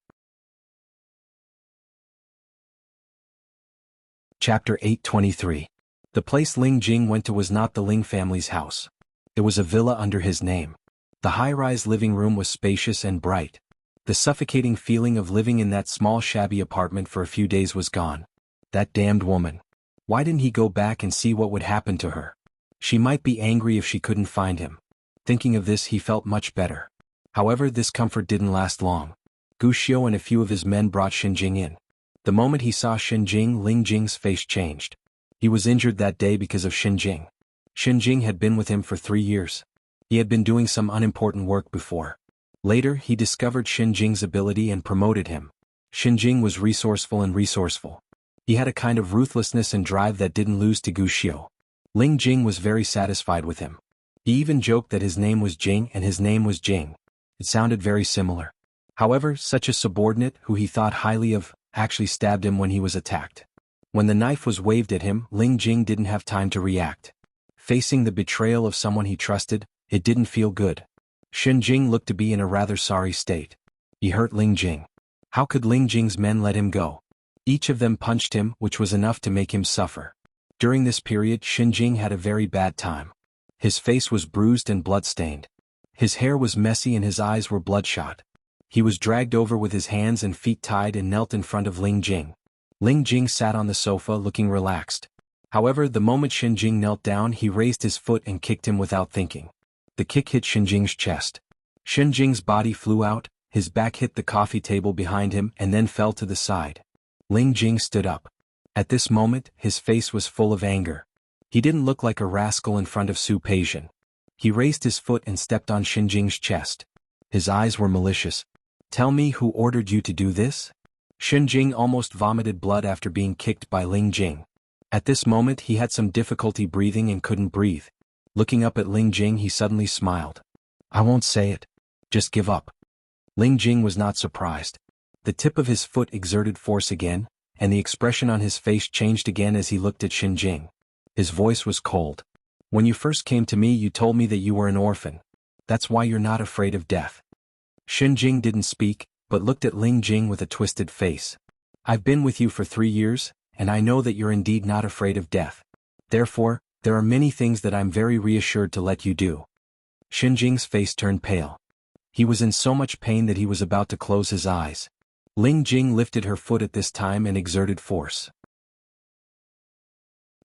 Chapter 823. The place Ling Jing went to was not the Ling family's house. It was a villa under his name. The high-rise living room was spacious and bright. The suffocating feeling of living in that small shabby apartment for a few days was gone. That damned woman. Why didn't he go back and see what would happen to her? She might be angry if she couldn't find him. Thinking of this, he felt much better. However, this comfort didn't last long. Gu Xiu and a few of his men brought Xin Jing in. The moment he saw Xin Jing, Ling Jing's face changed. He was injured that day because of Xin Jing. Xin Jing had been with him for 3 years. He had been doing some unimportant work before. Later, he discovered Xin Jing's ability and promoted him. Xin Jing was resourceful and resourceful. He had a kind of ruthlessness and drive that didn't lose to Gu Xiu. Ling Jing was very satisfied with him. He even joked that his name was Jing and his name was Jing. It sounded very similar. However, such a subordinate, who he thought highly of, actually stabbed him when he was attacked. When the knife was waved at him, Ling Jing didn't have time to react. Facing the betrayal of someone he trusted, it didn't feel good. Xin Jing looked to be in a rather sorry state. He hurt Ling Jing. How could Ling Jing's men let him go? Each of them punched him, which was enough to make him suffer. During this period, Xin Jing had a very bad time. His face was bruised and blood-stained. His hair was messy and his eyes were bloodshot. He was dragged over with his hands and feet tied and knelt in front of Ling Jing. Ling Jing sat on the sofa looking relaxed. However, the moment Xin Jing knelt down, he raised his foot and kicked him without thinking. The kick hit Xin Jing's chest. Xin Jing's body flew out, his back hit the coffee table behind him and then fell to the side. Ling Jing stood up. At this moment, his face was full of anger. He didn't look like a rascal in front of Su Peixian. He raised his foot and stepped on Xin Jing's chest. His eyes were malicious. Tell me who ordered you to do this? Xin Jing almost vomited blood after being kicked by Ling Jing. At this moment he had some difficulty breathing and couldn't breathe. Looking up at Ling Jing, he suddenly smiled. I won't say it. Just give up. Ling Jing was not surprised. The tip of his foot exerted force again, and the expression on his face changed again as he looked at Xin Jing. His voice was cold. When you first came to me, you told me that you were an orphan. That's why you're not afraid of death. Xin Jing didn't speak, but looked at Ling Jing with a twisted face. I've been with you for 3 years, and I know that you're indeed not afraid of death. Therefore, there are many things that I'm very reassured to let you do. Xin Jing's face turned pale. He was in so much pain that he was about to close his eyes. Ling Jing lifted her foot at this time and exerted force.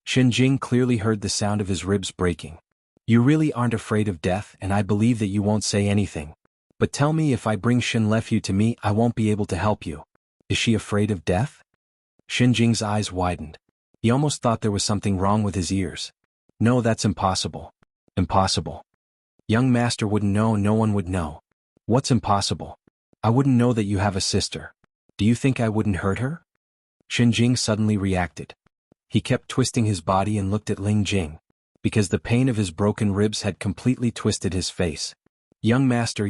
Xin Jing clearly heard the sound of his ribs breaking. You really aren't afraid of death, and I believe that you won't say anything. But tell me, if I bring Xin Lefyu to me, I won't be able to help you. Is she afraid of death? Xin Jing's eyes widened. He almost thought there was something wrong with his ears. No, that's impossible. Impossible. Young master wouldn't know, no one would know. What's impossible? I wouldn't know that you have a sister. Do you think I wouldn't hurt her? Xin Jing suddenly reacted. He kept twisting his body and looked at Ling Jing, because the pain of his broken ribs had completely twisted his face. Young master,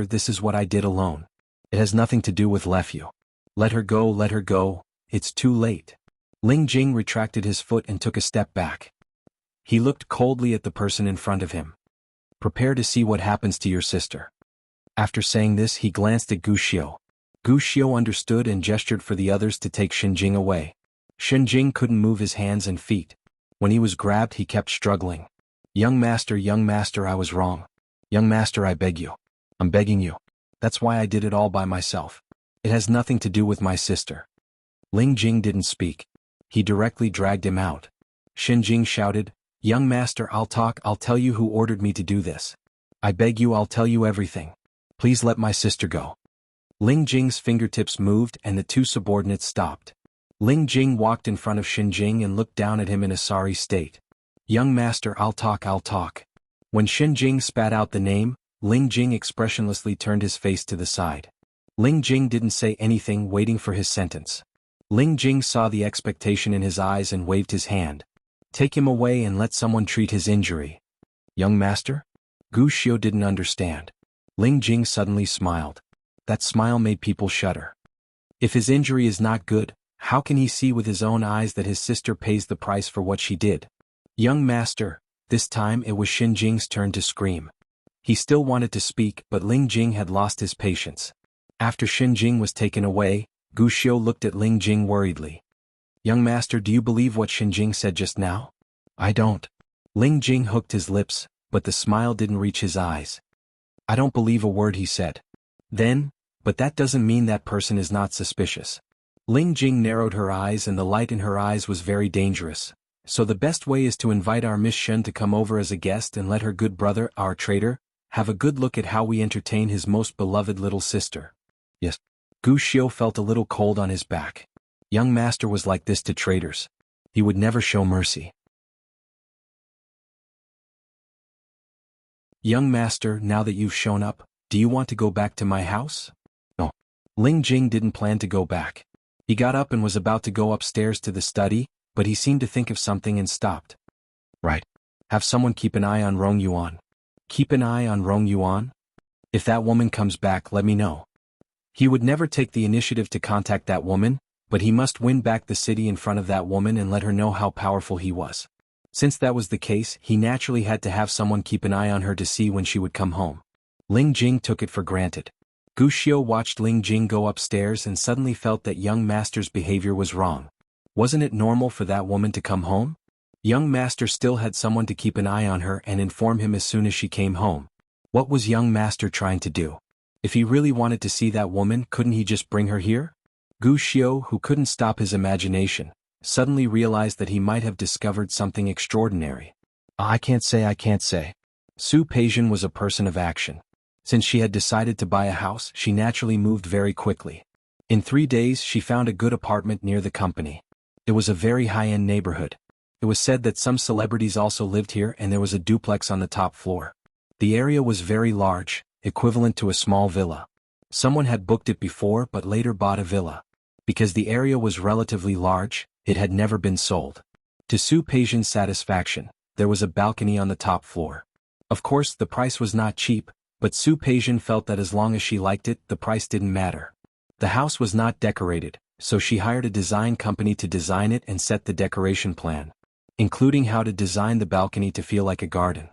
this is what I did alone. It has nothing to do with Lefyu. Let her go, it's too late. Ling Jing retracted his foot and took a step back. He looked coldly at the person in front of him. Prepare to see what happens to your sister. After saying this, he glanced at Gu Xiu. Gu Xiu understood and gestured for the others to take Xin Jing away. Xin Jing couldn't move his hands and feet. When he was grabbed, he kept struggling. Young master, I was wrong. Young master, I beg you. I'm begging you. That's why I did it all by myself. It has nothing to do with my sister. Ling Jing didn't speak. He directly dragged him out. Xin Jing shouted, Young master, I'll tell you who ordered me to do this. I beg you, I'll tell you everything. Please let my sister go. Ling Jing's fingertips moved and the two subordinates stopped. Ling Jing walked in front of Xin Jing and looked down at him in a sorry state. Young master, I'll talk. When Xin Jing spat out the name, Ling Jing expressionlessly turned his face to the side. Ling Jing didn't say anything, waiting for his sentence. Ling Jing saw the expectation in his eyes and waved his hand. Take him away and let someone treat his injury. Young master? Gu Xiu didn't understand. Ling Jing suddenly smiled. That smile made people shudder. If his injury is not good, how can he see with his own eyes that his sister pays the price for what she did? Young master, this time it was Xin Jing's turn to scream. He still wanted to speak, but Ling Jing had lost his patience. After Xin Jing was taken away, Gu Xiu looked at Ling Jing worriedly. Young master, do you believe what Xin Jing said just now? I don't. Ling Jing hooked his lips, but the smile didn't reach his eyes. I don't believe a word he said. Then, but that doesn't mean that person is not suspicious. Ling Jing narrowed her eyes, and the light in her eyes was very dangerous. So the best way is to invite our Miss Shen to come over as a guest and let her good brother, our traitor, have a good look at how we entertain his most beloved little sister. Yes. Gu Xiu felt a little cold on his back. Young master was like this to traitors. He would never show mercy. Young master, now that you've shown up, do you want to go back to my house? No. Ling Jing didn't plan to go back. He got up and was about to go upstairs to the study, but he seemed to think of something and stopped. Right. Have someone keep an eye on Rong Yuan. Keep an eye on Rong Yuan? If that woman comes back, let me know. He would never take the initiative to contact that woman, but he must win back the city in front of that woman and let her know how powerful he was. Since that was the case, he naturally had to have someone keep an eye on her to see when she would come home. Ling Jing took it for granted. Gu Xiu watched Ling Jing go upstairs and suddenly felt that young master's behavior was wrong. Wasn't it normal for that woman to come home? Young master still had someone to keep an eye on her and inform him as soon as she came home. What was young master trying to do? If he really wanted to see that woman, couldn't he just bring her here? Gu Xiu, who couldn't stop his imagination, suddenly realized that he might have discovered something extraordinary. I can't say. Su Peijian was a person of action. Since she had decided to buy a house, she naturally moved very quickly. In 3 days she found a good apartment near the company. It was a very high-end neighborhood. It was said that some celebrities also lived here, and there was a duplex on the top floor. The area was very large, equivalent to a small villa. Someone had booked it before but later bought a villa. Because the area was relatively large, it had never been sold. To Su Peijian's satisfaction, there was a balcony on the top floor. Of course, the price was not cheap, but Su Peijian felt that as long as she liked it, the price didn't matter. The house was not decorated, so she hired a design company to design it and set the decoration plan, including how to design the balcony to feel like a garden.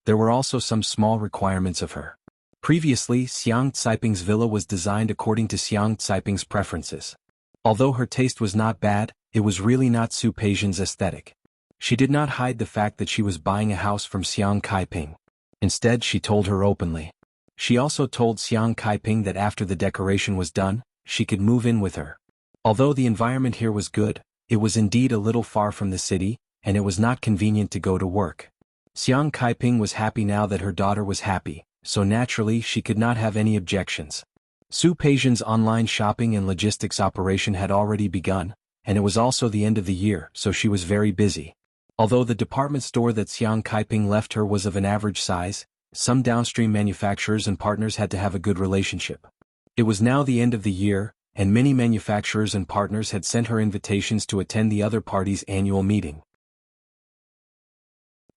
There were also some small requirements of her. Previously, Xiang Caiping's villa was designed according to Xiang Caiping's preferences. Although her taste was not bad, it was really not Su Peijian's aesthetic. She did not hide the fact that she was buying a house from Xiang Caiping. Instead, she told her openly. She also told Xiang Caiping that after the decoration was done, she could move in with her. Although the environment here was good, it was indeed a little far from the city, and it was not convenient to go to work. Xiang Caiping was happy now that her daughter was happy, so naturally she could not have any objections. Su Peijian's online shopping and logistics operation had already begun, and it was also the end of the year, so she was very busy. Although the department store that Xiang Caiping left her was of an average size, some downstream manufacturers and partners had to have a good relationship. It was now the end of the year, and many manufacturers and partners had sent her invitations to attend the other party's annual meeting.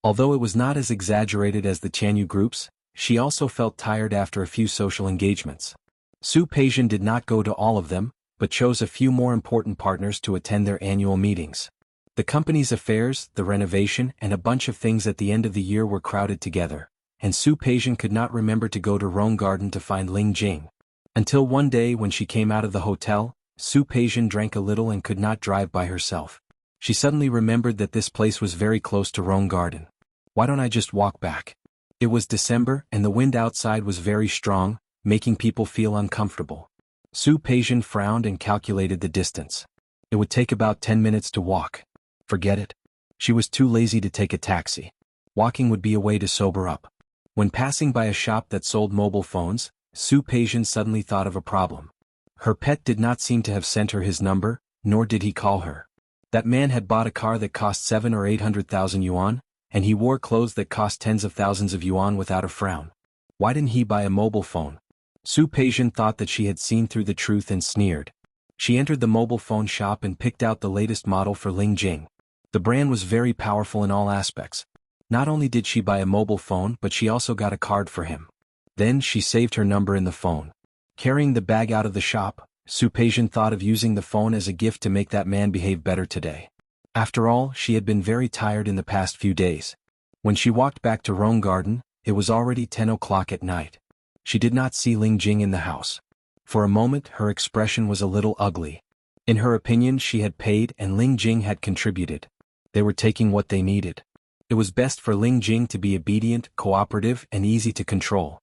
Although it was not as exaggerated as the Tianyu groups, she also felt tired after a few social engagements. Su Peijian did not go to all of them, but chose a few more important partners to attend their annual meetings. The company's affairs, the renovation, and a bunch of things at the end of the year were crowded together, and Su Peijian could not remember to go to Rome Garden to find Ling Jing. Until one day when she came out of the hotel, Su Peijian drank a little and could not drive by herself. She suddenly remembered that this place was very close to Rome Garden. Why don't I just walk back? It was December and the wind outside was very strong, making people feel uncomfortable. Su Peijian frowned and calculated the distance. It would take about 10 minutes to walk. Forget it. She was too lazy to take a taxi. Walking would be a way to sober up. When passing by a shop that sold mobile phones, Su Peijian suddenly thought of a problem. Her pet did not seem to have sent her his number, nor did he call her. That man had bought a car that cost 700,000 or 800,000 yuan, and he wore clothes that cost tens of thousands of yuan without a frown. Why didn't he buy a mobile phone? Su Peijian thought that she had seen through the truth and sneered. She entered the mobile phone shop and picked out the latest model for Ling Jing. The brand was very powerful in all aspects. Not only did she buy a mobile phone, but she also got a card for him. Then she saved her number in the phone. Carrying the bag out of the shop, Su Peijian thought of using the phone as a gift to make that man behave better today. After all, she had been very tired in the past few days. When she walked back to Rome Garden, it was already 10 o'clock at night. She did not see Ling Jing in the house. For a moment, her expression was a little ugly. In her opinion, she had paid and Ling Jing had contributed. They were taking what they needed. It was best for Ling Jing to be obedient, cooperative, and easy to control.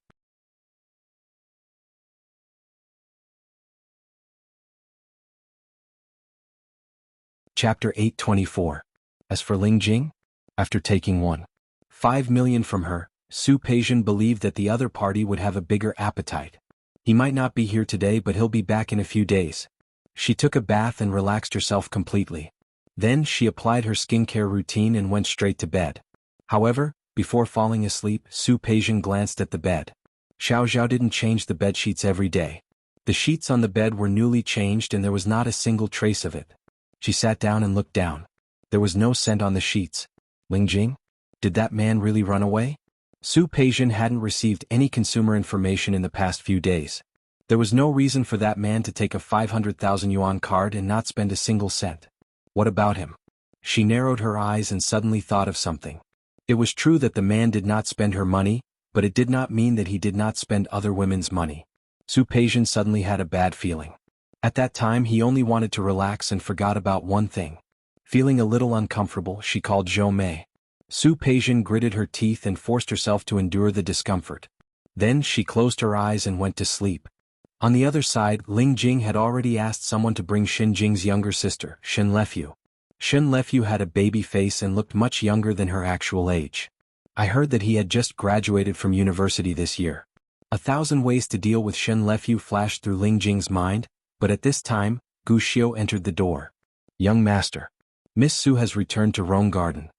Chapter 824. As for Ling Jing, after taking 1.5 million from her, Su Peijian believed that the other party would have a bigger appetite. He might not be here today, but he'll be back in a few days. She took a bath and relaxed herself completely. Then she applied her skincare routine and went straight to bed. However, before falling asleep, Su Peijian glanced at the bed. Xiao Zhao didn't change the bed sheets every day. The sheets on the bed were newly changed and there was not a single trace of it. She sat down and looked down. There was no scent on the sheets. Ling Jing? Did that man really run away? Su Peijian hadn't received any consumer information in the past few days. There was no reason for that man to take a 500,000 yuan card and not spend a single cent. What about him? She narrowed her eyes and suddenly thought of something. It was true that the man did not spend her money, but it did not mean that he did not spend other women's money. Su Peijian suddenly had a bad feeling. At that time he only wanted to relax and forgot about one thing. Feeling a little uncomfortable, she called Zhou Mei. Su Peijian gritted her teeth and forced herself to endure the discomfort. Then she closed her eyes and went to sleep. On the other side, Ling Jing had already asked someone to bring Xin Jing's younger sister, Shen Lefyu. Shen Lefyu had a baby face and looked much younger than her actual age. I heard that he had just graduated from university this year. 1,000 ways to deal with Shen Lefyu flashed through Ling Jing's mind, but at this time, Gu Xiu entered the door. Young master. Miss Su has returned to Rome Garden.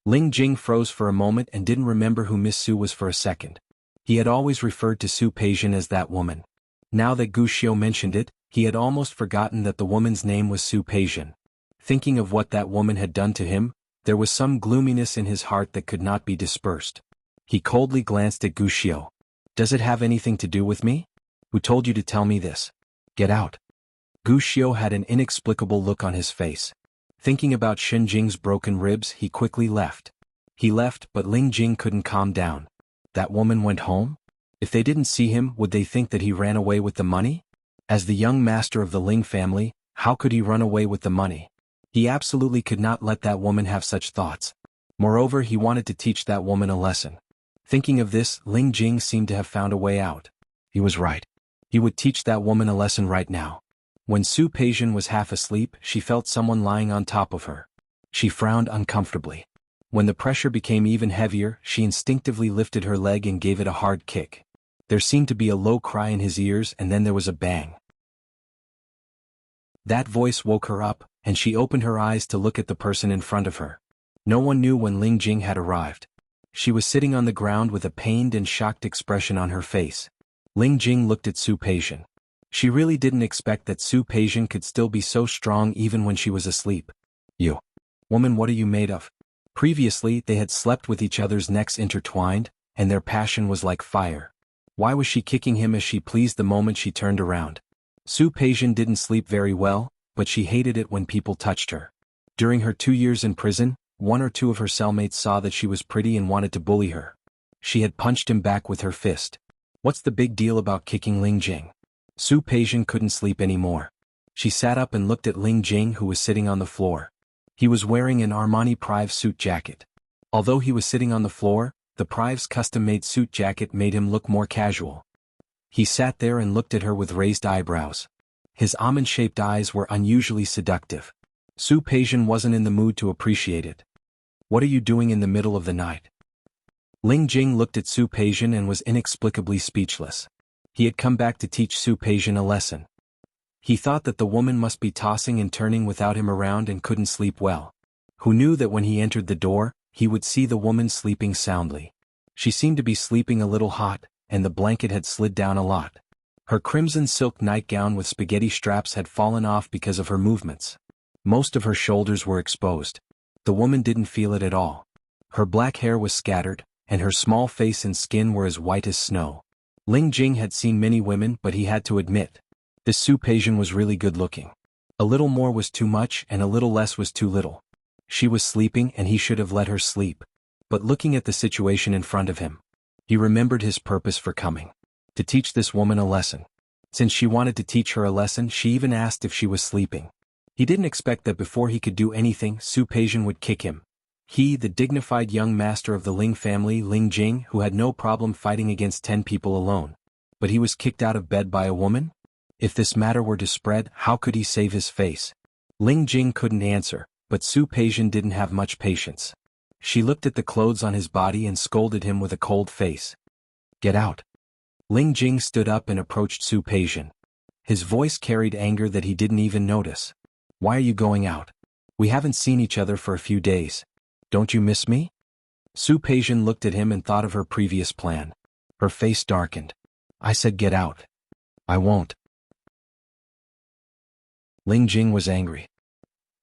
Ling Jing froze for a moment and didn't remember who Miss Su was for a second. He had always referred to Su Peijian as that woman. Now that Gu Xiu mentioned it, he had almost forgotten that the woman's name was Su Peijian. Thinking of what that woman had done to him, There was some gloominess in his heart that could not be dispersed. He coldly glanced at Guxiu. Does it have anything to do with me? Who told you to tell me this? Get out. Guxiu had an inexplicable look on his face. Thinking about Shenjing's broken ribs, he quickly left. He left, but Ling Jing couldn't calm down. That woman went home? If they didn't see him, would they think that he ran away with the money? As the young master of the Ling family, how could he run away with the money? He absolutely could not let that woman have such thoughts. Moreover, he wanted to teach that woman a lesson. Thinking of this, Ling Jing seemed to have found a way out. He was right. He would teach that woman a lesson right now. When Su Peijian was half asleep, she felt someone lying on top of her. She frowned uncomfortably. When the pressure became even heavier, she instinctively lifted her leg and gave it a hard kick. There seemed to be a low cry in his ears, and then there was a bang. That voice woke her up, and she opened her eyes to look at the person in front of her. No one knew when Ling Jing had arrived. She was sitting on the ground with a pained and shocked expression on her face. Ling Jing looked at Su Peijian. She really didn't expect that Su Peijian could still be so strong even when she was asleep. You. Woman, what are you made of? Previously, they had slept with each other's necks intertwined, and their passion was like fire. Why was she kicking him as she pleased the moment she turned around? Su Peijian didn't sleep very well, but she hated it when people touched her. During her 2 years in prison, 1 or 2 of her cellmates saw that she was pretty and wanted to bully her. She had punched him back with her fist. What's the big deal about kicking Ling Jing? Su Peijian couldn't sleep anymore. She sat up and looked at Ling Jing, who was sitting on the floor. He was wearing an Armani Prive suit jacket. Although he was sitting on the floor, the Prive's custom-made suit jacket made him look more casual. He sat there and looked at her with raised eyebrows. His almond-shaped eyes were unusually seductive. Su Peijian wasn't in the mood to appreciate it. What are you doing in the middle of the night? Ling Jing looked at Su Peijian and was inexplicably speechless. He had come back to teach Su Peijian a lesson. He thought that the woman must be tossing and turning without him around and couldn't sleep well. Who knew that when he entered the door, he would see the woman sleeping soundly. She seemed to be sleeping a little hot, and the blanket had slid down a lot. Her crimson silk nightgown with spaghetti straps had fallen off because of her movements. Most of her shoulders were exposed. The woman didn't feel it at all. Her black hair was scattered, and her small face and skin were as white as snow. Ling Jing had seen many women, but he had to admit, this Su Peijian was really good-looking. A little more was too much, and a little less was too little. She was sleeping, and he should have let her sleep. But looking at the situation in front of him, he remembered his purpose for coming. To teach this woman a lesson. Since she wanted to teach her a lesson, she even asked if she was sleeping. He didn't expect that before he could do anything, Su Peijian would kick him. He, the dignified young master of the Ling family, Ling Jing, who had no problem fighting against 10 people alone. But he was kicked out of bed by a woman? If this matter were to spread, how could he save his face? Ling Jing couldn't answer, but Su Peijian didn't have much patience. She looked at the clothes on his body and scolded him with a cold face. Get out. Ling Jing stood up and approached Su Peijian. His voice carried anger that he didn't even notice. Why are you going out? We haven't seen each other for a few days. Don't you miss me? Su Peijian looked at him and thought of her previous plan. Her face darkened. I said get out. I won't. Ling Jing was angry.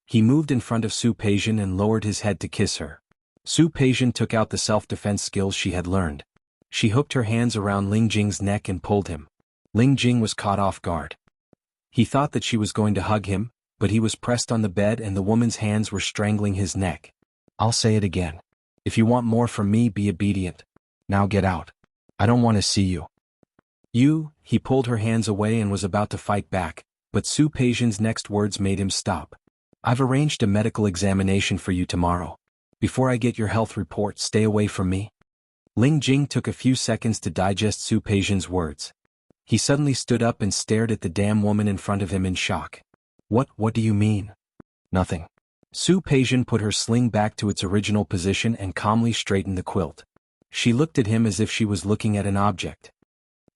He moved in front of Su Peijian and lowered his head to kiss her. Su Peijian took out the self-defense skills she had learned. She hooked her hands around Ling Jing's neck and pulled him. Ling Jing was caught off guard. He thought that she was going to hug him, but he was pressed on the bed and the woman's hands were strangling his neck. I'll say it again. If you want more from me, be obedient. Now get out. I don't want to see you. He pulled her hands away and was about to fight back, but Su Peijian's next words made him stop. I've arranged a medical examination for you tomorrow. Before I get your health report, stay away from me. Ling Jing took a few seconds to digest Su Peijian's words. He suddenly stood up and stared at the damn woman in front of him in shock. What do you mean? Nothing. Su Peijian put her sling back to its original position and calmly straightened the quilt. She looked at him as if she was looking at an object.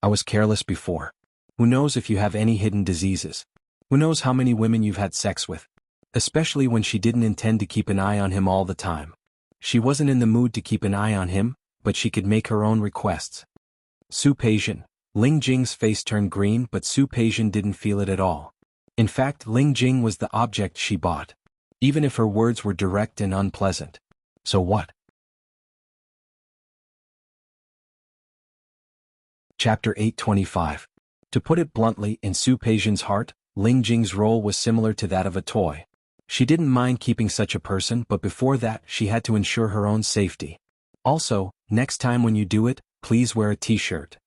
I was careless before. Who knows if you have any hidden diseases? Who knows how many women you've had sex with? Especially when she didn't intend to keep an eye on him all the time. She wasn't in the mood to keep an eye on him, but she could make her own requests. Su Peijian. Ling Jing's face turned green, but Su Peijian didn't feel it at all. In fact, Ling Jing was the object she bought. even if her words were direct and unpleasant. So what? Chapter 825. To put it bluntly, in Su Peijian's heart, Ling Jing's role was similar to that of a toy. She didn't mind keeping such a person, but before that she had to ensure her own safety. Also, next time when you do it, please wear a t-shirt.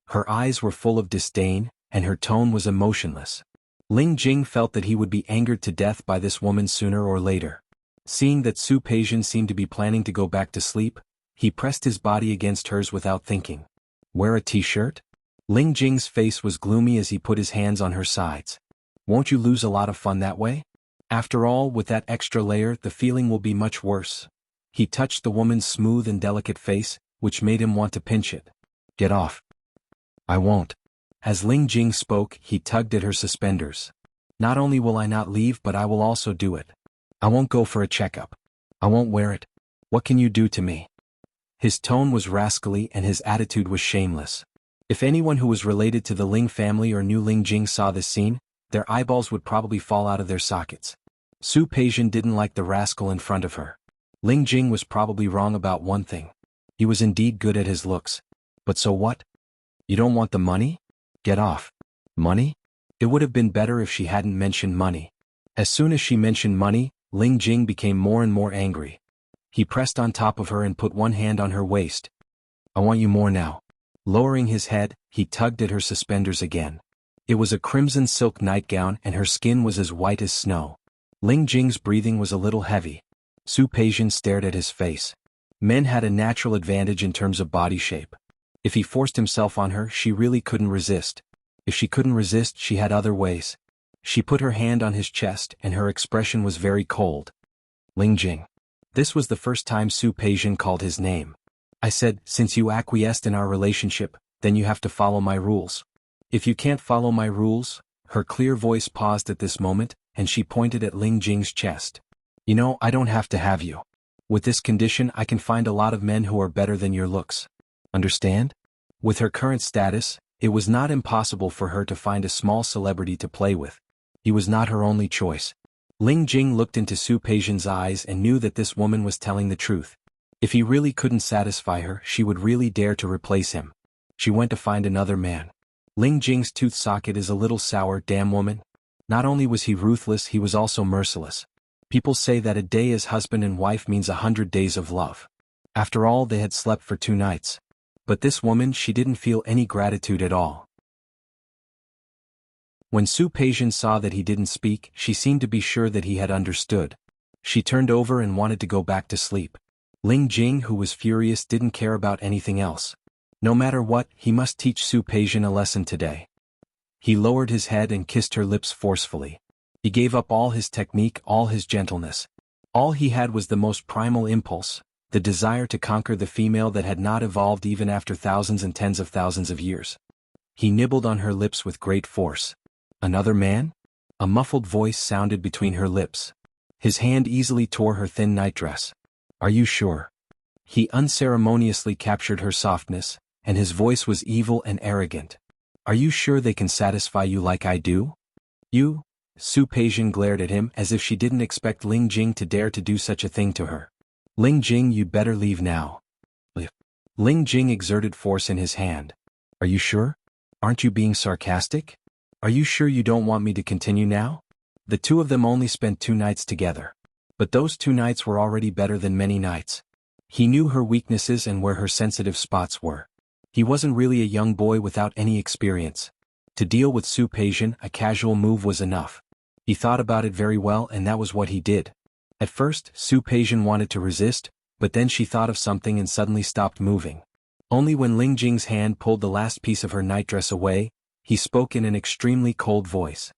Her eyes were full of disdain, and her tone was emotionless. Ling Jing felt that he would be angered to death by this woman sooner or later. Seeing that Su Peijian seemed to be planning to go back to sleep, he pressed his body against hers without thinking. Wear a t-shirt? Ling Jing's face was gloomy as he put his hands on her sides. Won't you lose a lot of fun that way? After all, with that extra layer, the feeling will be much worse. He touched the woman's smooth and delicate face, which made him want to pinch it. Get off. I won't. As Ling Jing spoke, he tugged at her suspenders. Not only will I not leave, but I will also do it. I won't go for a checkup. I won't wear it. What can you do to me? His tone was rascally and his attitude was shameless. If anyone who was related to the Ling family or knew Ling Jing saw this scene, their eyeballs would probably fall out of their sockets. Su Peijian didn't like the rascal in front of her. Ling Jing was probably wrong about one thing. He was indeed good at his looks. But so what? You don't want the money? Get off. Money? It would have been better if she hadn't mentioned money. As soon as she mentioned money, Ling Jing became more and more angry. He pressed on top of her and put one hand on her waist. I want you more now. Lowering his head, he tugged at her suspenders again. It was a crimson silk nightgown and her skin was as white as snow. Ling Jing's breathing was a little heavy. Su Peijian stared at his face. Men had a natural advantage in terms of body shape. If he forced himself on her, she really couldn't resist. If she couldn't resist, she had other ways. She put her hand on his chest and her expression was very cold. Ling Jing. This was the first time Su Peijian called his name. I said, since you acquiesced in our relationship, then you have to follow my rules. If you can't follow my rules, her clear voice paused at this moment, and she pointed at Ling Jing's chest. You know, I don't have to have you. With this condition, I can find a lot of men who are better than your looks. Understand? With her current status, it was not impossible for her to find a small celebrity to play with. He was not her only choice. Ling Jing looked into Su Peijian's eyes and knew that this woman was telling the truth. If he really couldn't satisfy her, she would really dare to replace him. She went to find another man. Ling Jing's tooth socket is a little sour, damn woman. Not only was he ruthless, he was also merciless. People say that a day as husband and wife means 100 days of love. After all, they had slept for 2 nights. But this woman, she didn't feel any gratitude at all. When Su Peijian saw that he didn't speak, she seemed to be sure that he had understood. She turned over and wanted to go back to sleep. Ling Jing, who was furious, didn't care about anything else. No matter what, he must teach Su Peijian a lesson today. He lowered his head and kissed her lips forcefully. He gave up all his technique, all his gentleness. All he had was the most primal impulse, the desire to conquer the female that had not evolved even after thousands and tens of thousands of years. He nibbled on her lips with great force. Another man? A muffled voice sounded between her lips. His hand easily tore her thin nightdress. Are you sure? He unceremoniously captured her softness, and his voice was evil and arrogant. Are you sure they can satisfy you like I do? You? Su Peijian glared at him as if she didn't expect Ling Jing to dare to do such a thing to her. Ling Jing, you'd better leave now. Ling Jing exerted force in his hand. Are you sure? Aren't you being sarcastic? Are you sure you don't want me to continue now? The two of them only spent 2 nights together. But those 2 nights were already better than many nights. He knew her weaknesses and where her sensitive spots were. He wasn't really a young boy without any experience. To deal with Su Peijian, a casual move was enough. He thought about it very well and that was what he did. At first, Su Peijian wanted to resist, but then she thought of something and suddenly stopped moving. Only when Ling Jing's hand pulled the last piece of her nightdress away, he spoke in an extremely cold voice.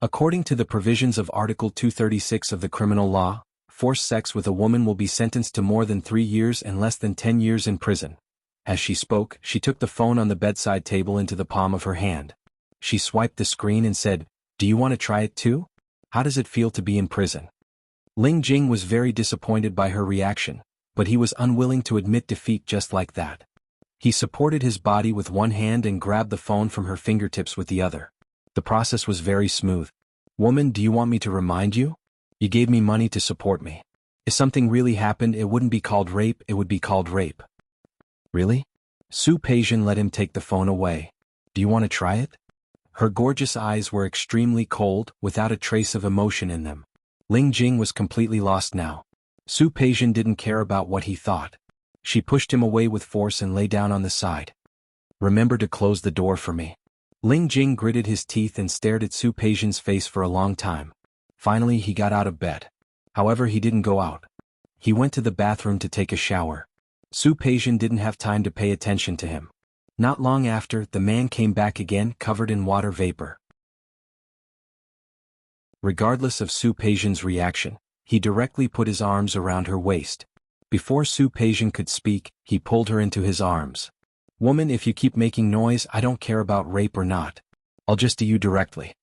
According to the provisions of Article 236 of the criminal law, forced sex with a woman will be sentenced to more than 3 years and less than 10 years in prison. As she spoke, she took the phone on the bedside table into the palm of her hand. She swiped the screen and said, "Do you want to try it too? How does it feel to be in prison?" Ling Jing was very disappointed by her reaction, but he was unwilling to admit defeat just like that. He supported his body with one hand and grabbed the phone from her fingertips with the other. The process was very smooth. "Woman, do you want me to remind you?" You gave me money to support me. If something really happened, it wouldn't be called rape, it would be called rape. Really? Su Peijian let him take the phone away. Do you want to try it? Her gorgeous eyes were extremely cold, without a trace of emotion in them. Ling Jing was completely lost now. Su Peijian didn't care about what he thought. She pushed him away with force and lay down on the side. Remember to close the door for me. Ling Jing gritted his teeth and stared at Su Peijian's face for a long time. Finally he got out of bed. However, he didn't go out. He went to the bathroom to take a shower. Su Peijian didn't have time to pay attention to him. Not long after, the man came back again, covered in water vapor. Regardless of Su Peijian's reaction, he directly put his arms around her waist. Before Su Peijian could speak, he pulled her into his arms. Woman, if you keep making noise, I don't care about rape or not. I'll just do you directly.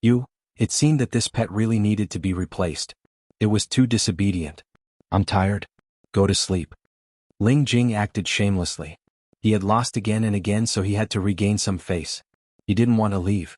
It seemed that this pet really needed to be replaced. It was too disobedient. I'm tired. Go to sleep. Ling Jing acted shamelessly. He had lost again and again, so he had to regain some face. He didn't want to leave.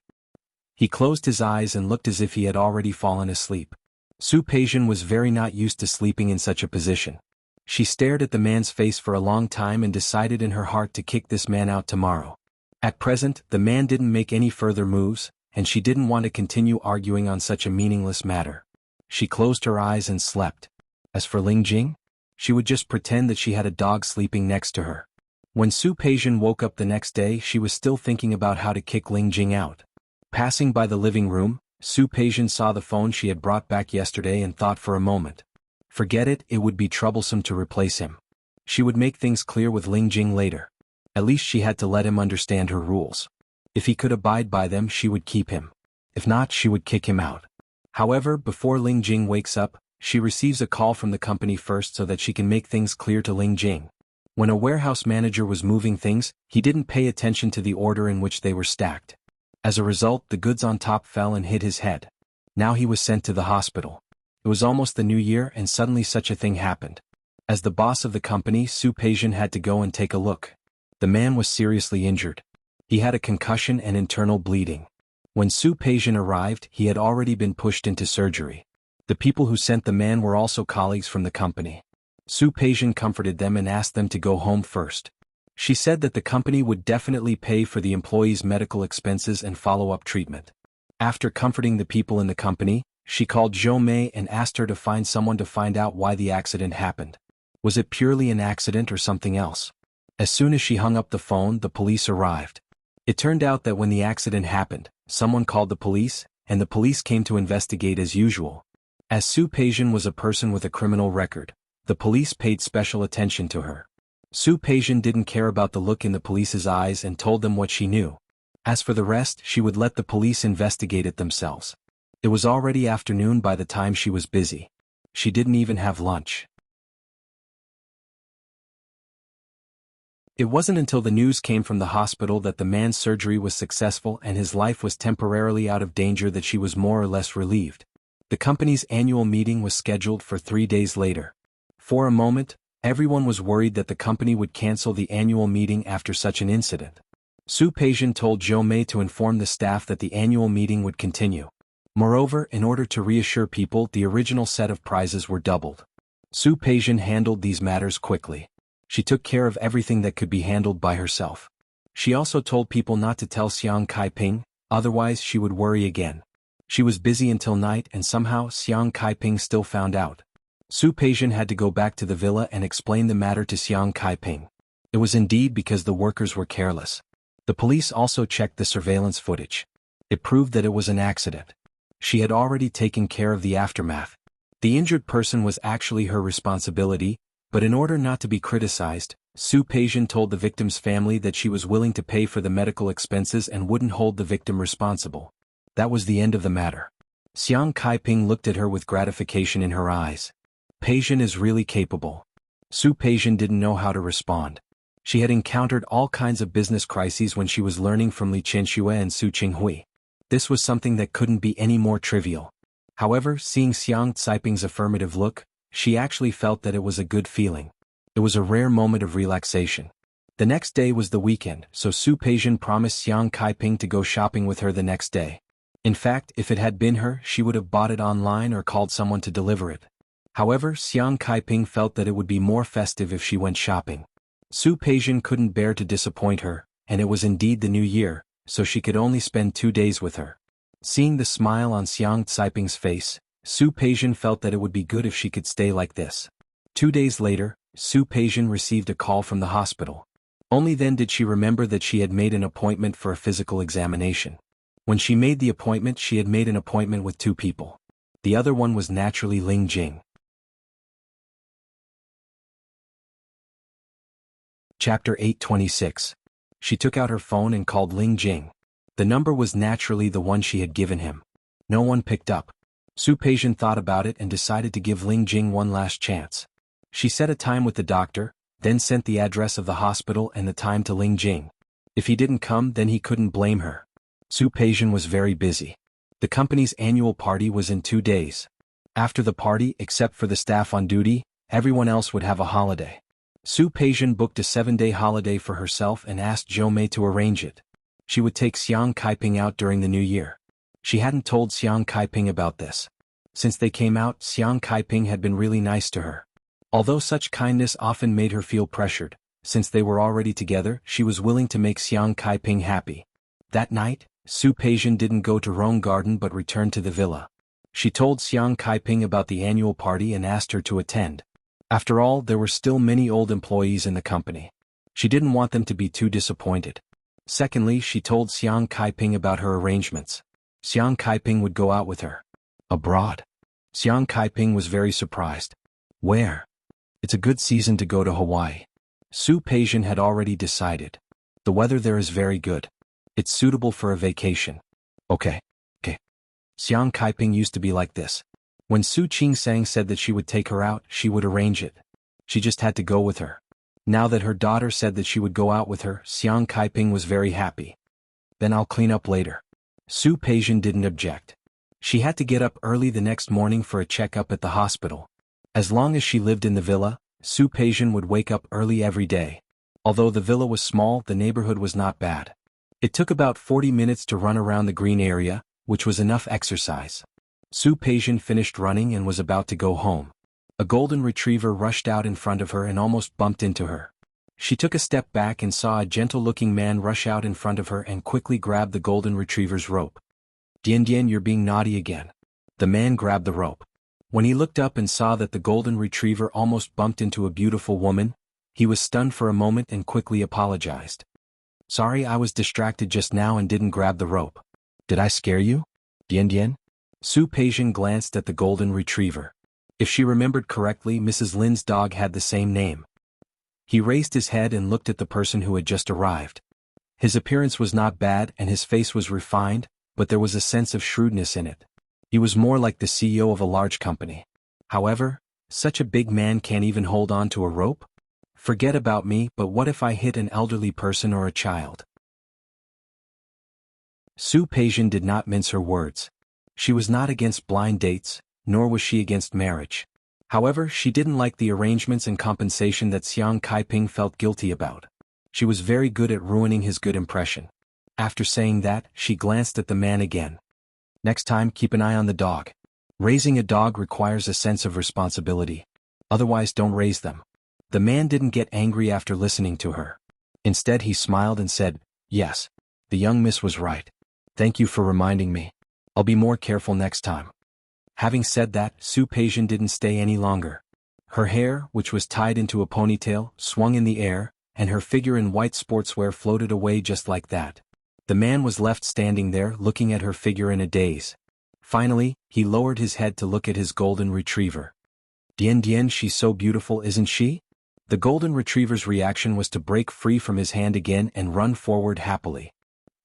He closed his eyes and looked as if he had already fallen asleep. Su Peijian was very not used to sleeping in such a position. She stared at the man's face for a long time and decided in her heart to kick this man out tomorrow. At present, the man didn't make any further moves, and she didn't want to continue arguing on such a meaningless matter. She closed her eyes and slept. As for Ling Jing, she would just pretend that she had a dog sleeping next to her. When Su Peijian woke up the next day, she was still thinking about how to kick Ling Jing out. Passing by the living room, Su Peijian saw the phone she had brought back yesterday and thought for a moment. Forget it, it would be troublesome to replace him. She would make things clear with Ling Jing later. At least she had to let him understand her rules. If he could abide by them, she would keep him. If not, she would kick him out. However, before Ling Jing wakes up, she receives a call from the company first so that she can make things clear to Ling Jing. When a warehouse manager was moving things, he didn't pay attention to the order in which they were stacked. As a result, the goods on top fell and hit his head. Now he was sent to the hospital. It was almost the new year and suddenly such a thing happened. As the boss of the company, Su Peijian had to go and take a look. The man was seriously injured. He had a concussion and internal bleeding. When Su Peijian arrived, he had already been pushed into surgery. The people who sent the man were also colleagues from the company. Su Peijian comforted them and asked them to go home first. She said that the company would definitely pay for the employees' medical expenses and follow-up treatment. After comforting the people in the company, she called Zhou Mei and asked her to find someone to find out why the accident happened. Was it purely an accident or something else? As soon as she hung up the phone, the police arrived. It turned out that when the accident happened, someone called the police, and the police came to investigate as usual. As Su Peijian was a person with a criminal record, the police paid special attention to her. Su Peijian didn't care about the look in the police's eyes and told them what she knew. As for the rest, she would let the police investigate it themselves. It was already afternoon by the time she was busy. She didn't even have lunch. It wasn't until the news came from the hospital that the man's surgery was successful and his life was temporarily out of danger that she was more or less relieved. The company's annual meeting was scheduled for 3 days later. For a moment, everyone was worried that the company would cancel the annual meeting after such an incident. Su Peijian told Zhou Mei to inform the staff that the annual meeting would continue. Moreover, in order to reassure people, the original set of prizes were doubled. Su Peijian handled these matters quickly. She took care of everything that could be handled by herself. She also told people not to tell Xiang Kaiping, otherwise she would worry again. She was busy until night and somehow Xiang Kaiping still found out. Su Peijian had to go back to the villa and explain the matter to Xiang Kaiping. It was indeed because the workers were careless. The police also checked the surveillance footage. It proved that it was an accident. She had already taken care of the aftermath. The injured person was actually her responsibility, but in order not to be criticized, Su Peijian told the victim's family that she was willing to pay for the medical expenses and wouldn't hold the victim responsible. That was the end of the matter. Xiang Kaiping looked at her with gratification in her eyes. Peijian is really capable. Su Peijian didn't know how to respond. She had encountered all kinds of business crises when she was learning from Li Qianxue and Su Qinghui. This was something that couldn't be any more trivial. However, seeing Xiang Caiping's affirmative look, she actually felt that it was a good feeling. It was a rare moment of relaxation. The next day was the weekend, so Su Peijian promised Xiang Kaiping to go shopping with her the next day. In fact, if it had been her, she would have bought it online or called someone to deliver it. However, Xiang Kaiping felt that it would be more festive if she went shopping. Su Peijian couldn't bear to disappoint her, and it was indeed the new year, so she could only spend 2 days with her. Seeing the smile on Xiang Caiping's face, Su Peijian felt that it would be good if she could stay like this. 2 days later, Su Peijian received a call from the hospital. Only then did she remember that she had made an appointment for a physical examination. When she made the appointment, she had made an appointment with 2 people. The other one was naturally Ling Jing. Chapter 826. She took out her phone and called Ling Jing. The number was naturally the one she had given him. No one picked up. Su Peijian thought about it and decided to give Ling Jing one last chance. She set a time with the doctor, then sent the address of the hospital and the time to Ling Jing. If he didn't come, then he couldn't blame her. Su Peijian was very busy. The company's annual party was in 2 days. After the party, except for the staff on duty, everyone else would have a holiday. Su Peijian booked a 7-day holiday for herself and asked Zhou Mei to arrange it. She would take Xiang Kaiping out during the new year. She hadn't told Xiang Kaiping about this. Since they came out, Xiang Kaiping had been really nice to her. Although such kindness often made her feel pressured, since they were already together, she was willing to make Xiang Kaiping happy. That night, Su Peijian didn't go to Rome Garden but returned to the villa. She told Xiang Kaiping about the annual party and asked her to attend. After all, there were still many old employees in the company. She didn't want them to be too disappointed. Secondly, she told Xiang Kaiping about her arrangements. Xiang Kaiping would go out with her. Abroad? Xiang Kaiping was very surprised. Where? It's a good season to go to Hawaii. Su Peijian had already decided. The weather there is very good. It's suitable for a vacation. Okay. Xiang Kaiping used to be like this. When Su Qingsang said that she would take her out, she would arrange it. She just had to go with her. Now that her daughter said that she would go out with her, Xiang Kaiping was very happy. Then I'll clean up later. Su Peijian didn't object. She had to get up early the next morning for a checkup at the hospital. As long as she lived in the villa, Su Peijian would wake up early every day. Although the villa was small, the neighborhood was not bad. It took about 40 minutes to run around the green area, which was enough exercise. Su Peijian finished running and was about to go home. A golden retriever rushed out in front of her and almost bumped into her. She took a step back and saw a gentle-looking man rush out in front of her and quickly grabbed the golden retriever's rope. Dian, you're being naughty again. The man grabbed the rope. When he looked up and saw that the golden retriever almost bumped into a beautiful woman, he was stunned for a moment and quickly apologized. Sorry, I was distracted just now and didn't grab the rope. Did I scare you? Dian? Su Peijian glanced at the golden retriever. If she remembered correctly, Mrs. Lin's dog had the same name. He raised his head and looked at the person who had just arrived. His appearance was not bad and his face was refined, but there was a sense of shrewdness in it. He was more like the CEO of a large company. However, such a big man can't even hold on to a rope? Forget about me, but what if I hit an elderly person or a child? Su Peijian did not mince her words. She was not against blind dates, nor was she against marriage. However, she didn't like the arrangements and compensation that Xiang Kaiping felt guilty about. She was very good at ruining his good impression. After saying that, she glanced at the man again. Next time, keep an eye on the dog. Raising a dog requires a sense of responsibility. Otherwise, don't raise them. The man didn't get angry after listening to her. Instead, he smiled and said, Yes, the young miss was right. Thank you for reminding me. I'll be more careful next time. Having said that, Su Peijian didn't stay any longer. Her hair, which was tied into a ponytail, swung in the air, and her figure in white sportswear floated away just like that. The man was left standing there, looking at her figure in a daze. Finally, he lowered his head to look at his golden retriever. Dian, she's so beautiful, isn't she? The golden retriever's reaction was to break free from his hand again and run forward happily.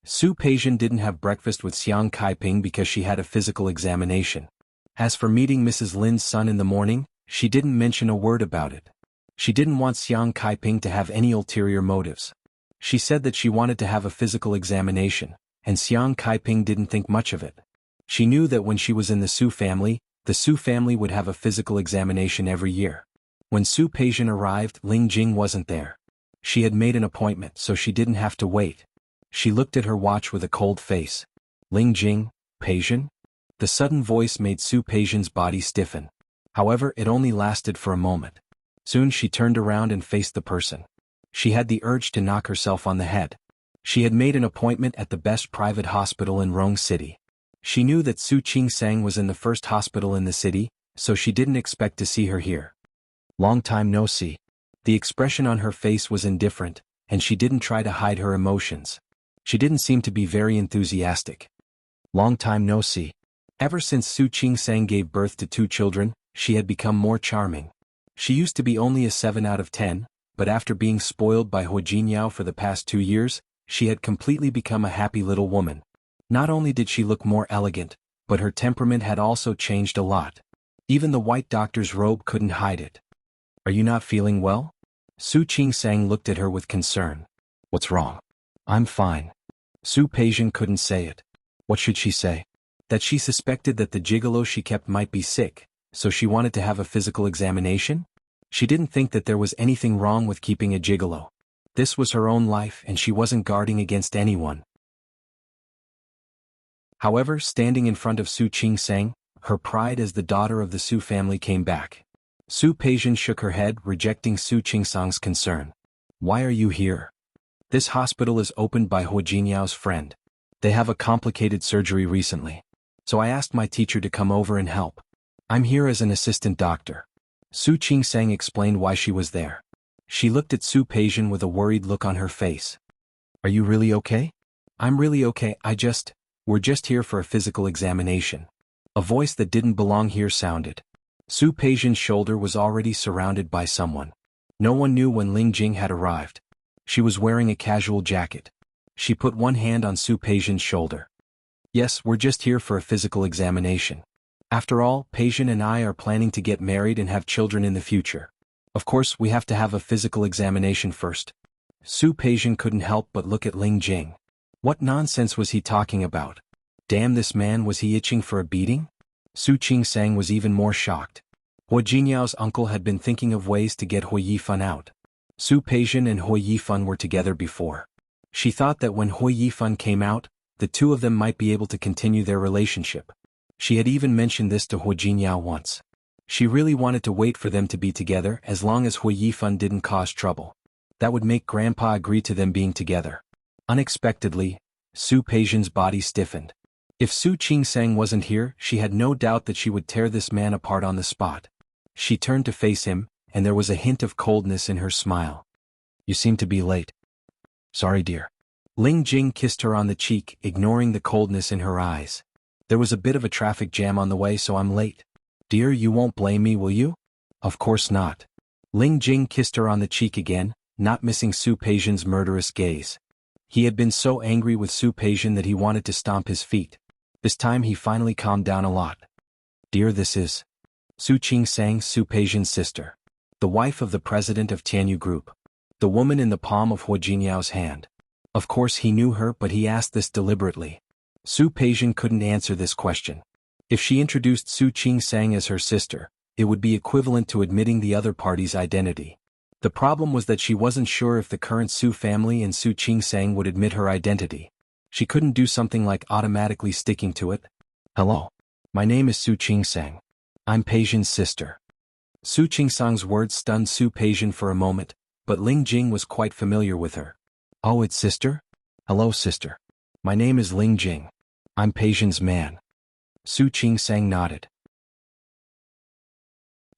Su Peijian didn't have breakfast with Xiang Kaiping because she had a physical examination. As for meeting Mrs. Lin's son in the morning, she didn't mention a word about it. She didn't want Xiang Kaiping to have any ulterior motives. She said that she wanted to have a physical examination, and Xiang Kaiping didn't think much of it. She knew that when she was in the Su family would have a physical examination every year. When Su Peijian arrived, Ling Jing wasn't there. She had made an appointment, so she didn't have to wait. She looked at her watch with a cold face. Ling Jing, Peijian? The sudden voice made Su Peijian's body stiffen. However, it only lasted for a moment. Soon she turned around and faced the person. She had the urge to knock herself on the head. She had made an appointment at the best private hospital in Rong City. She knew that Su Qingsang was in the first hospital in the city, so she didn't expect to see her here. Long time no see. The expression on her face was indifferent, and she didn't try to hide her emotions. She didn't seem to be very enthusiastic. Long time no see. Ever since Su Qingsang gave birth to 2 children, she had become more charming. She used to be only a 7 out of 10, but after being spoiled by Hu Jinyao for the past 2 years, she had completely become a happy little woman. Not only did she look more elegant, but her temperament had also changed a lot. Even the white doctor's robe couldn't hide it. Are you not feeling well? Su Qingsang looked at her with concern. What's wrong? I'm fine. Su Peijian couldn't say it. What should she say? That she suspected that the gigolo she kept might be sick, so she wanted to have a physical examination? She didn't think that there was anything wrong with keeping a gigolo. This was her own life and she wasn't guarding against anyone. However, standing in front of Su Qingsang, her pride as the daughter of the Su family came back. Su Peijian shook her head, rejecting Su Qingsang's concern. Why are you here? This hospital is opened by Hu Jinyao's friend. They have a complicated surgery recently. So I asked my teacher to come over and help. I'm here as an assistant doctor. Su Qingsang explained why she was there. She looked at Su Peijian with a worried look on her face. Are you really okay? I'm really okay, we're just here for a physical examination. A voice that didn't belong here sounded. Su Peijian's shoulder was already surrounded by someone. No one knew when Ling Jing had arrived. She was wearing a casual jacket. She put one hand on Su Peijian's shoulder. Yes, we're just here for a physical examination. After all, Peijian and I are planning to get married and have children in the future. Of course, we have to have a physical examination first. Su Peijian couldn't help but look at Ling Jing. What nonsense was he talking about? Damn this man, was he itching for a beating? Su Qingsang was even more shocked. Hu Jinyao's uncle had been thinking of ways to get Hu Yifan out. Su Peijian and Hu Yifan were together before. She thought that when Hu Yifan came out, the two of them might be able to continue their relationship. She had even mentioned this to Hu Jinyao once. She really wanted to wait for them to be together as long as Hu Yifan didn't cause trouble. That would make Grandpa agree to them being together. Unexpectedly, Su Peijian's body stiffened. If Su Qingsang wasn't here, she had no doubt that she would tear this man apart on the spot. She turned to face him, and there was a hint of coldness in her smile. You seem to be late. Sorry, dear. Ling Jing kissed her on the cheek, ignoring the coldness in her eyes. There was a bit of a traffic jam on the way, so I'm late. Dear, you won't blame me, will you? Of course not. Ling Jing kissed her on the cheek again, not missing Su Peijian's murderous gaze. He had been so angry with Su Peijian that he wanted to stomp his feet. This time he finally calmed down a lot. Dear, this is Su Qingsang, Su Peijian's sister. The wife of the president of Tianyu Group. The woman in the palm of Hu Jinyao's hand. Of course he knew her, but he asked this deliberately. Su Peijian couldn't answer this question. If she introduced Su Qingsang as her sister, it would be equivalent to admitting the other party's identity. The problem was that she wasn't sure if the current Su family and Su Qingsang would admit her identity. She couldn't do something like automatically sticking to it. Hello. My name is Su Qingsang. I'm Peijian's sister. Su Qingsang's words stunned Su Peijian for a moment, but Ling Jing was quite familiar with her. Oh, it's sister? Hello, sister. My name is Ling Jing. I'm Peijian's man. Su Qingsang nodded.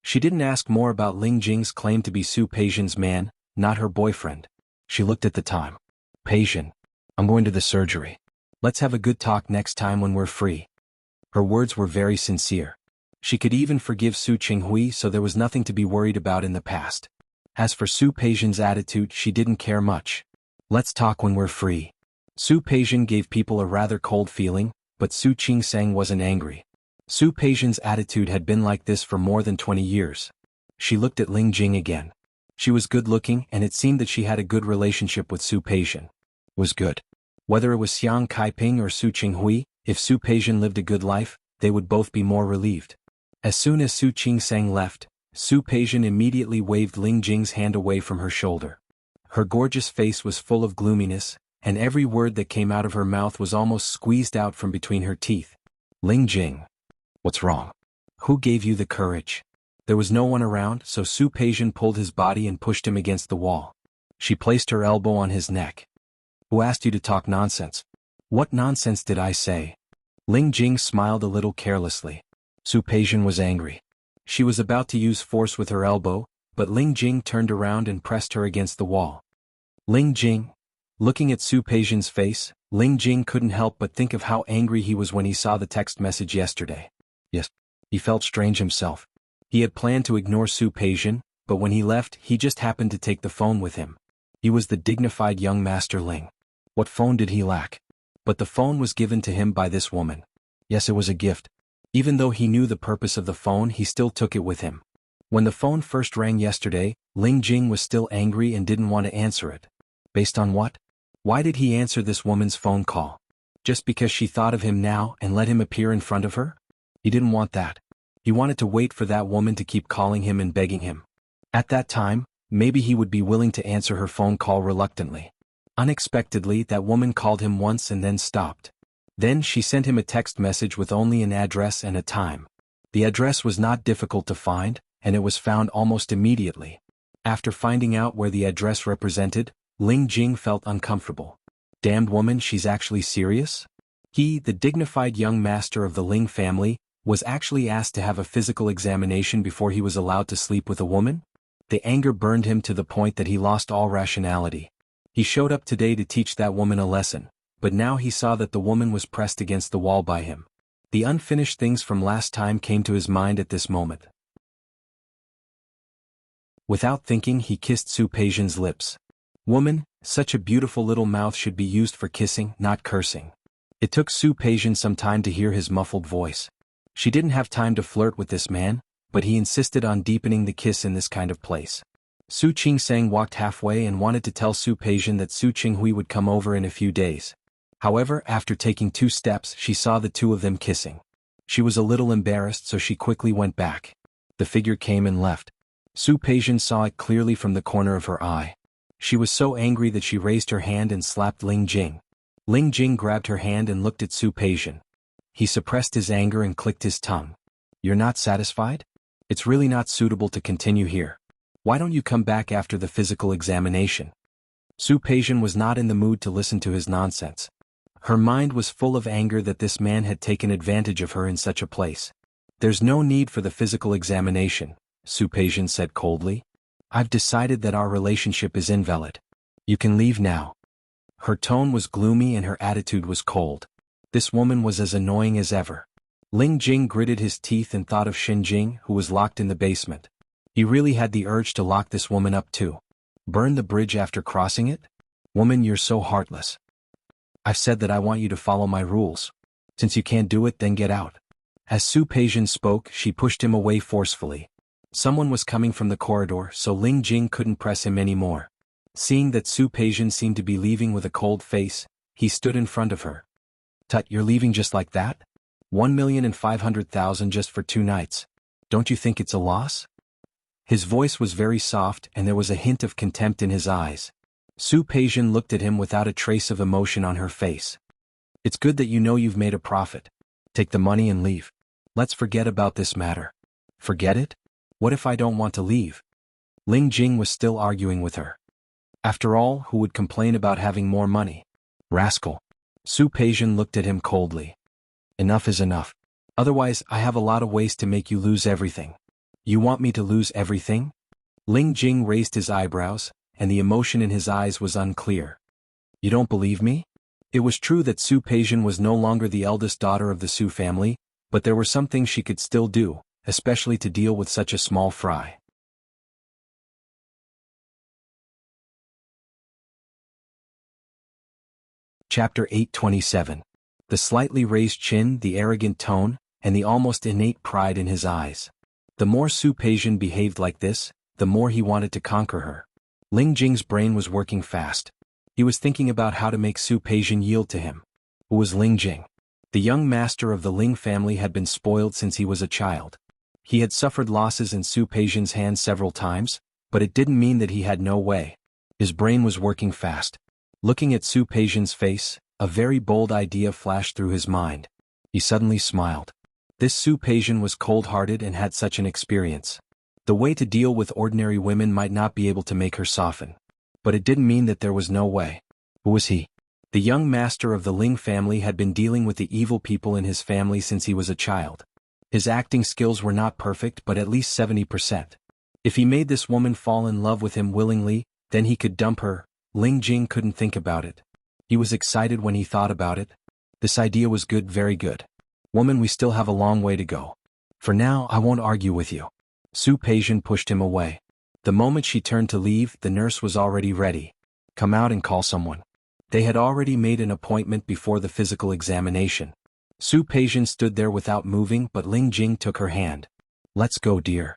She didn't ask more about Ling Jing's claim to be Su Peijian's man, not her boyfriend. She looked at the time. Peijian, I'm going to the surgery. Let's have a good talk next time when we're free. Her words were very sincere. She could even forgive Su Qinghui, so there was nothing to be worried about in the past. As for Su Peijian's attitude, she didn't care much. Let's talk when we're free. Su Peijian gave people a rather cold feeling, but Su Qingsang wasn't angry. Su Peijian's attitude had been like this for more than 20 years. She looked at Ling Jing again. She was good-looking, and it seemed that she had a good relationship with Su Peijian. Was good. Whether it was Xiang Kaiping or Su Qinghui, if Su Peijian lived a good life, they would both be more relieved. As soon as Su Qingsang left, Su Peijian immediately waved Ling Jing's hand away from her shoulder. Her gorgeous face was full of gloominess, and every word that came out of her mouth was almost squeezed out from between her teeth. Ling Jing. What's wrong? Who gave you the courage? There was no one around, so Su Peijian pulled his body and pushed him against the wall. She placed her elbow on his neck. Who asked you to talk nonsense? What nonsense did I say? Ling Jing smiled a little carelessly. Su Peijian was angry. She was about to use force with her elbow, but Ling Jing turned around and pressed her against the wall. Ling Jing. Looking at Su Peijian's face, Ling Jing couldn't help but think of how angry he was when he saw the text message yesterday. Yes. He felt strange himself. He had planned to ignore Su Peijian, but when he left, he just happened to take the phone with him. He was the dignified young Master Ling. What phone did he lack? But the phone was given to him by this woman. Yes, it was a gift. Even though he knew the purpose of the phone, he still took it with him. When the phone first rang yesterday, Ling Jing was still angry and didn't want to answer it. Based on what? Why did he answer this woman's phone call? Just because she thought of him now and let him appear in front of her? He didn't want that. He wanted to wait for that woman to keep calling him and begging him. At that time, maybe he would be willing to answer her phone call reluctantly. Unexpectedly, that woman called him once and then stopped. Then she sent him a text message with only an address and a time. The address was not difficult to find, and it was found almost immediately. After finding out where the address represented, Ling Jing felt uncomfortable. Damned woman, she's actually serious? He, the dignified young master of the Ling family, was actually asked to have a physical examination before he was allowed to sleep with a woman? The anger burned him to the point that he lost all rationality. He showed up today to teach that woman a lesson, but now he saw that the woman was pressed against the wall by him. The unfinished things from last time came to his mind at this moment. Without thinking, he kissed Su Peijian's lips. Woman, such a beautiful little mouth should be used for kissing, not cursing. It took Su Peijian some time to hear his muffled voice. She didn't have time to flirt with this man, but he insisted on deepening the kiss in this kind of place. Su Qingsang walked halfway and wanted to tell Su Peijian that Su Qinghui would come over in a few days. However, after taking 2 steps, she saw the two of them kissing. She was a little embarrassed, so she quickly went back. The figure came and left. Su Peijian saw it clearly from the corner of her eye. She was so angry that she raised her hand and slapped Ling Jing. Ling Jing grabbed her hand and looked at Su Peijian. He suppressed his anger and clicked his tongue. You're not satisfied? It's really not suitable to continue here. Why don't you come back after the physical examination? Su Peijian was not in the mood to listen to his nonsense. Her mind was full of anger that this man had taken advantage of her in such a place. There's no need for the physical examination, Su Peijian said coldly. I've decided that our relationship is invalid. You can leave now. Her tone was gloomy and her attitude was cold. This woman was as annoying as ever. Ling Jing gritted his teeth and thought of Xin Jing, who was locked in the basement. He really had the urge to lock this woman up too. Burn the bridge after crossing it? Woman, you're so heartless. I've said that I want you to follow my rules. Since you can't do it, then get out. As Su Peijian spoke, she pushed him away forcefully. Someone was coming from the corridor, so Ling Jing couldn't press him anymore. Seeing that Su Peijian seemed to be leaving with a cold face, he stood in front of her. Tut, you're leaving just like that? 1,500,000 just for 2 nights. Don't you think it's a loss? His voice was very soft and there was a hint of contempt in his eyes. Su Peijian looked at him without a trace of emotion on her face. It's good that you know you've made a profit. Take the money and leave. Let's forget about this matter. Forget it? What if I don't want to leave? Ling Jing was still arguing with her. After all, who would complain about having more money? Rascal. Su Peijian looked at him coldly. Enough is enough. Otherwise, I have a lot of ways to make you lose everything. You want me to lose everything? Ling Jing raised his eyebrows, and the emotion in his eyes was unclear. You don't believe me? It was true that Su Peijian was no longer the eldest daughter of the Su family, but there were some things she could still do, especially to deal with such a small fry. Chapter 827. The slightly raised chin, the arrogant tone, and the almost innate pride in his eyes. The more Su Peijian behaved like this, the more he wanted to conquer her. Ling Jing's brain was working fast. He was thinking about how to make Su Peijian yield to him. Who was Ling Jing? The young master of the Ling family had been spoiled since he was a child. He had suffered losses in Su Peijian's hands several times, but it didn't mean that he had no way. His brain was working fast. Looking at Su Peijian's face, a very bold idea flashed through his mind. He suddenly smiled. This Su Peijian was cold-hearted and had such an experience. The way to deal with ordinary women might not be able to make her soften. But it didn't mean that there was no way. Who was he? The young master of the Ling family had been dealing with the evil people in his family since he was a child. His acting skills were not perfect, but at least 70%. If he made this woman fall in love with him willingly, then he could dump her. Ling Jing couldn't think about it. He was excited when he thought about it. This idea was good, very good. Woman, we still have a long way to go. For now, I won't argue with you. Su Peijian pushed him away. The moment she turned to leave, the nurse was already ready. Come out and call someone. They had already made an appointment before the physical examination. Su Peijian stood there without moving, but Ling Jing took her hand. Let's go, dear.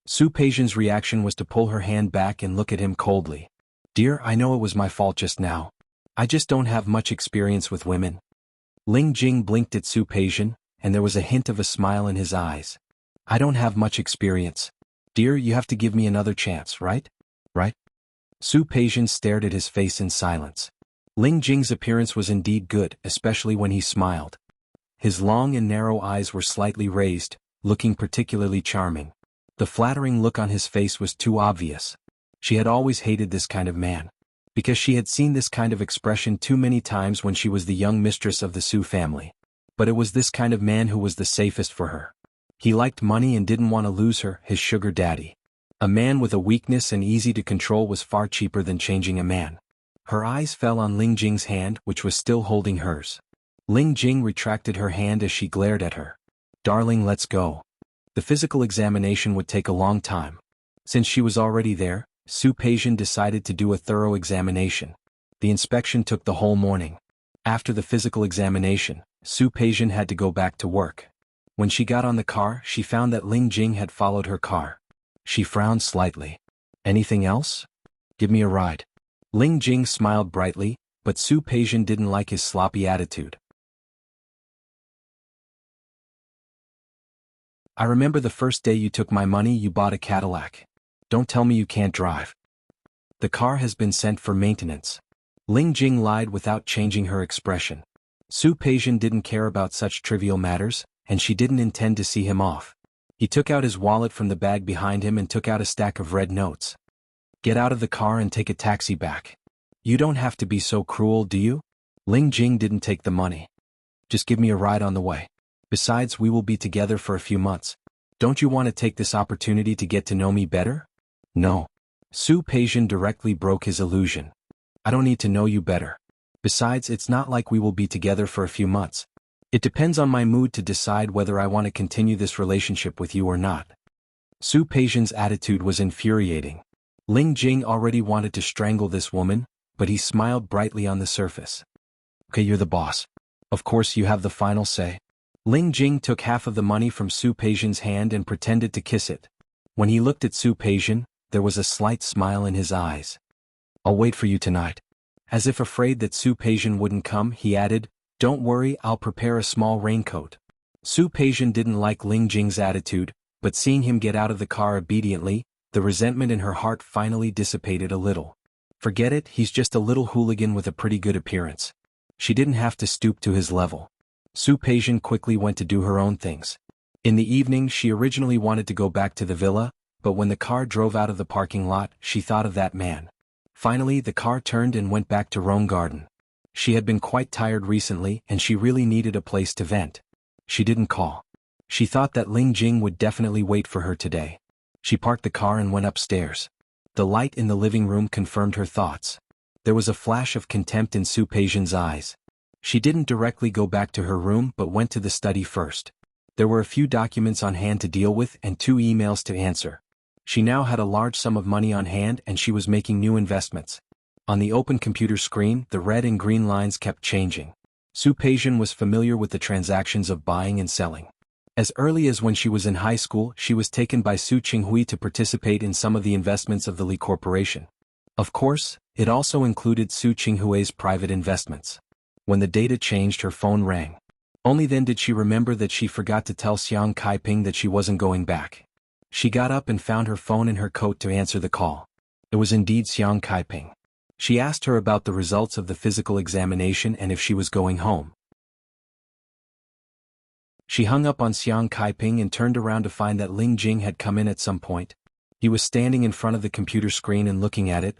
Su Peijian's reaction was to pull her hand back and look at him coldly. Dear, I know it was my fault just now. I just don't have much experience with women. Ling Jing blinked at Su Peijian, and there was a hint of a smile in his eyes. I don't have much experience. Dear, you have to give me another chance, right? Right? Su Peijian stared at his face in silence. Ling Jing's appearance was indeed good, especially when he smiled. His long and narrow eyes were slightly raised, looking particularly charming. The flattering look on his face was too obvious. She had always hated this kind of man, because she had seen this kind of expression too many times when she was the young mistress of the Su family. But it was this kind of man who was the safest for her. He liked money and didn't want to lose her, his sugar daddy. A man with a weakness and easy to control was far cheaper than changing a man. Her eyes fell on Ling Jing's hand, which was still holding hers. Ling Jing retracted her hand as she glared at her. Darling, let's go. The physical examination would take a long time. Since she was already there, Su Peijian decided to do a thorough examination. The inspection took the whole morning. After the physical examination, Su Peijian had to go back to work. When she got on the car, she found that Ling Jing had followed her car. She frowned slightly. Anything else? Give me a ride. Ling Jing smiled brightly, but Su Peijian didn't like his sloppy attitude. I remember the first day you took my money, you bought a Cadillac. Don't tell me you can't drive. The car has been sent for maintenance. Ling Jing lied without changing her expression. Su Peijian didn't care about such trivial matters, and she didn't intend to see him off. He took out his wallet from the bag behind him and took out a stack of red notes. Get out of the car and take a taxi back. You don't have to be so cruel, do you? Ling Jing didn't take the money. Just give me a ride on the way. Besides, we will be together for a few months. Don't you want to take this opportunity to get to know me better? No. Su Peijian directly broke his illusion. I don't need to know you better. Besides, it's not like we will be together for a few months. It depends on my mood to decide whether I want to continue this relationship with you or not. Su Peijian's attitude was infuriating. Ling Jing already wanted to strangle this woman, but he smiled brightly on the surface. Okay, you're the boss. Of course you have the final say. Ling Jing took half of the money from Su Peijian's hand and pretended to kiss it. When he looked at Su Peijian, there was a slight smile in his eyes. I'll wait for you tonight. As if afraid that Su Peijian wouldn't come, he added, Don't worry, I'll prepare a small raincoat. Su Peijian didn't like Ling Jing's attitude, but seeing him get out of the car obediently, the resentment in her heart finally dissipated a little. Forget it, he's just a little hooligan with a pretty good appearance. She didn't have to stoop to his level. Su Peijian quickly went to do her own things. In the evening, she originally wanted to go back to the villa, but when the car drove out of the parking lot, she thought of that man. Finally, the car turned and went back to Rome Garden. She had been quite tired recently, and she really needed a place to vent. She didn't call. She thought that Ling Jing would definitely wait for her today. She parked the car and went upstairs. The light in the living room confirmed her thoughts. There was a flash of contempt in Su Peijian's eyes. She didn't directly go back to her room but went to the study first. There were a few documents on hand to deal with and 2 emails to answer. She now had a large sum of money on hand and she was making new investments. On the open computer screen, the red and green lines kept changing. Su Peijian was familiar with the transactions of buying and selling. As early as when she was in high school, she was taken by Su Qinghui to participate in some of the investments of the Li Corporation. Of course, it also included Su Qinghui's private investments. When the data changed, her phone rang. Only then did she remember that she forgot to tell Xiang Kaiping that she wasn't going back. She got up and found her phone in her coat to answer the call. It was indeed Xiang Kaiping. She asked her about the results of the physical examination and if she was going home. She hung up on Xiang Kaiping and turned around to find that Ling Jing had come in at some point. He was standing in front of the computer screen and looking at it.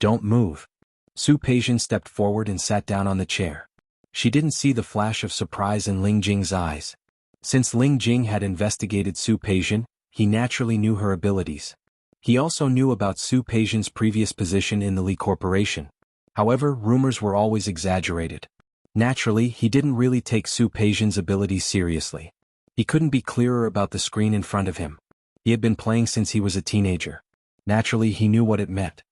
"Don't move." Su Peijian stepped forward and sat down on the chair. She didn't see the flash of surprise in Ling Jing's eyes. Since Ling Jing had investigated Su Peijian, he naturally knew her abilities. He also knew about Su Peijian's previous position in the Li Corporation. However, rumors were always exaggerated. Naturally, he didn't really take Su Peijian's abilities seriously. He couldn't be clearer about the screen in front of him. He had been playing since he was a teenager. Naturally, he knew what it meant.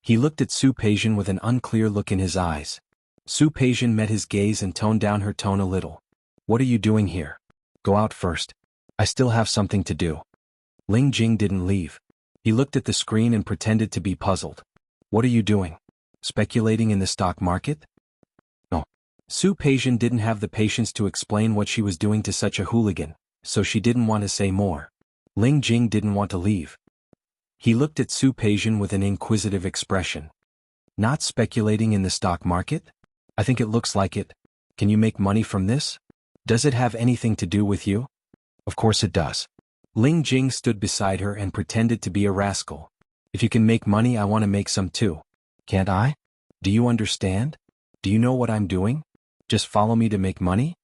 He looked at Su Peijian with an unclear look in his eyes. Su Peijian met his gaze and toned down her tone a little. "What are you doing here? Go out first. I still have something to do." Ling Jing didn't leave. He looked at the screen and pretended to be puzzled. "What are you doing? Speculating in the stock market?" "No." Su Peijian didn't have the patience to explain what she was doing to such a hooligan, so she didn't want to say more. Ling Jing didn't want to leave. He looked at Su Peijian with an inquisitive expression. "Not speculating in the stock market? I think it looks like it. Can you make money from this? Does it have anything to do with you?" "Of course it does." Ling Jing stood beside her and pretended to be a rascal. "If you can make money, I want to make some too. Can't I? Do you understand? Do you know what I'm doing? Just follow me to make money?"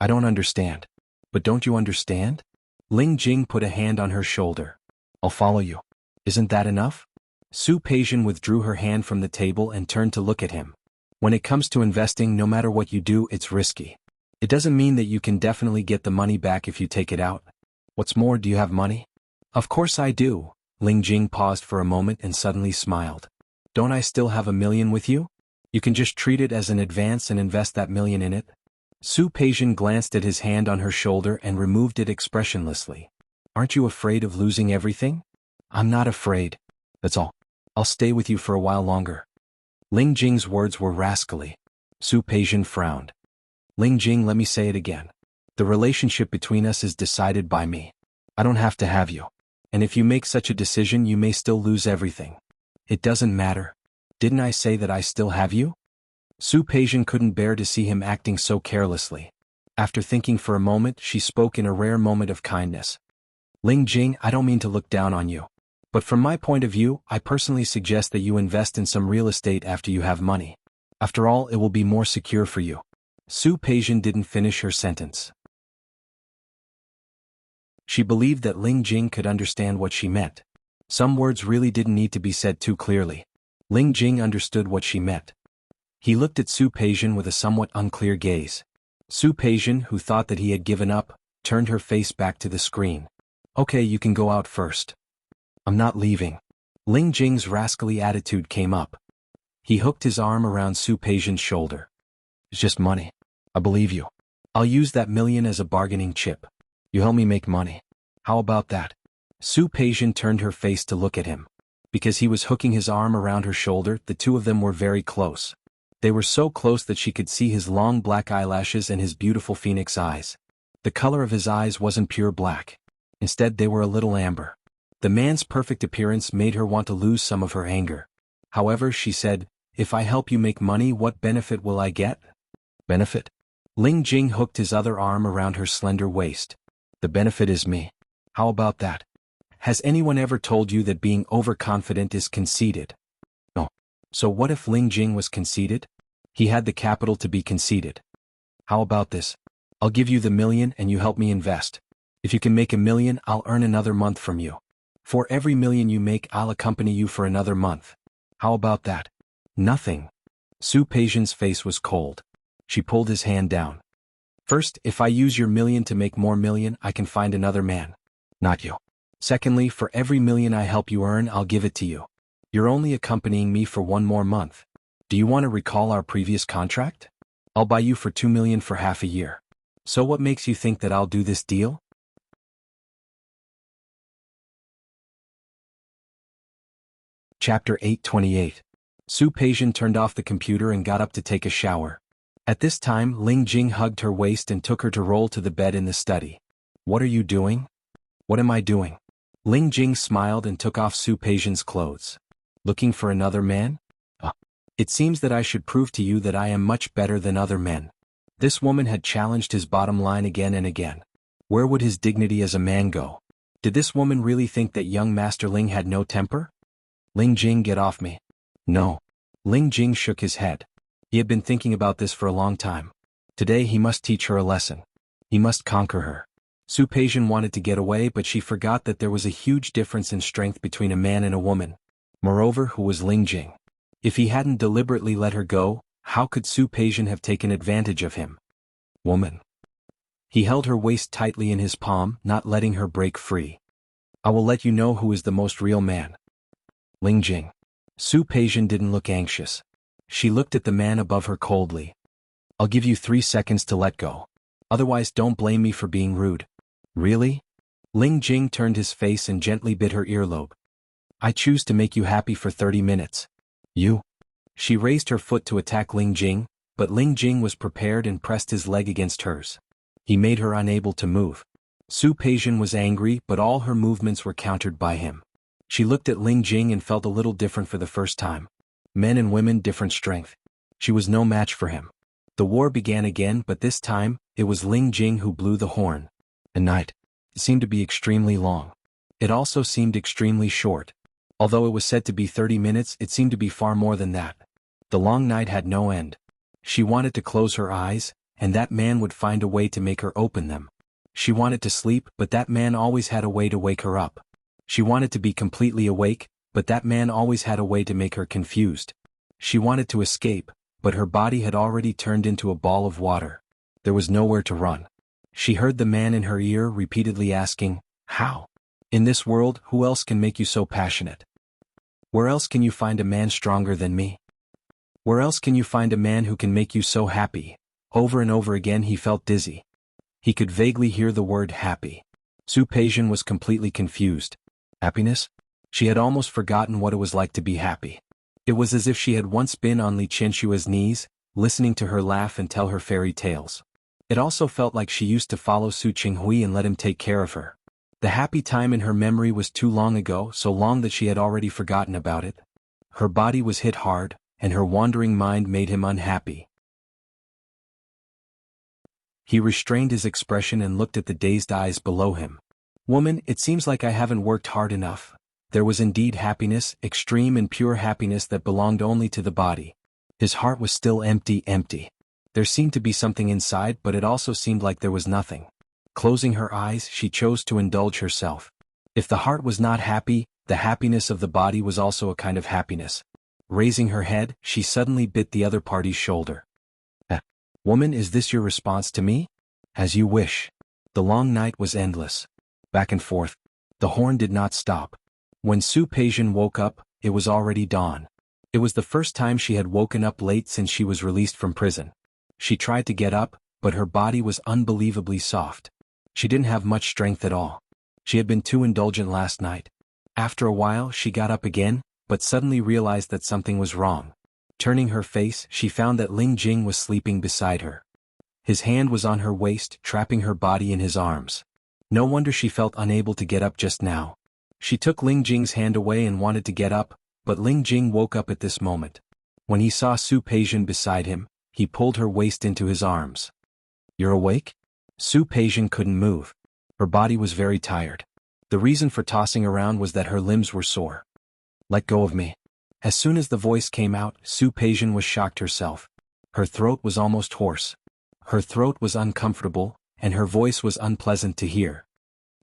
"I don't understand." "But don't you understand?" Ling Jing put a hand on her shoulder. "I'll follow you. Isn't that enough?" Su Peijian withdrew her hand from the table and turned to look at him. "When it comes to investing, no matter what you do, it's risky. It doesn't mean that you can definitely get the money back if you take it out. What's more, do you have money?" "Of course I do." Ling Jing paused for a moment and suddenly smiled. "Don't I still have 1 million with you? You can just treat it as an advance and invest that 1 million in it." Su Peijian glanced at his hand on her shoulder and removed it expressionlessly. "Aren't you afraid of losing everything?" "I'm not afraid. That's all. I'll stay with you for a while longer." Ling Jing's words were rascally. Su Peijian frowned. "Ling Jing, let me say it again. The relationship between us is decided by me. I don't have to have you. And if you make such a decision, you may still lose everything. It doesn't matter. Didn't I say that I still have you?" Su Peijian couldn't bear to see him acting so carelessly. After thinking for a moment, she spoke in a rare moment of kindness. "Ling Jing, I don't mean to look down on you. But from my point of view, I personally suggest that you invest in some real estate after you have money. After all, it will be more secure for you." Su Peijian didn't finish her sentence. She believed that Ling Jing could understand what she meant. Some words really didn't need to be said too clearly. Ling Jing understood what she meant. He looked at Su Peijian with a somewhat unclear gaze. Su Peijian, who thought that he had given up, turned her face back to the screen. "Okay, you can go out first." "I'm not leaving." Ling Jing's rascally attitude came up. He hooked his arm around Su Peijian's shoulder. "It's just money. I believe you. I'll use that 1 million as a bargaining chip. You help me make money. How about that?" Su Peijian turned her face to look at him. Because he was hooking his arm around her shoulder, the two of them were very close. They were so close that she could see his long black eyelashes and his beautiful phoenix eyes. The color of his eyes wasn't pure black. Instead, they were a little amber. The man's perfect appearance made her want to lose some of her anger. However, she said, "If I help you make money, what benefit will I get?" "Benefit?" Ling Jing hooked his other arm around her slender waist. "The benefit is me. How about that? Has anyone ever told you that being overconfident is conceited?" "No." "So what if Ling Jing was conceited? He had the capital to be conceited. How about this? I'll give you the 1 million and you help me invest. If you can make 1 million, I'll earn another month from you. For every 1 million you make, I'll accompany you for another month. How about that?" "Nothing." Su Peijian's face was cold. She pulled his hand down. "First, if I use your 1 million to make more 1 million, I can find another man. Not you. Secondly, for every 1 million I help you earn, I'll give it to you. You're only accompanying me for 1 more month. Do you want to recall our previous contract? I'll buy you for 2 million for half a year. So what makes you think that I'll do this deal?" Chapter 828. Su Peijian turned off the computer and got up to take a shower. At this time, Ling Jing hugged her waist and took her to roll to the bed in the study. "What are you doing?" "What am I doing?" Ling Jing smiled and took off Su Peijian's clothes. "Looking for another man? It seems that I should prove to you that I am much better than other men. This woman had challenged his bottom line again and again. Where would his dignity as a man go? Did this woman really think that young Master Ling had no temper? Ling Jing, get off me. No. Ling Jing shook his head. He had been thinking about this for a long time. Today he must teach her a lesson. He must conquer her. Su Peijian wanted to get away, but she forgot that there was a huge difference in strength between a man and a woman. Moreover, who was Ling Jing? If he hadn't deliberately let her go, how could Su Peijian have taken advantage of him? Woman. He held her waist tightly in his palm, not letting her break free. I will let you know who is the most real man. Ling Jing. Su Peijian didn't look anxious. She looked at the man above her coldly. I'll give you 3 seconds to let go. Otherwise don't blame me for being rude. Really? Ling Jing turned his face and gently bit her earlobe. I choose to make you happy for 30 minutes. You? She raised her foot to attack Ling Jing, but Ling Jing was prepared and pressed his leg against hers. He made her unable to move. Su Peijian was angry, but all her movements were countered by him. She looked at Ling Jing and felt a little different for the first time. Men and women, different strength. She was no match for him. The war began again, but this time, it was Ling Jing who blew the horn. A night. It seemed to be extremely long. It also seemed extremely short. Although it was said to be 30 minutes, it seemed to be far more than that. The long night had no end. She wanted to close her eyes, and that man would find a way to make her open them. She wanted to sleep, but that man always had a way to wake her up. She wanted to be completely awake, but that man always had a way to make her confused. She wanted to escape, but her body had already turned into a ball of water. There was nowhere to run. She heard the man in her ear repeatedly asking, how? In this world, who else can make you so passionate? Where else can you find a man stronger than me? Where else can you find a man who can make you so happy? Over and over again he felt dizzy. He could vaguely hear the word happy. Su Peijian was completely confused. Happiness? She had almost forgotten what it was like to be happy. It was as if she had once been on Li Qinshua's knees, listening to her laugh and tell her fairy tales. It also felt like she used to follow Su Qinghui and let him take care of her. The happy time in her memory was too long ago, so long that she had already forgotten about it. Her body was hit hard, and her wandering mind made him unhappy. He restrained his expression and looked at the dazed eyes below him. Woman, it seems like I haven't worked hard enough. There was indeed happiness, extreme and pure happiness that belonged only to the body. His heart was still empty. There seemed to be something inside, but it also seemed like there was nothing. Closing her eyes, she chose to indulge herself. If the heart was not happy, the happiness of the body was also a kind of happiness. Raising her head, she suddenly bit the other party's shoulder. Woman, is this your response to me? As you wish. The long night was endless. Back and forth. The horn did not stop. When Su Peijian woke up, it was already dawn. It was the first time she had woken up late since she was released from prison. She tried to get up, but her body was unbelievably soft. She didn't have much strength at all. She had been too indulgent last night. After a while, she got up again, but suddenly realized that something was wrong. Turning her face, she found that Ling Jing was sleeping beside her. His hand was on her waist, trapping her body in his arms. No wonder she felt unable to get up just now. She took Ling Jing's hand away and wanted to get up, but Ling Jing woke up at this moment. When he saw Su Peijian beside him, he pulled her waist into his arms. You're awake? Su Peijian couldn't move. Her body was very tired. The reason for tossing around was that her limbs were sore. Let go of me. As soon as the voice came out, Su Peijian was shocked herself. Her throat was almost hoarse. Her throat was uncomfortable, and her voice was unpleasant to hear.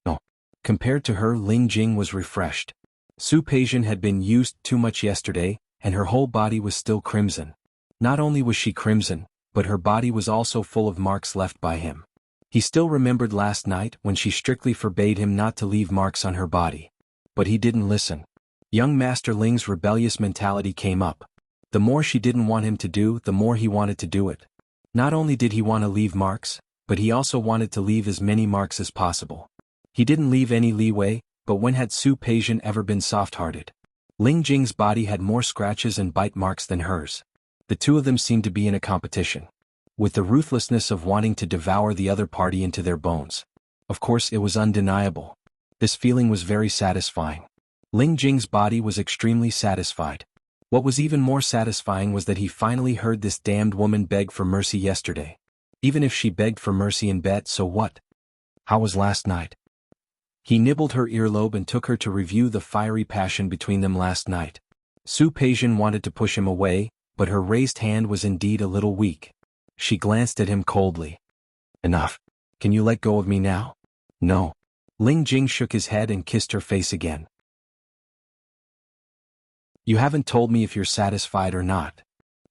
No. Compared to her, Ling Jing was refreshed. Su Peijian had been used too much yesterday, and her whole body was still crimson. Not only was she crimson, but her body was also full of marks left by him. He still remembered last night when she strictly forbade him not to leave marks on her body. But he didn't listen. Young Master Ling's rebellious mentality came up. The more she didn't want him to do, the more he wanted to do it. Not only did he want to leave marks, but he also wanted to leave as many marks as possible. He didn't leave any leeway, but when had Su Peijian ever been soft-hearted? Ling Jing's body had more scratches and bite marks than hers. The two of them seemed to be in a competition, with the ruthlessness of wanting to devour the other party into their bones. Of course, it was undeniable. This feeling was very satisfying. Ling Jing's body was extremely satisfied. What was even more satisfying was that he finally heard this damned woman beg for mercy yesterday. Even if she begged for mercy in bed, so what? How was last night? He nibbled her earlobe and took her to review the fiery passion between them last night. Su Peijian wanted to push him away, but her raised hand was indeed a little weak. She glanced at him coldly. Enough. Can you let go of me now? No. Ling Jing shook his head and kissed her face again. You haven't told me if you're satisfied or not.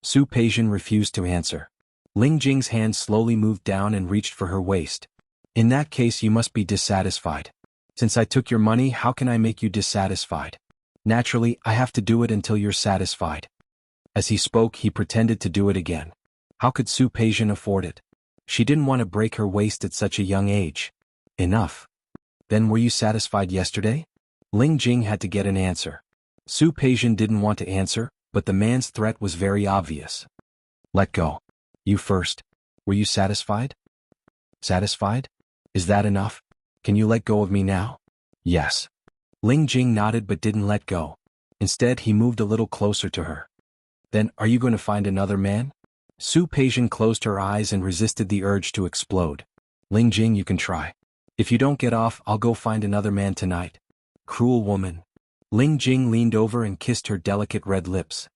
Su Peijian refused to answer. Ling Jing's hand slowly moved down and reached for her waist. In that case you must be dissatisfied. Since I took your money, how can I make you dissatisfied? Naturally, I have to do it until you're satisfied. As he spoke, he pretended to do it again. How could Su Peijian afford it? She didn't want to break her waist at such a young age. Enough. Then were you satisfied yesterday? Ling Jing had to get an answer. Su Peijian didn't want to answer, but the man's threat was very obvious. Let go. You first. Were you satisfied? Satisfied? Is that enough? Can you let go of me now? Yes. Ling Jing nodded but didn't let go. Instead, he moved a little closer to her. Then, are you going to find another man? Su Peijian closed her eyes and resisted the urge to explode. Ling Jing, you can try. If you don't get off, I'll go find another man tonight. Cruel woman. Ling Jing leaned over and kissed her delicate red lips.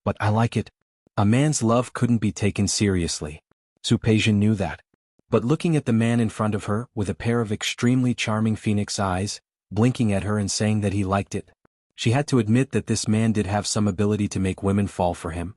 But I like it. A man's love couldn't be taken seriously. Su Peijian knew that. But looking at the man in front of her, with a pair of extremely charming phoenix eyes, blinking at her and saying that he liked it, she had to admit that this man did have some ability to make women fall for him.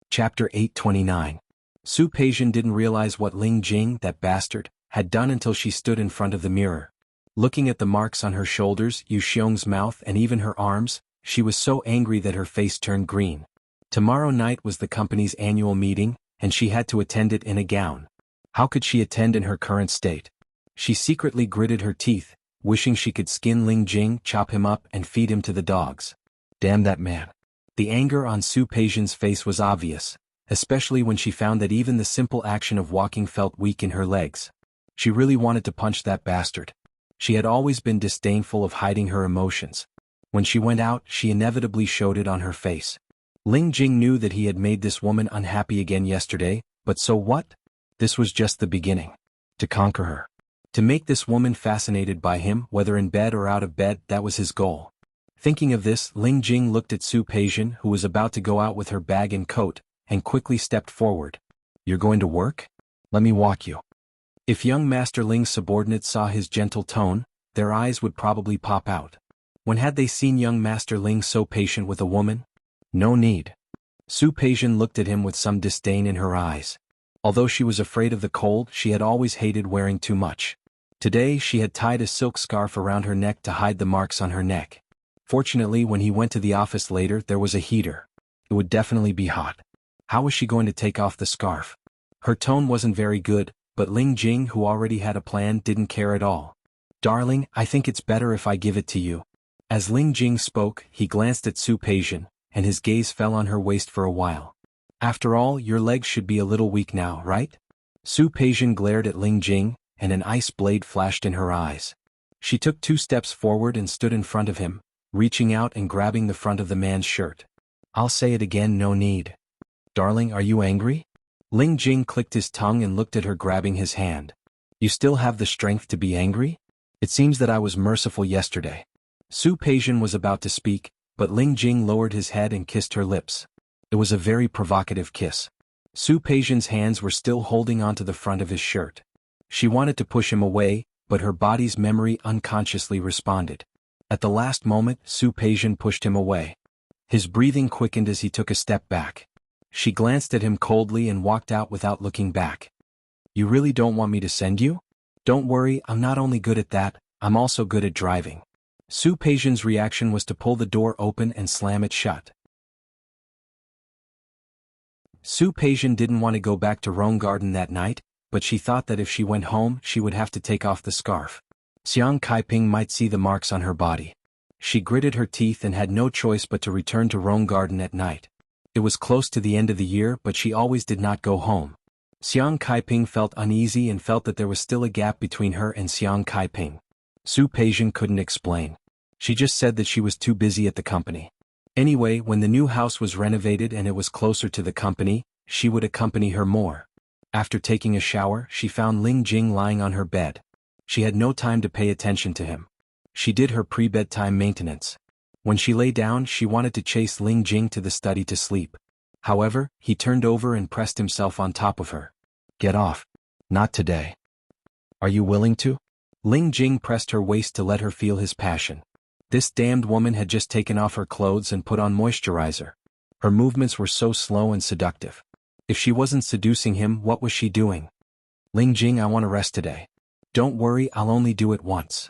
Chapter 829. Su Peijian didn't realize what Ling Jing, that bastard, had done until she stood in front of the mirror. Looking at the marks on her shoulders, Yu Xiong's mouth and even her arms, she was so angry that her face turned green. Tomorrow night was the company's annual meeting, and she had to attend it in a gown. How could she attend in her current state? She secretly gritted her teeth, wishing she could skin Ling Jing, chop him up and feed him to the dogs. Damn that man. The anger on Su Peijian's face was obvious, especially when she found that even the simple action of walking felt weak in her legs. She really wanted to punch that bastard. She had always been disdainful of hiding her emotions. When she went out, she inevitably showed it on her face. Ling Jing knew that he had made this woman unhappy again yesterday, but so what? This was just the beginning. To conquer her. To make this woman fascinated by him, whether in bed or out of bed, that was his goal. Thinking of this, Ling Jing looked at Su Peijian, who was about to go out with her bag and coat, and quickly stepped forward. You're going to work? Let me walk you. If young Master Ling's subordinates saw his gentle tone, their eyes would probably pop out. When had they seen young Master Ling so patient with a woman? No need. Su Peijian looked at him with some disdain in her eyes. Although she was afraid of the cold, she had always hated wearing too much. Today she had tied a silk scarf around her neck to hide the marks on her neck. Fortunately, when he went to the office later, there was a heater. It would definitely be hot. How was she going to take off the scarf? Her tone wasn't very good, but Ling Jing, who already had a plan, didn't care at all. Darling, I think it's better if I give it to you. As Ling Jing spoke, he glanced at Su Peijian, and his gaze fell on her waist for a while. After all, your legs should be a little weak now, right? Su Peijian glared at Ling Jing, and an ice blade flashed in her eyes. She took 2 steps forward and stood in front of him, reaching out and grabbing the front of the man's shirt. I'll say it again, no need. Darling, are you angry? Ling Jing clicked his tongue and looked at her, grabbing his hand. You still have the strength to be angry? It seems that I was merciful yesterday. Su Peijian was about to speak, but Ling Jing lowered his head and kissed her lips. It was a very provocative kiss. Su Peijian's hands were still holding onto the front of his shirt. She wanted to push him away, but her body's memory unconsciously responded. At the last moment, Su Peijian pushed him away. His breathing quickened as he took a step back. She glanced at him coldly and walked out without looking back. You really don't want me to send you? Don't worry, I'm not only good at that, I'm also good at driving. Su Peijian's reaction was to pull the door open and slam it shut. Su Peijian didn't want to go back to Rome Garden that night, but she thought that if she went home, she would have to take off the scarf. Xiang Kaiping might see the marks on her body. She gritted her teeth and had no choice but to return to Rome Garden at night. It was close to the end of the year, but she always did not go home. Xiang Kaiping felt uneasy and felt that there was still a gap between her and Xiang Kaiping. Su Peijian couldn't explain. She just said that she was too busy at the company. Anyway, when the new house was renovated and it was closer to the company, she would accompany her more. After taking a shower, she found Ling Jing lying on her bed. She had no time to pay attention to him. She did her pre-bedtime maintenance. When she lay down, she wanted to chase Ling Jing to the study to sleep. However, he turned over and pressed himself on top of her. "Get off. Not today. Are you willing to?" Ling Jing pressed her waist to let her feel his passion. This damned woman had just taken off her clothes and put on moisturizer. Her movements were so slow and seductive. If she wasn't seducing him, what was she doing? "Ling Jing, I want to rest today. Don't worry, I'll only do it once."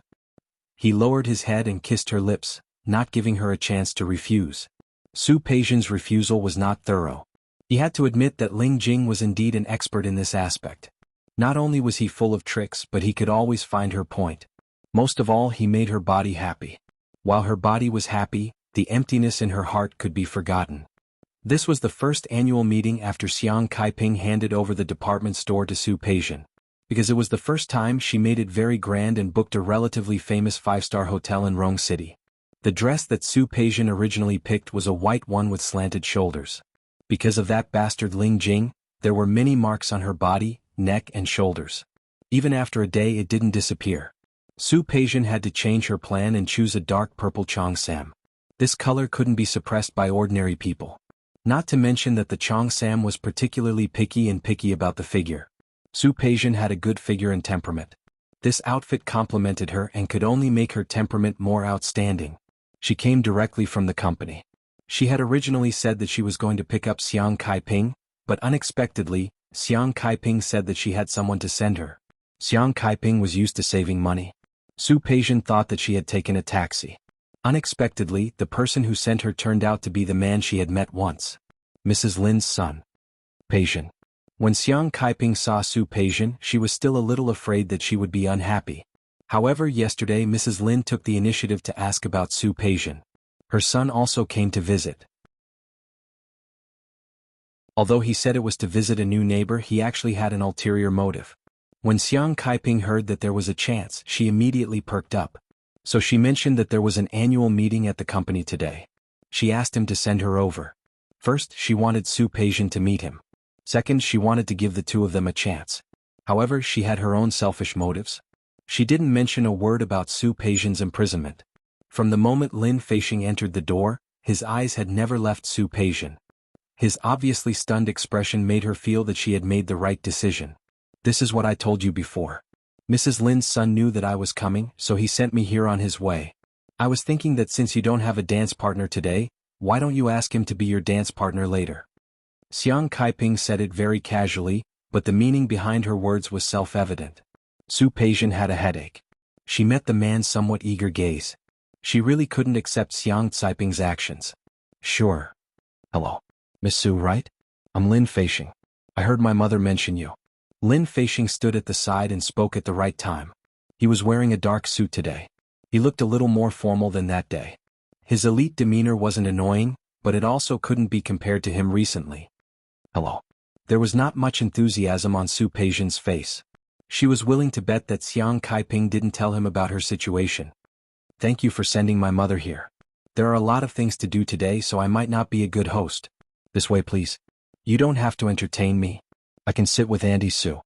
He lowered his head and kissed her lips, not giving her a chance to refuse. Su Peijian's refusal was not thorough. He had to admit that Ling Jing was indeed an expert in this aspect. Not only was he full of tricks, but he could always find her point. Most of all, he made her body happy. While her body was happy, the emptiness in her heart could be forgotten. This was the first annual meeting after Xiang Kaiping handed over the department store to Su Peijian. Because it was the first time, she made it very grand and booked a relatively famous 5-star hotel in Rong City. The dress that Su Peijian originally picked was a white one with slanted shoulders. Because of that bastard Ling Jing, there were many marks on her body, neck and shoulders. Even after a day it didn't disappear. Su Peijian had to change her plan and choose a dark purple cheongsam. This color couldn't be suppressed by ordinary people. Not to mention that the cheongsam was particularly picky about the figure. Su Peijian had a good figure and temperament. This outfit complemented her and could only make her temperament more outstanding. She came directly from the company. She had originally said that she was going to pick up Xiang Kaiping, but unexpectedly, Xiang Kaiping said that she had someone to send her. Xiang Kaiping was used to saving money. Su Peijian thought that she had taken a taxi. Unexpectedly, the person who sent her turned out to be the man she had met once. Mrs. Lin's son. Peijian. When Xiang Kaiping saw Su Peijian, she was still a little afraid that she would be unhappy. However, yesterday Mrs. Lin took the initiative to ask about Su Peijian. Her son also came to visit. Although he said it was to visit a new neighbor, he actually had an ulterior motive. When Xiang Kaiping heard that there was a chance, she immediately perked up. So she mentioned that there was an annual meeting at the company today. She asked him to send her over. First, she wanted Su Peijian to meet him. Second, she wanted to give the two of them a chance. However, she had her own selfish motives. She didn't mention a word about Su Peijian's imprisonment. From the moment Lin Feixing entered the door, his eyes had never left Su Peijian. His obviously stunned expression made her feel that she had made the right decision. "This is what I told you before. Mrs. Lin's son knew that I was coming, so he sent me here on his way. I was thinking that since you don't have a dance partner today, why don't you ask him to be your dance partner later?" Xiang Kaiping said it very casually, but the meaning behind her words was self-evident. Su Peijian had a headache. She met the man's somewhat eager gaze. She really couldn't accept Xiang Kaiping's actions. "Sure. Hello. Miss Su, right? I'm Lin Feixing. I heard my mother mention you." Lin Feixing stood at the side and spoke at the right time. He was wearing a dark suit today. He looked a little more formal than that day. His elite demeanor wasn't annoying, but it also couldn't be compared to him recently. "Hello." There was not much enthusiasm on Su Peijian's face. She was willing to bet that Xiang Kaiping didn't tell him about her situation. "Thank you for sending my mother here. There are a lot of things to do today, so I might not be a good host. This way, please. You don't have to entertain me. I can sit with Auntie Su."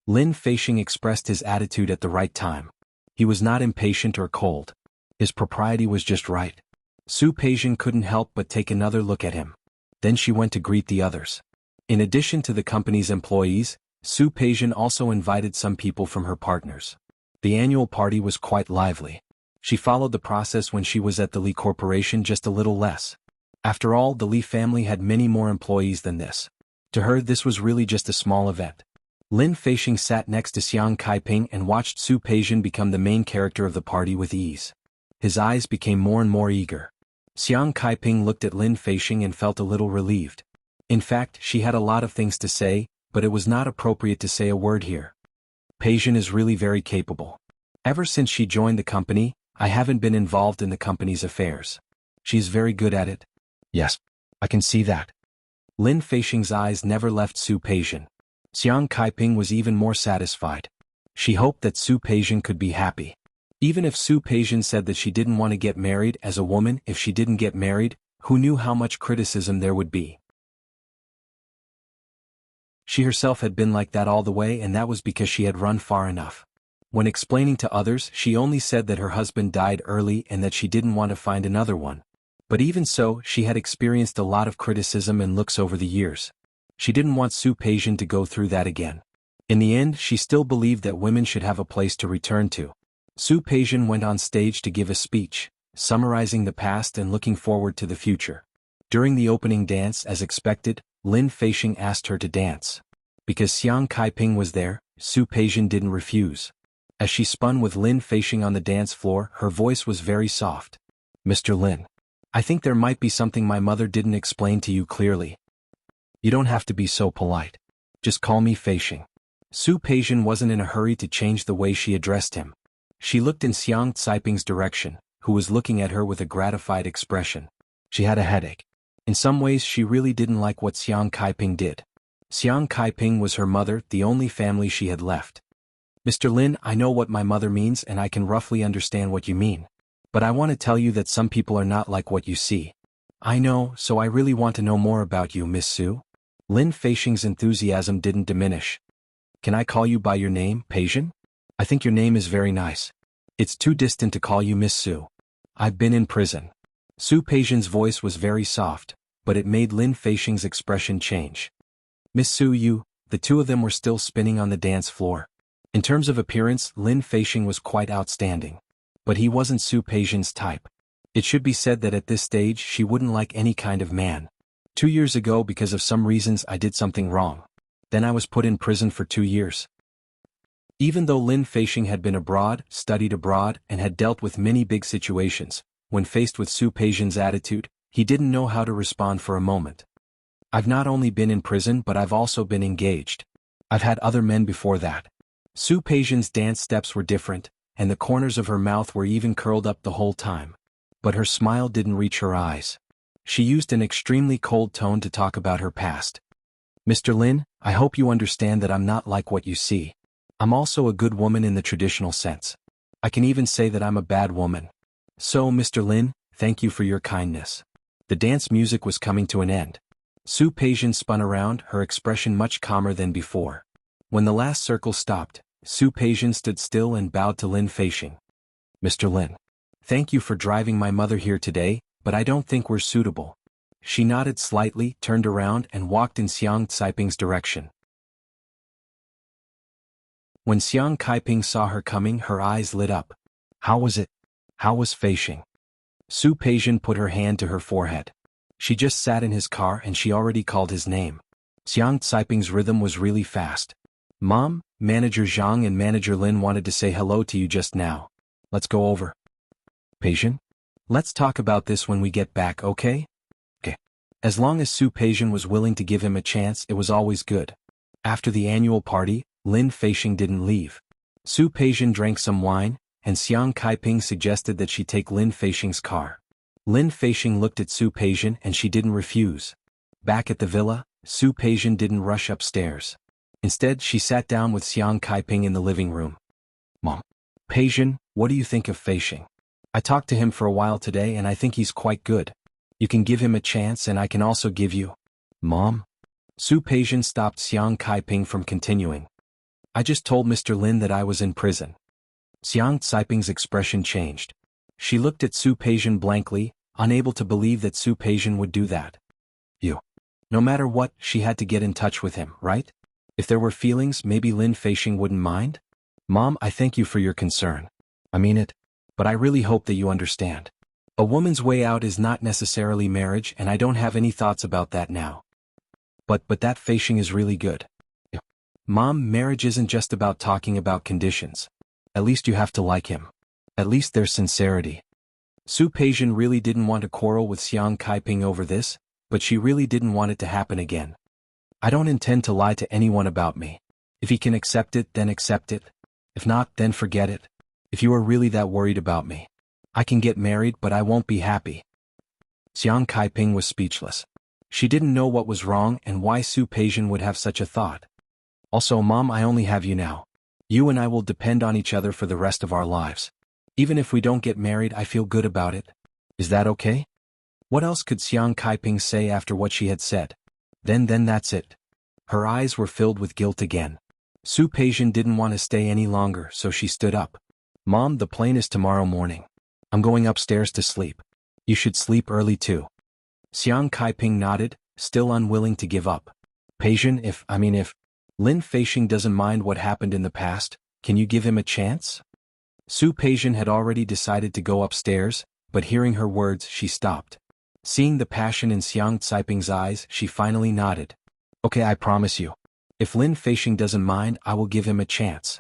Lin Feixing expressed his attitude at the right time. He was not impatient or cold. His propriety was just right. Su Peijian couldn't help but take another look at him. Then she went to greet the others. In addition to the company's employees, Su Peijian also invited some people from her partners. The annual party was quite lively. She followed the process when she was at the Li Corporation, just a little less. After all, the Li family had many more employees than this. To her, this was really just a small event. Lin Feixing sat next to Xiang Kaiping and watched Su Peijian become the main character of the party with ease. His eyes became more and more eager. Xiang Kaiping looked at Lin Feixing and felt a little relieved. In fact, she had a lot of things to say, but it was not appropriate to say a word here. Peijian is really very capable. Ever since she joined the company, I haven't been involved in the company's affairs. She's very good at it. Yes, I can see that. Lin Feixing's eyes never left Su Peijian. Xiang Kaiping was even more satisfied. She hoped that Su Peijian could be happy. Even if Su Peijian said that she didn't want to get married as a woman, if she didn't get married, Who knew how much criticism there would be? She herself had been like that all the way, and that was because she had run far enough. When explaining to others, she only said that her husband died early and that she didn't want to find another one. But even so, she had experienced a lot of criticism and looks over the years. She didn't want Su Peijian to go through that again. In the end, she still believed that women should have a place to return to. Su Peijian went on stage to give a speech, summarizing the past and looking forward to the future. During the opening dance, as expected, Lin Feixing asked her to dance. Because Xiang Kaiping was there, Su Peijian didn't refuse. As she spun with Lin Feixing on the dance floor, her voice was very soft. "Mr. Lin, I think there might be something my mother didn't explain to you clearly. You don't have to be so polite. Just call me Feixing." Su Peijian wasn't in a hurry to change the way she addressed him. She looked in Xiang Caiping's direction, who was looking at her with a gratified expression. She had a headache. In some ways she really didn't like what Xiang Kaiping did. Xiang Kaiping was her mother, the only family she had left. "Mr. Lin, I know what my mother means and I can roughly understand what you mean. But I want to tell you that some people are not like what you see." "I know, so I really want to know more about you, Miss Su." Lin Feixing's enthusiasm didn't diminish. "Can I call you by your name, Peijian? I think your name is very nice. It's too distant to call you Miss Su. I've been in prison." Su Peijian's voice was very soft, but it made Lin Feixing's expression change. "Miss Su, you." The two of them were still spinning on the dance floor. In terms of appearance, Lin Feixing was quite outstanding. But he wasn't Su Peijian's type. It should be said that at this stage she wouldn't like any kind of man. 2 years ago, because of some reasons, I did something wrong. Then I was put in prison for 2 years. Even though Lin Feixing had been abroad, studied abroad, and had dealt with many big situations, when faced with Su Peijian's attitude, he didn't know how to respond for a moment. "I've not only been in prison but I've also been engaged. I've had other men before that." Su Peijian's dance steps were different, and the corners of her mouth were even curled up the whole time. But her smile didn't reach her eyes. She used an extremely cold tone to talk about her past. "Mr. Lin, I hope you understand that I'm not like what you see. I'm also a good woman in the traditional sense. I can even say that I'm a bad woman. So, Mr. Lin, thank you for your kindness." The dance music was coming to an end. Su Peijian spun around, her expression much calmer than before. When the last circle stopped, Su Peijian stood still and bowed to Lin Feixing. "Mr. Lin, thank you for driving my mother here today, but I don't think we're suitable." She nodded slightly, turned around and walked in Xiang Caiping's direction. When Xiang Kaiping saw her coming, her eyes lit up. "How was it? How was Feixing?" Su Peijian put her hand to her forehead. She just sat in his car and she already called his name. Xiang Caiping's rhythm was really fast. "Mom, Manager Zhang and Manager Lin wanted to say hello to you just now. Let's go over." "Peijian? Let's talk about this when we get back, okay?" "Okay." As long as Su Peijian was willing to give him a chance, it was always good. After the annual party, Lin Feixing didn't leave. Su Peijian drank some wine, and Xiang Kaiping suggested that she take Lin Feixing's car. Lin Feixing looked at Su Peijian and she didn't refuse. Back at the villa, Su Peijian didn't rush upstairs. Instead, she sat down with Xiang Kaiping in the living room. "Mom. Peijian, what do you think of Feixing? I talked to him for a while today and I think he's quite good. You can give him a chance and I can also give you." "Mom?" Su Peijian stopped Xiang Kaiping from continuing. "I just told Mr. Lin that I was in prison." Xiang Caiping's expression changed. She looked at Su Peijian blankly, unable to believe that Su Peijian would do that. "You." No matter what, she had to get in touch with him, right? If there were feelings, maybe Lin Feixing wouldn't mind? "Mom, I thank you for your concern. I mean it. But I really hope that you understand. A woman's way out is not necessarily marriage and I don't have any thoughts about that now. But that Feixing is really good." "Mom, marriage isn't just about talking about conditions. At least you have to like him. At least there's sincerity." Su Peijian really didn't want to quarrel with Xiang Kaiping over this, but she really didn't want it to happen again. "I don't intend to lie to anyone about me. If he can accept it, then accept it. If not, then forget it. If you are really that worried about me, I can get married but I won't be happy." Xiang Kaiping was speechless. She didn't know what was wrong and why Su Peijian would have such a thought. "Also, Mom, I only have you now. You and I will depend on each other for the rest of our lives. Even if we don't get married, I feel good about it. Is that okay?" What else could Xiang Kaiping say after what she had said? Then that's it. Her eyes were filled with guilt again. Su Peijian didn't want to stay any longer, so she stood up. Mom, the plane is tomorrow morning. I'm going upstairs to sleep. You should sleep early too. Xiang Kaiping nodded, still unwilling to give up. Peijian, if Lin Feixing doesn't mind what happened in the past, can you give him a chance? Su Peijian had already decided to go upstairs, but hearing her words she stopped. Seeing the passion in Xiang Caiping's eyes, she finally nodded. Okay, I promise you. If Lin Feixing doesn't mind, I will give him a chance.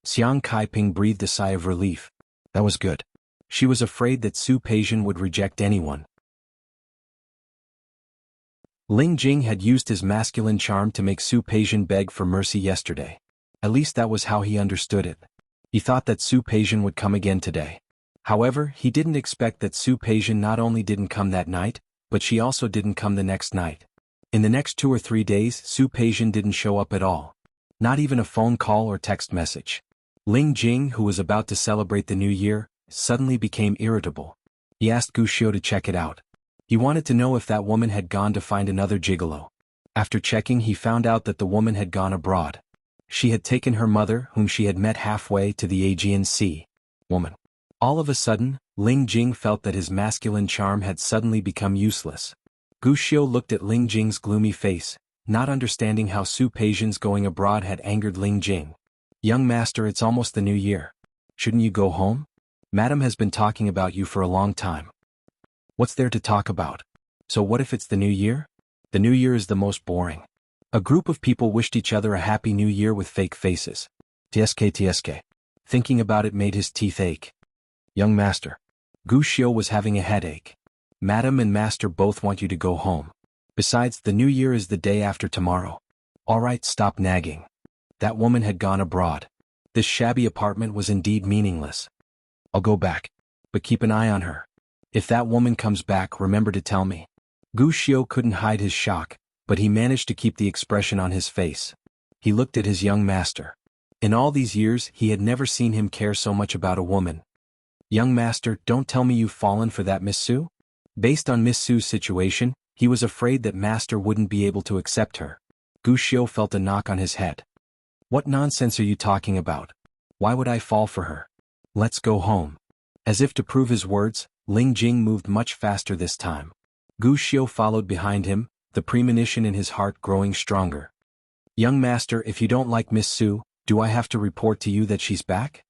Xiang Kaiping breathed a sigh of relief. That was good. She was afraid that Su Peijian would reject anyone. Ling Jing had used his masculine charm to make Su Peijian beg for mercy yesterday. At least that was how he understood it. He thought that Su Peijian would come again today. However, he didn't expect that Su Peijian not only didn't come that night, but she also didn't come the next night. In the next 2 or 3 days, Su Peijian didn't show up at all. Not even a phone call or text message. Ling Jing, who was about to celebrate the new year, suddenly became irritable. He asked Wuxia to check it out. He wanted to know if that woman had gone to find another gigolo. After checking, he found out that the woman had gone abroad. She had taken her mother, whom she had met halfway, to the Aegean Sea. Woman. All of a sudden, Ling Jing felt that his masculine charm had suddenly become useless. Wuxia looked at Ling Jing's gloomy face, not understanding how Su Peijian's going abroad had angered Ling Jing. Young master, it's almost the new year. Shouldn't you go home? Madam has been talking about you for a long time. What's there to talk about? So what if it's the new year? The new year is the most boring. A group of people wished each other a happy new year with fake faces. TSK. Thinking about it made his teeth ache. Young master. Wuxia was having a headache. Madam and master both want you to go home. Besides, the new year is the day after tomorrow. All right, stop nagging. That woman had gone abroad. This shabby apartment was indeed meaningless. I'll go back. But keep an eye on her. If that woman comes back, remember to tell me. Wuxia couldn't hide his shock, but he managed to keep the expression on his face. He looked at his young master. In all these years, he had never seen him care so much about a woman. Young master, don't tell me you've fallen for that Miss Su? Based on Miss Su's situation, he was afraid that master wouldn't be able to accept her. Wuxia felt a knock on his head. What nonsense are you talking about? Why would I fall for her? Let's go home. As if to prove his words, Ling Jing moved much faster this time. Wuxia followed behind him, the premonition in his heart growing stronger. Young master, if you don't like Miss Su, do I have to report to you that she's back?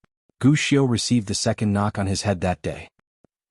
Wuxia received the second knock on his head that day.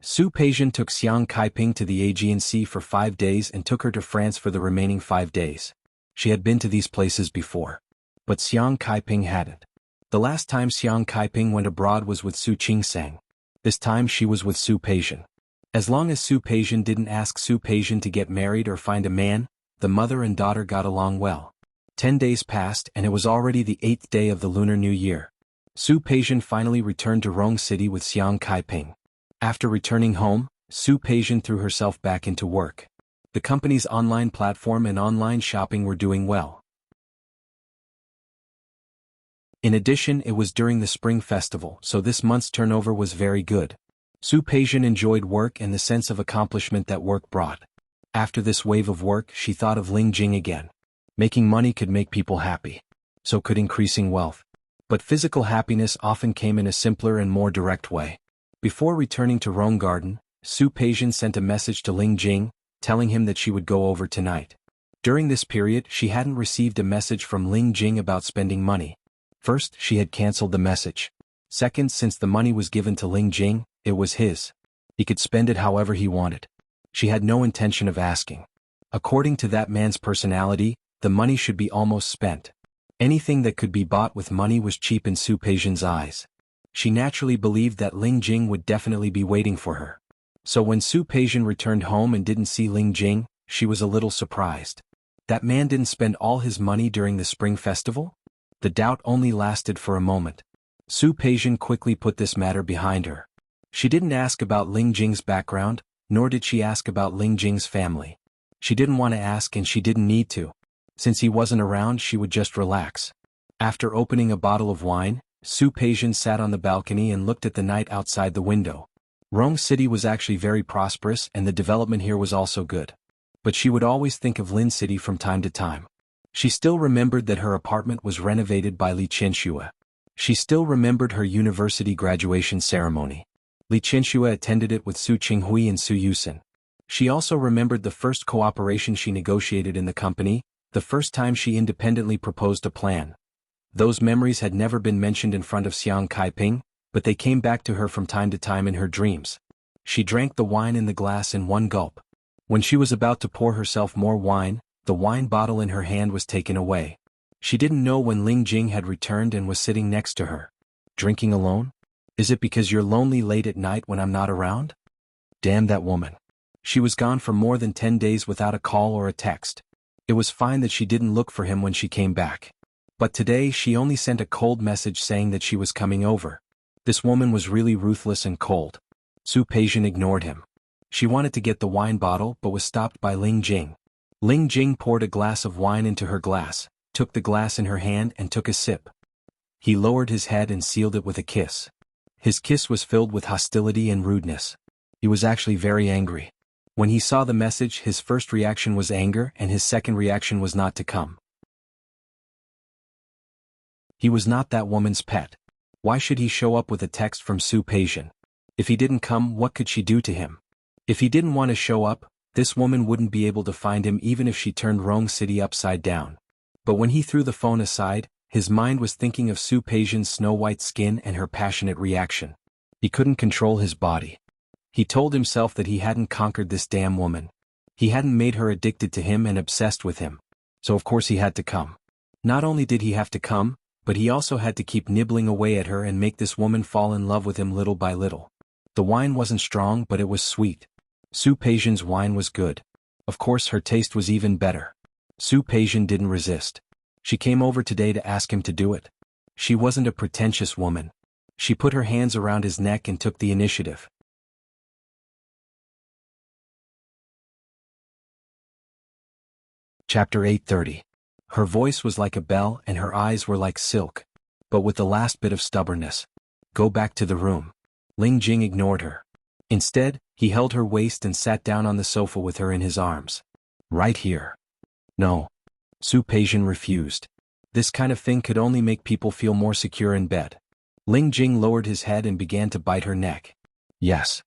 Su Peijian took Xiang Kaiping to the Aegean Sea for 5 days and took her to France for the remaining 5 days. She had been to these places before. But Xiang Kaiping hadn't. The last time Xiang Kaiping went abroad was with Su Qingsang. This time she was with Su Peijian. As long as Su Peijian didn't ask Su Peijian to get married or find a man, the mother and daughter got along well. 10 days passed and it was already the 8th day of the Lunar New Year. Su Peijian finally returned to Rong City with Xiang Kaiping. After returning home, Su Peijian threw herself back into work. The company's online platform and online shopping were doing well. In addition, it was during the Spring Festival, so this month's turnover was very good. Su Peijian enjoyed work and the sense of accomplishment that work brought. After this wave of work, she thought of Ling Jing again. Making money could make people happy. So could increasing wealth. But physical happiness often came in a simpler and more direct way. Before returning to Rome Garden, Su Peijian sent a message to Ling Jing, telling him that she would go over tonight. During this period, she hadn't received a message from Ling Jing about spending money. First, she had cancelled the message. Second, since the money was given to Ling Jing, it was his. He could spend it however he wanted. She had no intention of asking. According to that man's personality, the money should be almost spent. Anything that could be bought with money was cheap in Su Peijian's eyes. She naturally believed that Ling Jing would definitely be waiting for her. So when Su Peijian returned home and didn't see Ling Jing, she was a little surprised. That man didn't spend all his money during the Spring Festival? The doubt only lasted for a moment. Su Peijian quickly put this matter behind her. She didn't ask about Ling Jing's background, nor did she ask about Ling Jing's family. She didn't want to ask and she didn't need to. Since he wasn't around, she would just relax. After opening a bottle of wine, Su Peijian sat on the balcony and looked at the night outside the window. Rome City was actually very prosperous and the development here was also good. But she would always think of Lin City from time to time. She still remembered that her apartment was renovated by Li Qianxue. She still remembered her university graduation ceremony. Li Qianxue attended it with Su Qinghui and Su Yusin. She also remembered the first cooperation she negotiated in the company, the first time she independently proposed a plan. Those memories had never been mentioned in front of Xiang Kaiping, but they came back to her from time to time in her dreams. She drank the wine in the glass in one gulp. When she was about to pour herself more wine, the wine bottle in her hand was taken away. She didn't know when Ling Jing had returned and was sitting next to her. Drinking alone? Is it because you're lonely late at night when I'm not around? Damn that woman. She was gone for more than 10 days without a call or a text. It was fine that she didn't look for him when she came back. But today she only sent a cold message saying that she was coming over. This woman was really ruthless and cold. Su Peijian ignored him. She wanted to get the wine bottle but was stopped by Ling Jing. Ling Jing poured a glass of wine into her glass, took the glass in her hand and took a sip. He lowered his head and sealed it with a kiss. His kiss was filled with hostility and rudeness. He was actually very angry. When he saw the message, his first reaction was anger and his second reaction was not to come. He was not that woman's pet. Why should he show up with a text from Su Peijian? If he didn't come, what could she do to him? If he didn't want to show up, this woman wouldn't be able to find him even if she turned Rome City upside down. But when he threw the phone aside, his mind was thinking of Su Peijian's snow-white skin and her passionate reaction. He couldn't control his body. He told himself that he hadn't conquered this damn woman. He hadn't made her addicted to him and obsessed with him. So of course he had to come. Not only did he have to come, but he also had to keep nibbling away at her and make this woman fall in love with him little by little. The wine wasn't strong but it was sweet. Su Peijian's wine was good. Of course her taste was even better. Su Peijian didn't resist. She came over today to ask him to do it. She wasn't a pretentious woman. She put her hands around his neck and took the initiative. Chapter 830. Her voice was like a bell and her eyes were like silk. But with the last bit of stubbornness. Go back to the room. Ling Jing ignored her. Instead, he held her waist and sat down on the sofa with her in his arms. Right here. No. Su Peijian refused. This kind of thing could only make people feel more secure in bed. Ling Jing lowered his head and began to bite her neck. Yes.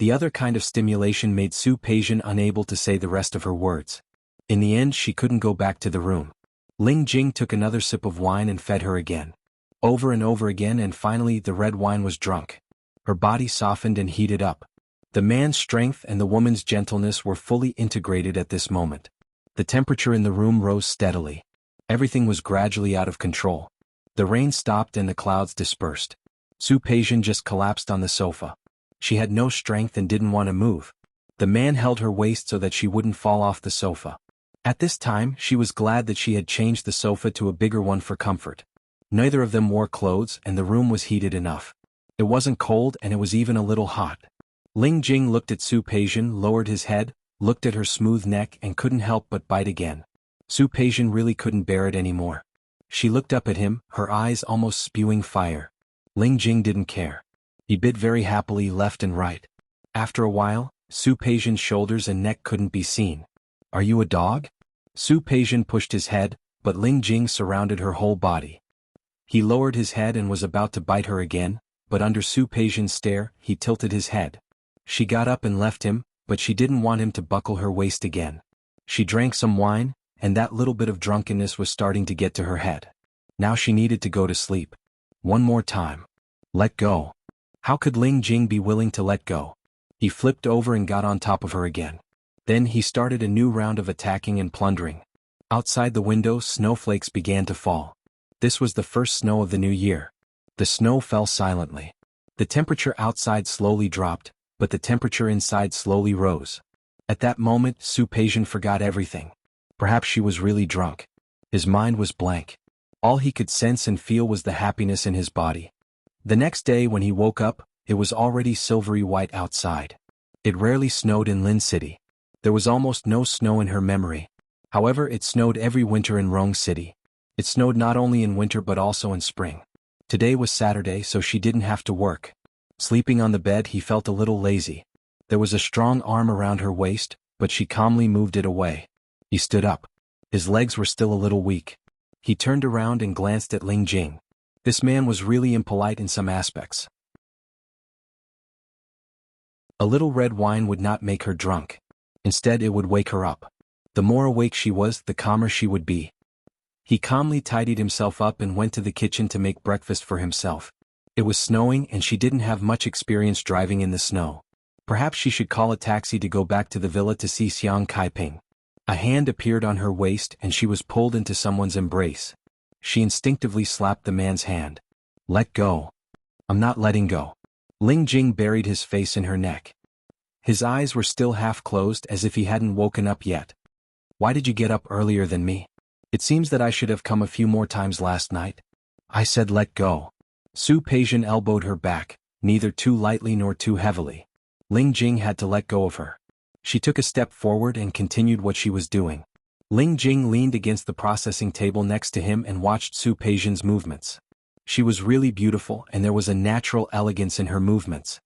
The other kind of stimulation made Su Peijian unable to say the rest of her words. In the end she couldn't go back to the room. Ling Jing took another sip of wine and fed her again. Over and over again and finally the red wine was drunk. Her body softened and heated up. The man's strength and the woman's gentleness were fully integrated at this moment. The temperature in the room rose steadily. Everything was gradually out of control. The rain stopped and the clouds dispersed. Su Peijian just collapsed on the sofa. She had no strength and didn't want to move. The man held her waist so that she wouldn't fall off the sofa. At this time, she was glad that she had changed the sofa to a bigger one for comfort. Neither of them wore clothes and the room was heated enough. It wasn't cold and it was even a little hot. Ling Jing looked at Su Peijian, lowered his head, looked at her smooth neck and couldn't help but bite again. Su Peijian really couldn't bear it anymore. She looked up at him, her eyes almost spewing fire. Ling Jing didn't care. He bit very happily left and right. After a while, Su Peijian's shoulders and neck couldn't be seen. Are you a dog? Su Peijian pushed his head, but Ling Jing surrounded her whole body. He lowered his head and was about to bite her again, but under Su Peijian's stare, he tilted his head. She got up and left him, but she didn't want him to buckle her waist again. She drank some wine, and that little bit of drunkenness was starting to get to her head. Now she needed to go to sleep. One more time. Let go. How could Ling Jing be willing to let go? He flipped over and got on top of her again. Then he started a new round of attacking and plundering. Outside the window, snowflakes began to fall. This was the first snow of the new year. The snow fell silently. The temperature outside slowly dropped, but the temperature inside slowly rose. At that moment, Su Peijian forgot everything. Perhaps she was really drunk. His mind was blank. All he could sense and feel was the happiness in his body. The next day when he woke up, it was already silvery white outside. It rarely snowed in Lin City. There was almost no snow in her memory. However, it snowed every winter in Rong City. It snowed not only in winter but also in spring. Today was Saturday, so she didn't have to work. Sleeping on the bed, he felt a little lazy. There was a strong arm around her waist, but she calmly moved it away. He stood up. His legs were still a little weak. He turned around and glanced at Ling Jing. This man was really impolite in some aspects. A little red wine would not make her drunk. Instead, it would wake her up. The more awake she was, the calmer she would be. He calmly tidied himself up and went to the kitchen to make breakfast for himself. It was snowing and she didn't have much experience driving in the snow. Perhaps she should call a taxi to go back to the villa to see Xiang Kaiping. A hand appeared on her waist and she was pulled into someone's embrace. She instinctively slapped the man's hand. "Let go." "I'm not letting go." Ling Jing buried his face in her neck. His eyes were still half closed as if he hadn't woken up yet. "Why did you get up earlier than me? It seems that I should have come a few more times last night." "I said let go." Su Peijian elbowed her back, neither too lightly nor too heavily. Ling Jing had to let go of her. She took a step forward and continued what she was doing. Ling Jing leaned against the processing table next to him and watched Su Peijian's movements. She was really beautiful and there was a natural elegance in her movements.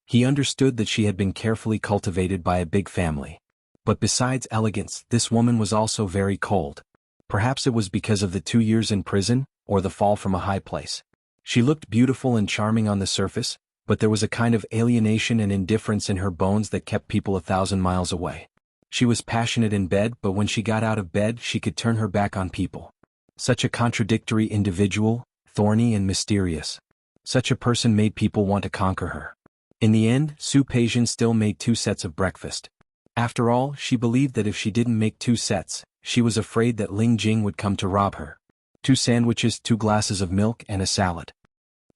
He understood that she had been carefully cultivated by a big family. But besides elegance, this woman was also very cold. Perhaps it was because of the 2 years in prison, or the fall from a high place. She looked beautiful and charming on the surface, but there was a kind of alienation and indifference in her bones that kept people 1,000 miles away. She was passionate in bed, but when she got out of bed she could turn her back on people. Such a contradictory individual, thorny and mysterious. Such a person made people want to conquer her. In the end, Su Peijian still made 2 sets of breakfast. After all, she believed that if she didn't make 2 sets, she was afraid that Ling Jing would come to rob her. 2 sandwiches, 2 glasses of milk, and a salad.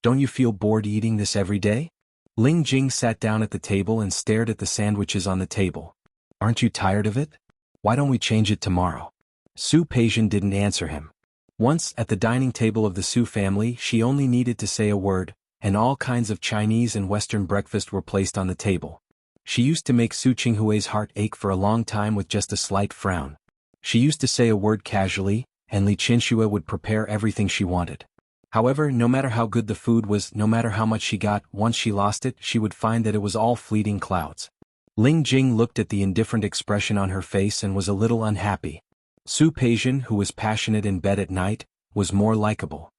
"Don't you feel bored eating this every day?" Ling Jing sat down at the table and stared at the sandwiches on the table. "Aren't you tired of it? Why don't we change it tomorrow?" Su Peijian didn't answer him. Once, at the dining table of the Su family, she only needed to say a word, and all kinds of Chinese and Western breakfast were placed on the table. She used to make Su Qinghui's heart ache for a long time with just a slight frown. She used to say a word casually, and Li Qianxue would prepare everything she wanted. However, no matter how good the food was, no matter how much she got, once she lost it, she would find that it was all fleeting clouds. Ling Jing looked at the indifferent expression on her face and was a little unhappy. Su Peijian, who was passionate in bed at night, was more likable.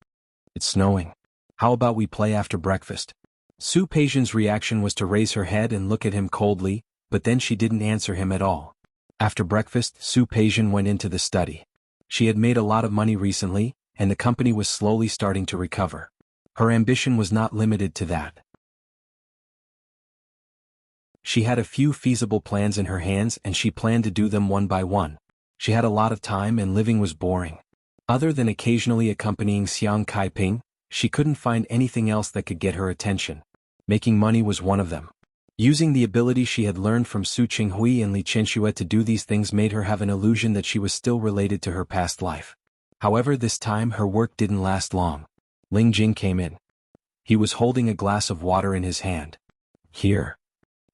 "It's snowing. How about we play after breakfast?" Su Peijian's reaction was to raise her head and look at him coldly, but then she didn't answer him at all. After breakfast, Su Peijian went into the study. She had made a lot of money recently, and the company was slowly starting to recover. Her ambition was not limited to that. She had a few feasible plans in her hands and she planned to do them one by one. She had a lot of time and living was boring. Other than occasionally accompanying Xiang Kaiping, she couldn't find anything else that could get her attention. Making money was one of them. Using the ability she had learned from Su Qinghui and Li Qianxue to do these things made her have an illusion that she was still related to her past life. However, this time her work didn't last long. Ling Jing came in. He was holding a glass of water in his hand. "Here.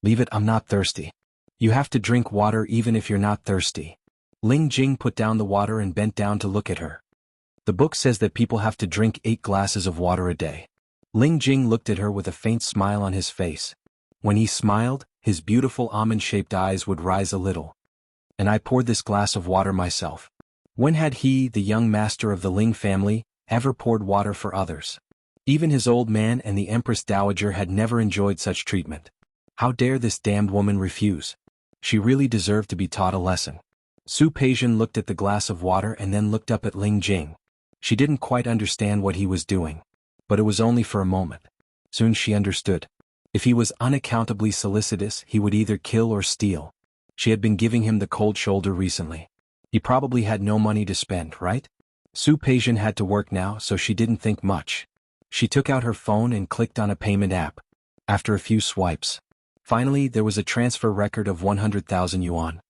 Leave it, I'm not thirsty." "You have to drink water even if you're not thirsty." Ling Jing put down the water and bent down to look at her. "The book says that people have to drink 8 glasses of water a day." Ling Jing looked at her with a faint smile on his face. When he smiled, his beautiful almond-shaped eyes would rise a little. "And I poured this glass of water myself." When had he, the young master of the Ling family, ever poured water for others? Even his old man and the Empress Dowager had never enjoyed such treatment. How dare this damned woman refuse? She really deserved to be taught a lesson. Su Peijian looked at the glass of water and then looked up at Ling Jing. She didn't quite understand what he was doing. But it was only for a moment. Soon she understood. If he was unaccountably solicitous, he would either kill or steal. She had been giving him the cold shoulder recently. He probably had no money to spend, right? Su Peijian had to work now, so she didn't think much. She took out her phone and clicked on a payment app. After a few swipes, finally there was a transfer record of 100,000 yuan.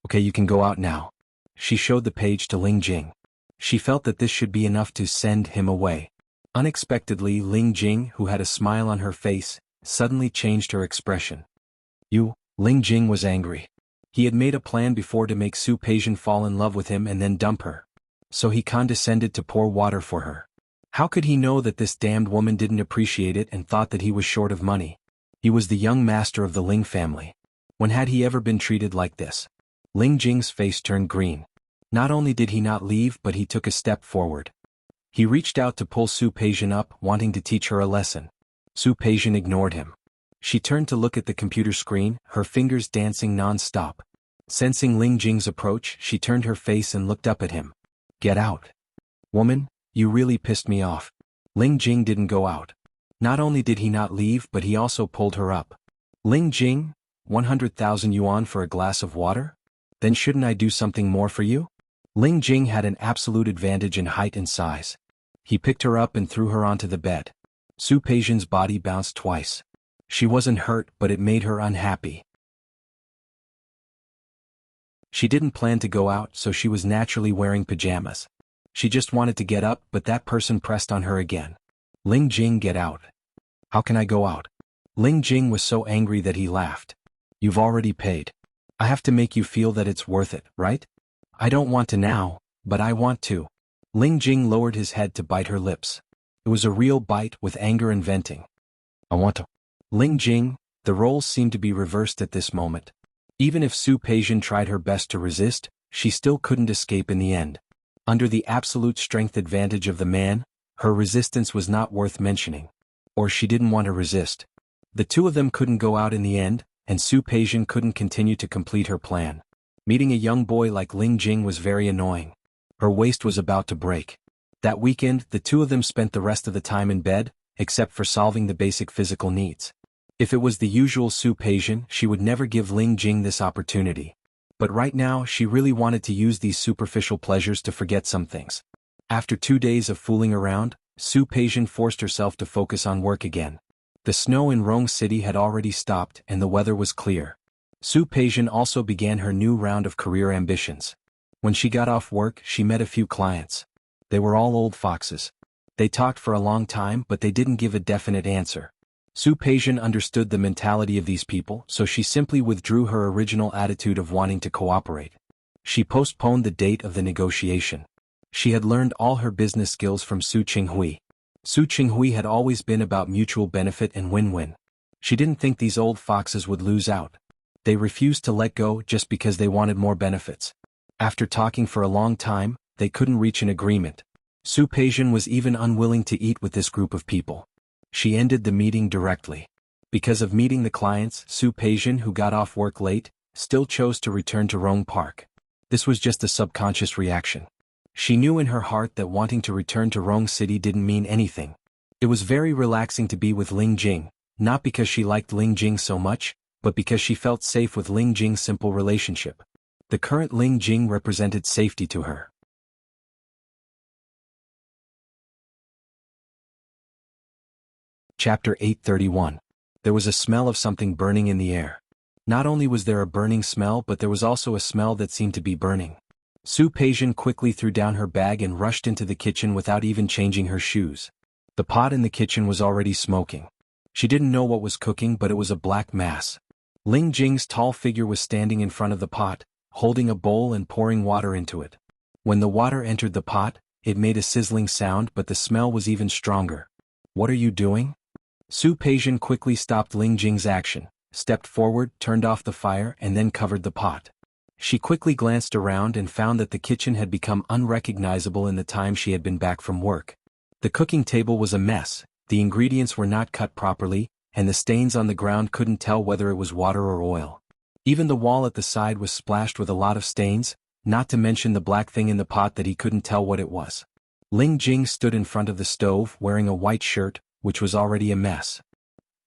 "Okay, you can go out now." She showed the page to Ling Jing. She felt that this should be enough to send him away. Unexpectedly, Ling Jing, who had a smile on her face, suddenly changed her expression. "You?" Ling Jing was angry. He had made a plan before to make Su Peijian fall in love with him and then dump her. So he condescended to pour water for her. How could he know that this damned woman didn't appreciate it and thought that he was short of money? He was the young master of the Ling family. When had he ever been treated like this? Ling Jing's face turned green. Not only did he not leave, but he took a step forward. He reached out to pull Su Peijian up, wanting to teach her a lesson. Su Peijian ignored him. She turned to look at the computer screen, her fingers dancing non-stop. Sensing Ling Jing's approach, she turned her face and looked up at him. Get out. Woman, you really pissed me off. Ling Jing didn't go out. Not only did he not leave, but he also pulled her up. Ling Jing, 100,000 yuan for a glass of water? Then shouldn't I do something more for you? Ling Jing had an absolute advantage in height and size. He picked her up and threw her onto the bed. Su Peijian's body bounced twice. She wasn't hurt, but it made her unhappy. She didn't plan to go out, so she was naturally wearing pajamas. She just wanted to get up, but that person pressed on her again. Ling Jing, get out. How can I go out? Ling Jing was so angry that he laughed. You've already paid. I have to make you feel that it's worth it, right? I don't want to now, but I want to. Ling Jing lowered his head to bite her lips. It was a real bite with anger and venting. I want to. Ling Jing, the roles seemed to be reversed at this moment. Even if Su Peijian tried her best to resist, she still couldn't escape in the end. Under the absolute strength advantage of the man, her resistance was not worth mentioning. Or she didn't want to resist. The two of them couldn't go out in the end, and Su Peijian couldn't continue to complete her plan. Meeting a young boy like Ling Jing was very annoying. Her waist was about to break. That weekend, the two of them spent the rest of the time in bed, except for solving the basic physical needs. If it was the usual Su Peijian, she would never give Ling Jing this opportunity. But right now, she really wanted to use these superficial pleasures to forget some things. After 2 days of fooling around, Su Peijian forced herself to focus on work again. The snow in Rong City had already stopped and the weather was clear. Su Peijian also began her new round of career ambitions. When she got off work, she met a few clients. They were all old foxes. They talked for a long time, but they didn't give a definite answer. Su Peijian understood the mentality of these people, so she simply withdrew her original attitude of wanting to cooperate. She postponed the date of the negotiation. She had learned all her business skills from Su Qinghui. Su Qinghui had always been about mutual benefit and win-win. She didn't think these old foxes would lose out. They refused to let go just because they wanted more benefits. After talking for a long time, they couldn't reach an agreement. Su Peijian was even unwilling to eat with this group of people. She ended the meeting directly. Because of meeting the clients, Su Peijian, who got off work late, still chose to return to Rong Park. This was just a subconscious reaction. She knew in her heart that wanting to return to Rong City didn't mean anything. It was very relaxing to be with Ling Jing, not because she liked Ling Jing so much, but because she felt safe with Ling Jing's simple relationship. The current Ling Jing represented safety to her. Chapter 831. There was a smell of something burning in the air. Not only was there a burning smell, but there was also a smell that seemed to be burning. Su Peijian quickly threw down her bag and rushed into the kitchen without even changing her shoes. The pot in the kitchen was already smoking. She didn't know what was cooking, but it was a black mass. Ling Jing's tall figure was standing in front of the pot, holding a bowl and pouring water into it. When the water entered the pot, it made a sizzling sound, but the smell was even stronger. What are you doing? Su Peijian quickly stopped Ling Jing's action, stepped forward, turned off the fire, and then covered the pot. She quickly glanced around and found that the kitchen had become unrecognizable in the time she had been back from work. The cooking table was a mess, the ingredients were not cut properly, and the stains on the ground couldn't tell whether it was water or oil. Even the wall at the side was splashed with a lot of stains, not to mention the black thing in the pot that he couldn't tell what it was. Ling Jing stood in front of the stove wearing a white shirt, which was already a mess.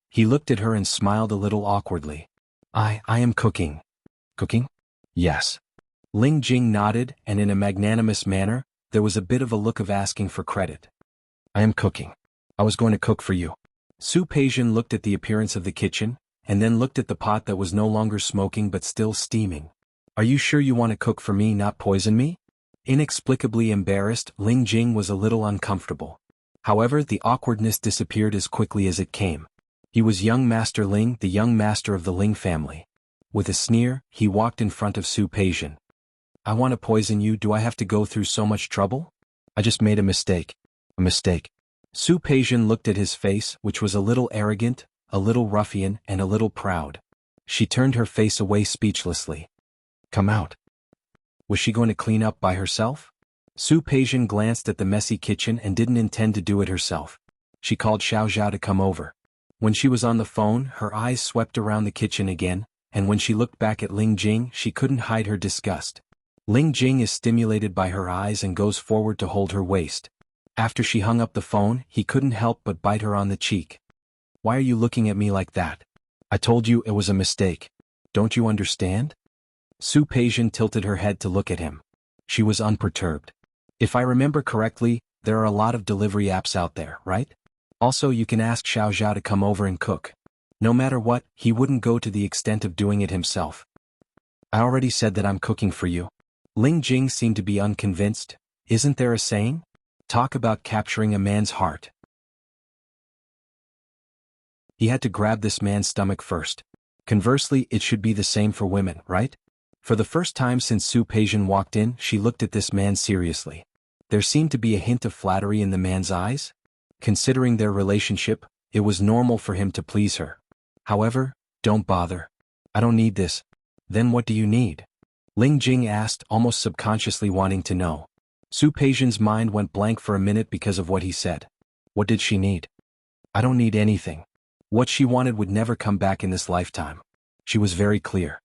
He looked at her and smiled a little awkwardly. I am cooking. Cooking? Yes. Ling Jing nodded, and in a magnanimous manner, there was a bit of a look of asking for credit. I am cooking. I was going to cook for you. Su Peijian looked at the appearance of the kitchen, and then looked at the pot that was no longer smoking but still steaming. Are you sure you want to cook for me, not poison me? Inexplicably embarrassed, Ling Jing was a little uncomfortable. However, the awkwardness disappeared as quickly as it came. He was young Master Ling, the young master of the Ling family. With a sneer, he walked in front of Su Peijian. I want to poison you. Do I have to go through so much trouble? I just made a mistake. A mistake. Su Peijian looked at his face, which was a little arrogant, a little ruffian, and a little proud. She turned her face away speechlessly. Come out. Was she going to clean up by herself? Su Peijian glanced at the messy kitchen and didn't intend to do it herself. She called Xiao Zhao to come over. When she was on the phone, her eyes swept around the kitchen again, and when she looked back at Ling Jing, she couldn't hide her disgust. Ling Jing is stimulated by her eyes and goes forward to hold her waist. After she hung up the phone, he couldn't help but bite her on the cheek. Why are you looking at me like that? I told you it was a mistake. Don't you understand? Su Peijian tilted her head to look at him. She was unperturbed. If I remember correctly, there are a lot of delivery apps out there, right? Also, you can ask Xiao Zhao to come over and cook. No matter what, he wouldn't go to the extent of doing it himself. I already said that I'm cooking for you. Ling Jing seemed to be unconvinced. Isn't there a saying? Talk about capturing a man's heart. He had to grab this man's stomach first. Conversely, it should be the same for women, right? For the first time since Su Peijian walked in, she looked at this man seriously. There seemed to be a hint of flattery in the man's eyes. Considering their relationship, it was normal for him to please her. However, don't bother. I don't need this. Then what do you need? Ling Jing asked, almost subconsciously wanting to know. Su Peijian's mind went blank for a minute because of what he said. What did she need? I don't need anything. What she wanted would never come back in this lifetime. She was very clear.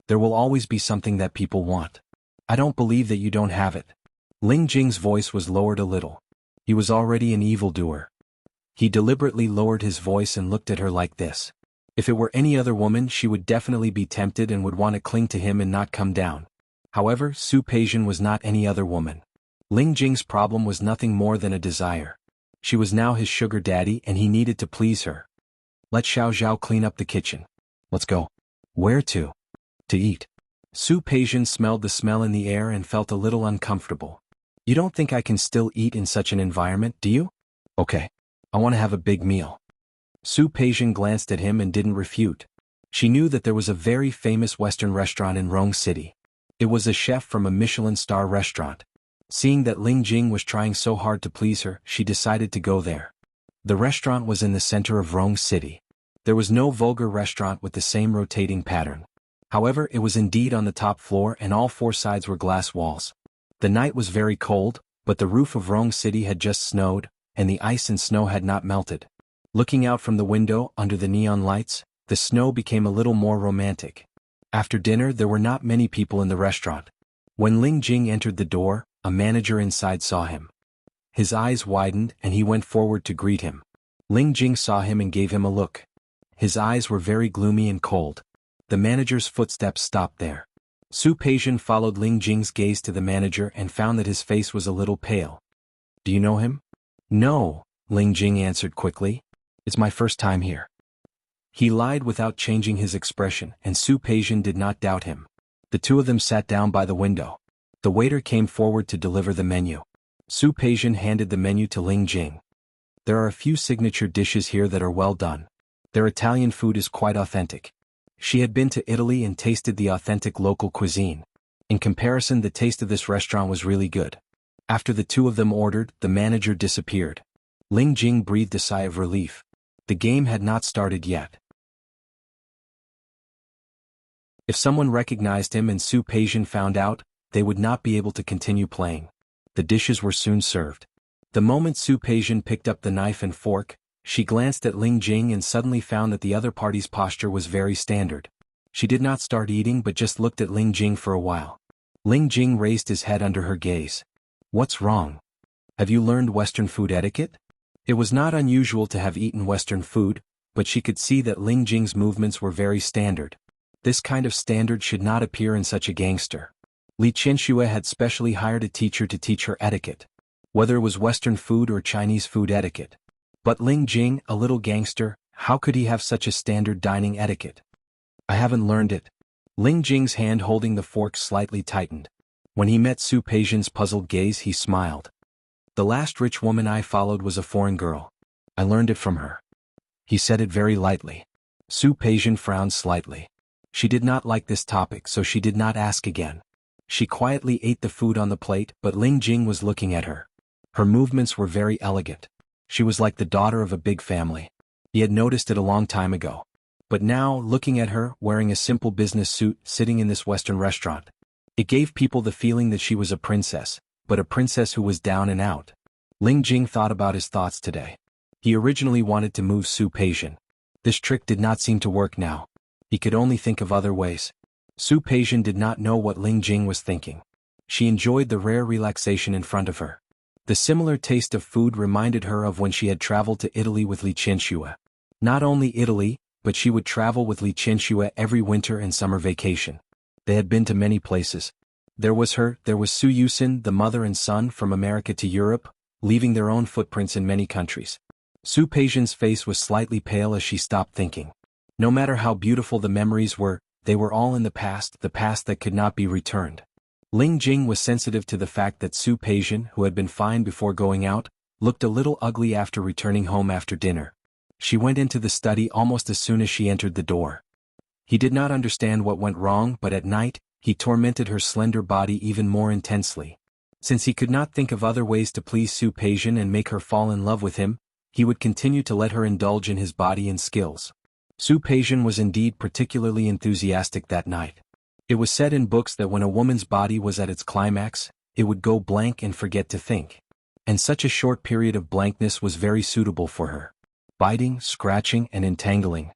There will always be something that people want. I don't believe that you don't have it. Ling Jing's voice was lowered a little. He was already an evildoer. He deliberately lowered his voice and looked at her like this. If it were any other woman, she would definitely be tempted and would want to cling to him and not come down. However, Su Peijian was not any other woman. Ling Jing's problem was nothing more than a desire. She was now his sugar daddy and he needed to please her. Let Xiao Zhao clean up the kitchen. Let's go. Where to? To eat. Su Peijian smelled the smell in the air and felt a little uncomfortable. You don't think I can still eat in such an environment, do you? Okay. I want to have a big meal. Su Peijian glanced at him and didn't refute. She knew that there was a very famous Western restaurant in Rong City. It was a chef from a Michelin star restaurant. Seeing that Ling Jing was trying so hard to please her, she decided to go there. The restaurant was in the center of Rong City. There was no vulgar restaurant with the same rotating pattern. However, it was indeed on the top floor and all four sides were glass walls. The night was very cold, but the roof of Rong City had just snowed, and the ice and snow had not melted. Looking out from the window, under the neon lights, the snow became a little more romantic. After dinner, there were not many people in the restaurant. When Ling Jing entered the door, a manager inside saw him. His eyes widened and he went forward to greet him. Ling Jing saw him and gave him a look. His eyes were very gloomy and cold. The manager's footsteps stopped there. Su Peijian followed Ling Jing's gaze to the manager and found that his face was a little pale. Do you know him? No, Ling Jing answered quickly. It's my first time here. He lied without changing his expression, and Su Peijian did not doubt him. The two of them sat down by the window. The waiter came forward to deliver the menu. Su Peijian handed the menu to Ling Jing. There are a few signature dishes here that are well done. Their Italian food is quite authentic. She had been to Italy and tasted the authentic local cuisine. In comparison, the taste of this restaurant was really good. After the two of them ordered, the manager disappeared. Ling Jing breathed a sigh of relief. The game had not started yet. If someone recognized him and Su Peijian found out, they would not be able to continue playing. The dishes were soon served. The moment Su Peijian picked up the knife and fork, she glanced at Ling Jing and suddenly found that the other party's posture was very standard. She did not start eating but just looked at Ling Jing for a while. Ling Jing raised his head under her gaze. What's wrong? Have you learned Western food etiquette? It was not unusual to have eaten Western food, but she could see that Ling Jing's movements were very standard. This kind of standard should not appear in such a gangster. Li Qianxue had specially hired a teacher to teach her etiquette, whether it was Western food or Chinese food etiquette. But Ling Jing, a little gangster, how could he have such a standard dining etiquette? I haven't learned it. Ling Jing's hand holding the fork slightly tightened. When he met Su Peijian's puzzled gaze, he smiled. The last rich woman I followed was a foreign girl. I learned it from her. He said it very lightly. Su Peijian frowned slightly. She did not like this topic, so she did not ask again. She quietly ate the food on the plate, but Ling Jing was looking at her. Her movements were very elegant. She was like the daughter of a big family. He had noticed it a long time ago. But now, looking at her, wearing a simple business suit, sitting in this Western restaurant, it gave people the feeling that she was a princess, but a princess who was down and out. Ling Jing thought about his thoughts today. He originally wanted to move Su Peijian. This trick did not seem to work now. He could only think of other ways. Su Peijian did not know what Ling Jing was thinking. She enjoyed the rare relaxation in front of her. The similar taste of food reminded her of when she had traveled to Italy with Li Qianxue. Not only Italy, but she would travel with Li Qianxue every winter and summer vacation. They had been to many places. There was Su Yusin, the mother and son from America to Europe, leaving their own footprints in many countries. Su Peijian's face was slightly pale as she stopped thinking. No matter how beautiful the memories were, they were all in the past that could not be returned. Ling Jing was sensitive to the fact that Su Peijian, who had been fine before going out, looked a little ugly after returning home after dinner. She went into the study almost as soon as she entered the door. He did not understand what went wrong, but at night, he tormented her slender body even more intensely. Since he could not think of other ways to please Su Peijian and make her fall in love with him, he would continue to let her indulge in his body and skills. Su Peijian was indeed particularly enthusiastic that night. It was said in books that when a woman's body was at its climax, it would go blank and forget to think. And such a short period of blankness was very suitable for her. Biting, scratching, and entangling.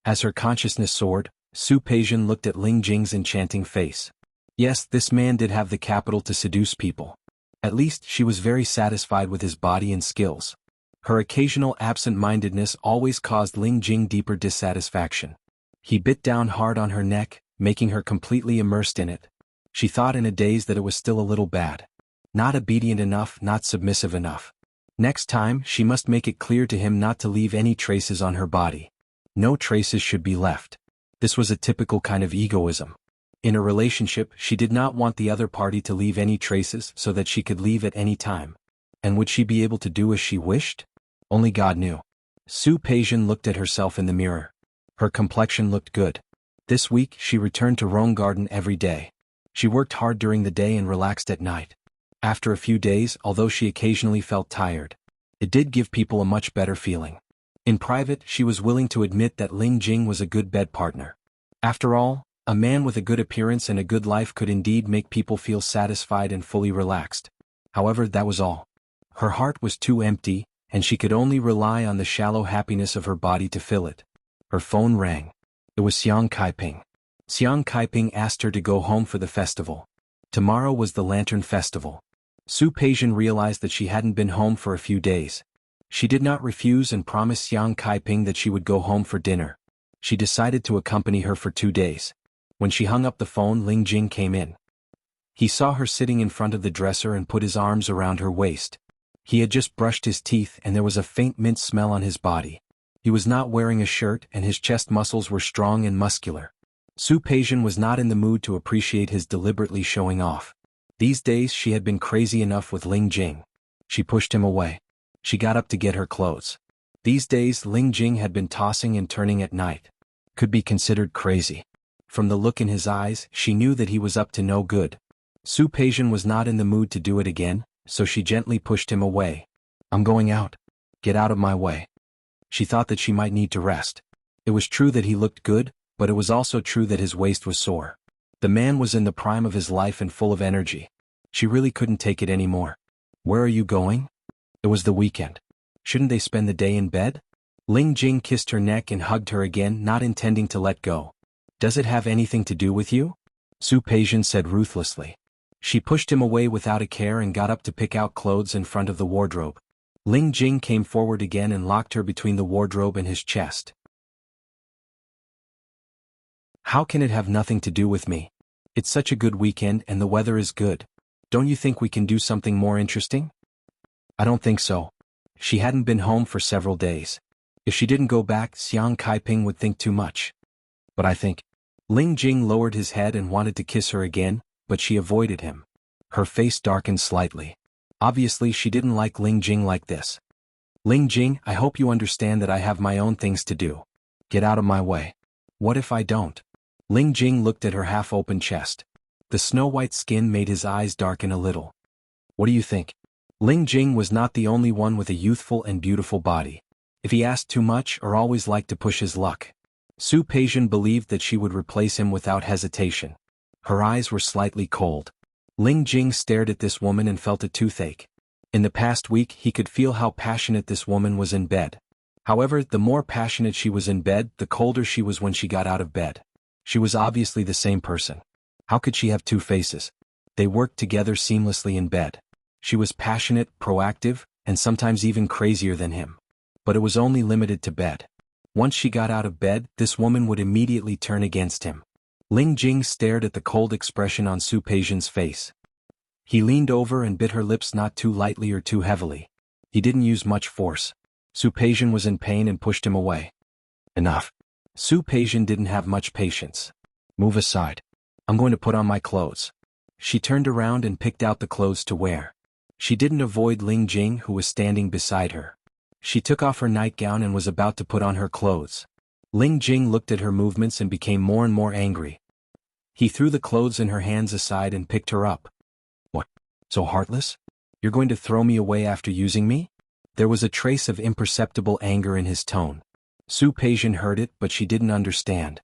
As her consciousness soared, Su Peijian looked at Ling Jing's enchanting face. Yes, this man did have the capital to seduce people. At least, she was very satisfied with his body and skills. Her occasional absent-mindedness always caused Ling Jing deeper dissatisfaction. He bit down hard on her neck, making her completely immersed in it. She thought in a daze that it was still a little bad. Not obedient enough, not submissive enough. Next time, she must make it clear to him not to leave any traces on her body. No traces should be left. This was a typical kind of egoism. In a relationship, she did not want the other party to leave any traces so that she could leave at any time. And would she be able to do as she wished? Only God knew. Su Peijian looked at herself in the mirror. Her complexion looked good. This week, she returned to Rome Garden every day. She worked hard during the day and relaxed at night. After a few days, although she occasionally felt tired, it did give people a much better feeling. In private, she was willing to admit that Ling Jing was a good bed partner. After all, a man with a good appearance and a good life could indeed make people feel satisfied and fully relaxed. However, that was all. Her heart was too empty, and she could only rely on the shallow happiness of her body to fill it. Her phone rang. It was Xiang Kaiping. Xiang Kaiping asked her to go home for the festival. Tomorrow was the Lantern Festival. Su Peijian realized that she hadn't been home for a few days. She did not refuse and promised Xiang Kaiping that she would go home for dinner. She decided to accompany her for 2 days. When she hung up the phone, Ling Jing came in. He saw her sitting in front of the dresser and put his arms around her waist. He had just brushed his teeth and there was a faint mint smell on his body. He was not wearing a shirt and his chest muscles were strong and muscular. Su Peijian was not in the mood to appreciate his deliberately showing off. These days she had been crazy enough with Ling Jing. She pushed him away. She got up to get her clothes. These days Ling Jing had been tossing and turning at night. Could be considered crazy. From the look in his eyes, she knew that he was up to no good. Su Peijian was not in the mood to do it again, so she gently pushed him away. I'm going out. Get out of my way. She thought that she might need to rest. It was true that he looked good, but it was also true that his waist was sore. The man was in the prime of his life and full of energy. She really couldn't take it anymore. Where are you going? It was the weekend. Shouldn't they spend the day in bed? Ling Jing kissed her neck and hugged her again, not intending to let go. Does it have anything to do with you? Su Peijian said ruthlessly. She pushed him away without a care and got up to pick out clothes in front of the wardrobe. Ling Jing came forward again and locked her between the wardrobe and his chest. How can it have nothing to do with me? It's such a good weekend and the weather is good. Don't you think we can do something more interesting? I don't think so. She hadn't been home for several days. If she didn't go back, Xiang Kaiping would think too much. But I think. Ling Jing lowered his head and wanted to kiss her again, but she avoided him. Her face darkened slightly. Obviously she didn't like Ling Jing like this. Ling Jing, I hope you understand that I have my own things to do. Get out of my way. What if I don't? Ling Jing looked at her half-open chest. The snow-white skin made his eyes darken a little. What do you think? Ling Jing was not the only one with a youthful and beautiful body. If he asked too much or always liked to push his luck, Su Peijian believed that she would replace him without hesitation. Her eyes were slightly cold. Ling Jing stared at this woman and felt a toothache. In the past week he could feel how passionate this woman was in bed. However, the more passionate she was in bed, the colder she was when she got out of bed. She was obviously the same person. How could she have two faces? They worked together seamlessly in bed. She was passionate, proactive, and sometimes even crazier than him. But it was only limited to bed. Once she got out of bed, this woman would immediately turn against him. Ling Jing stared at the cold expression on Su Peijian's face. He leaned over and bit her lips not too lightly or too heavily. He didn't use much force. Su Peijian was in pain and pushed him away. Enough. Su Peijian didn't have much patience. Move aside. I'm going to put on my clothes. She turned around and picked out the clothes to wear. She didn't avoid Ling Jing, who was standing beside her. She took off her nightgown and was about to put on her clothes. Ling Jing looked at her movements and became more and more angry. He threw the clothes in her hands aside and picked her up. What? So heartless? You're going to throw me away after using me? There was a trace of imperceptible anger in his tone. Su Peijian heard it, but she didn't understand.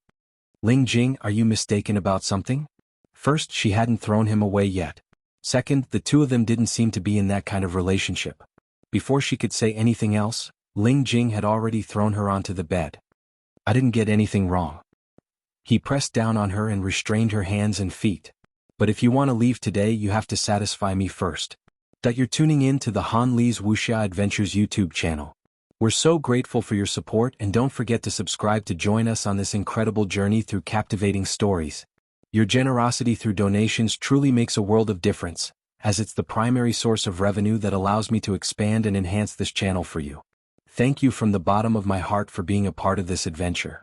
Ling Jing, are you mistaken about something? First, she hadn't thrown him away yet. Second, the two of them didn't seem to be in that kind of relationship. Before she could say anything else, Ling Jing had already thrown her onto the bed. I didn't get anything wrong. He pressed down on her and restrained her hands and feet. But if you want to leave today, you have to satisfy me first. That you're tuning in to the Han Li's Wuxia Adventures YouTube channel. We're so grateful for your support, and don't forget to subscribe to join us on this incredible journey through captivating stories. Your generosity through donations truly makes a world of difference, as it's the primary source of revenue that allows me to expand and enhance this channel for you. Thank you from the bottom of my heart for being a part of this adventure.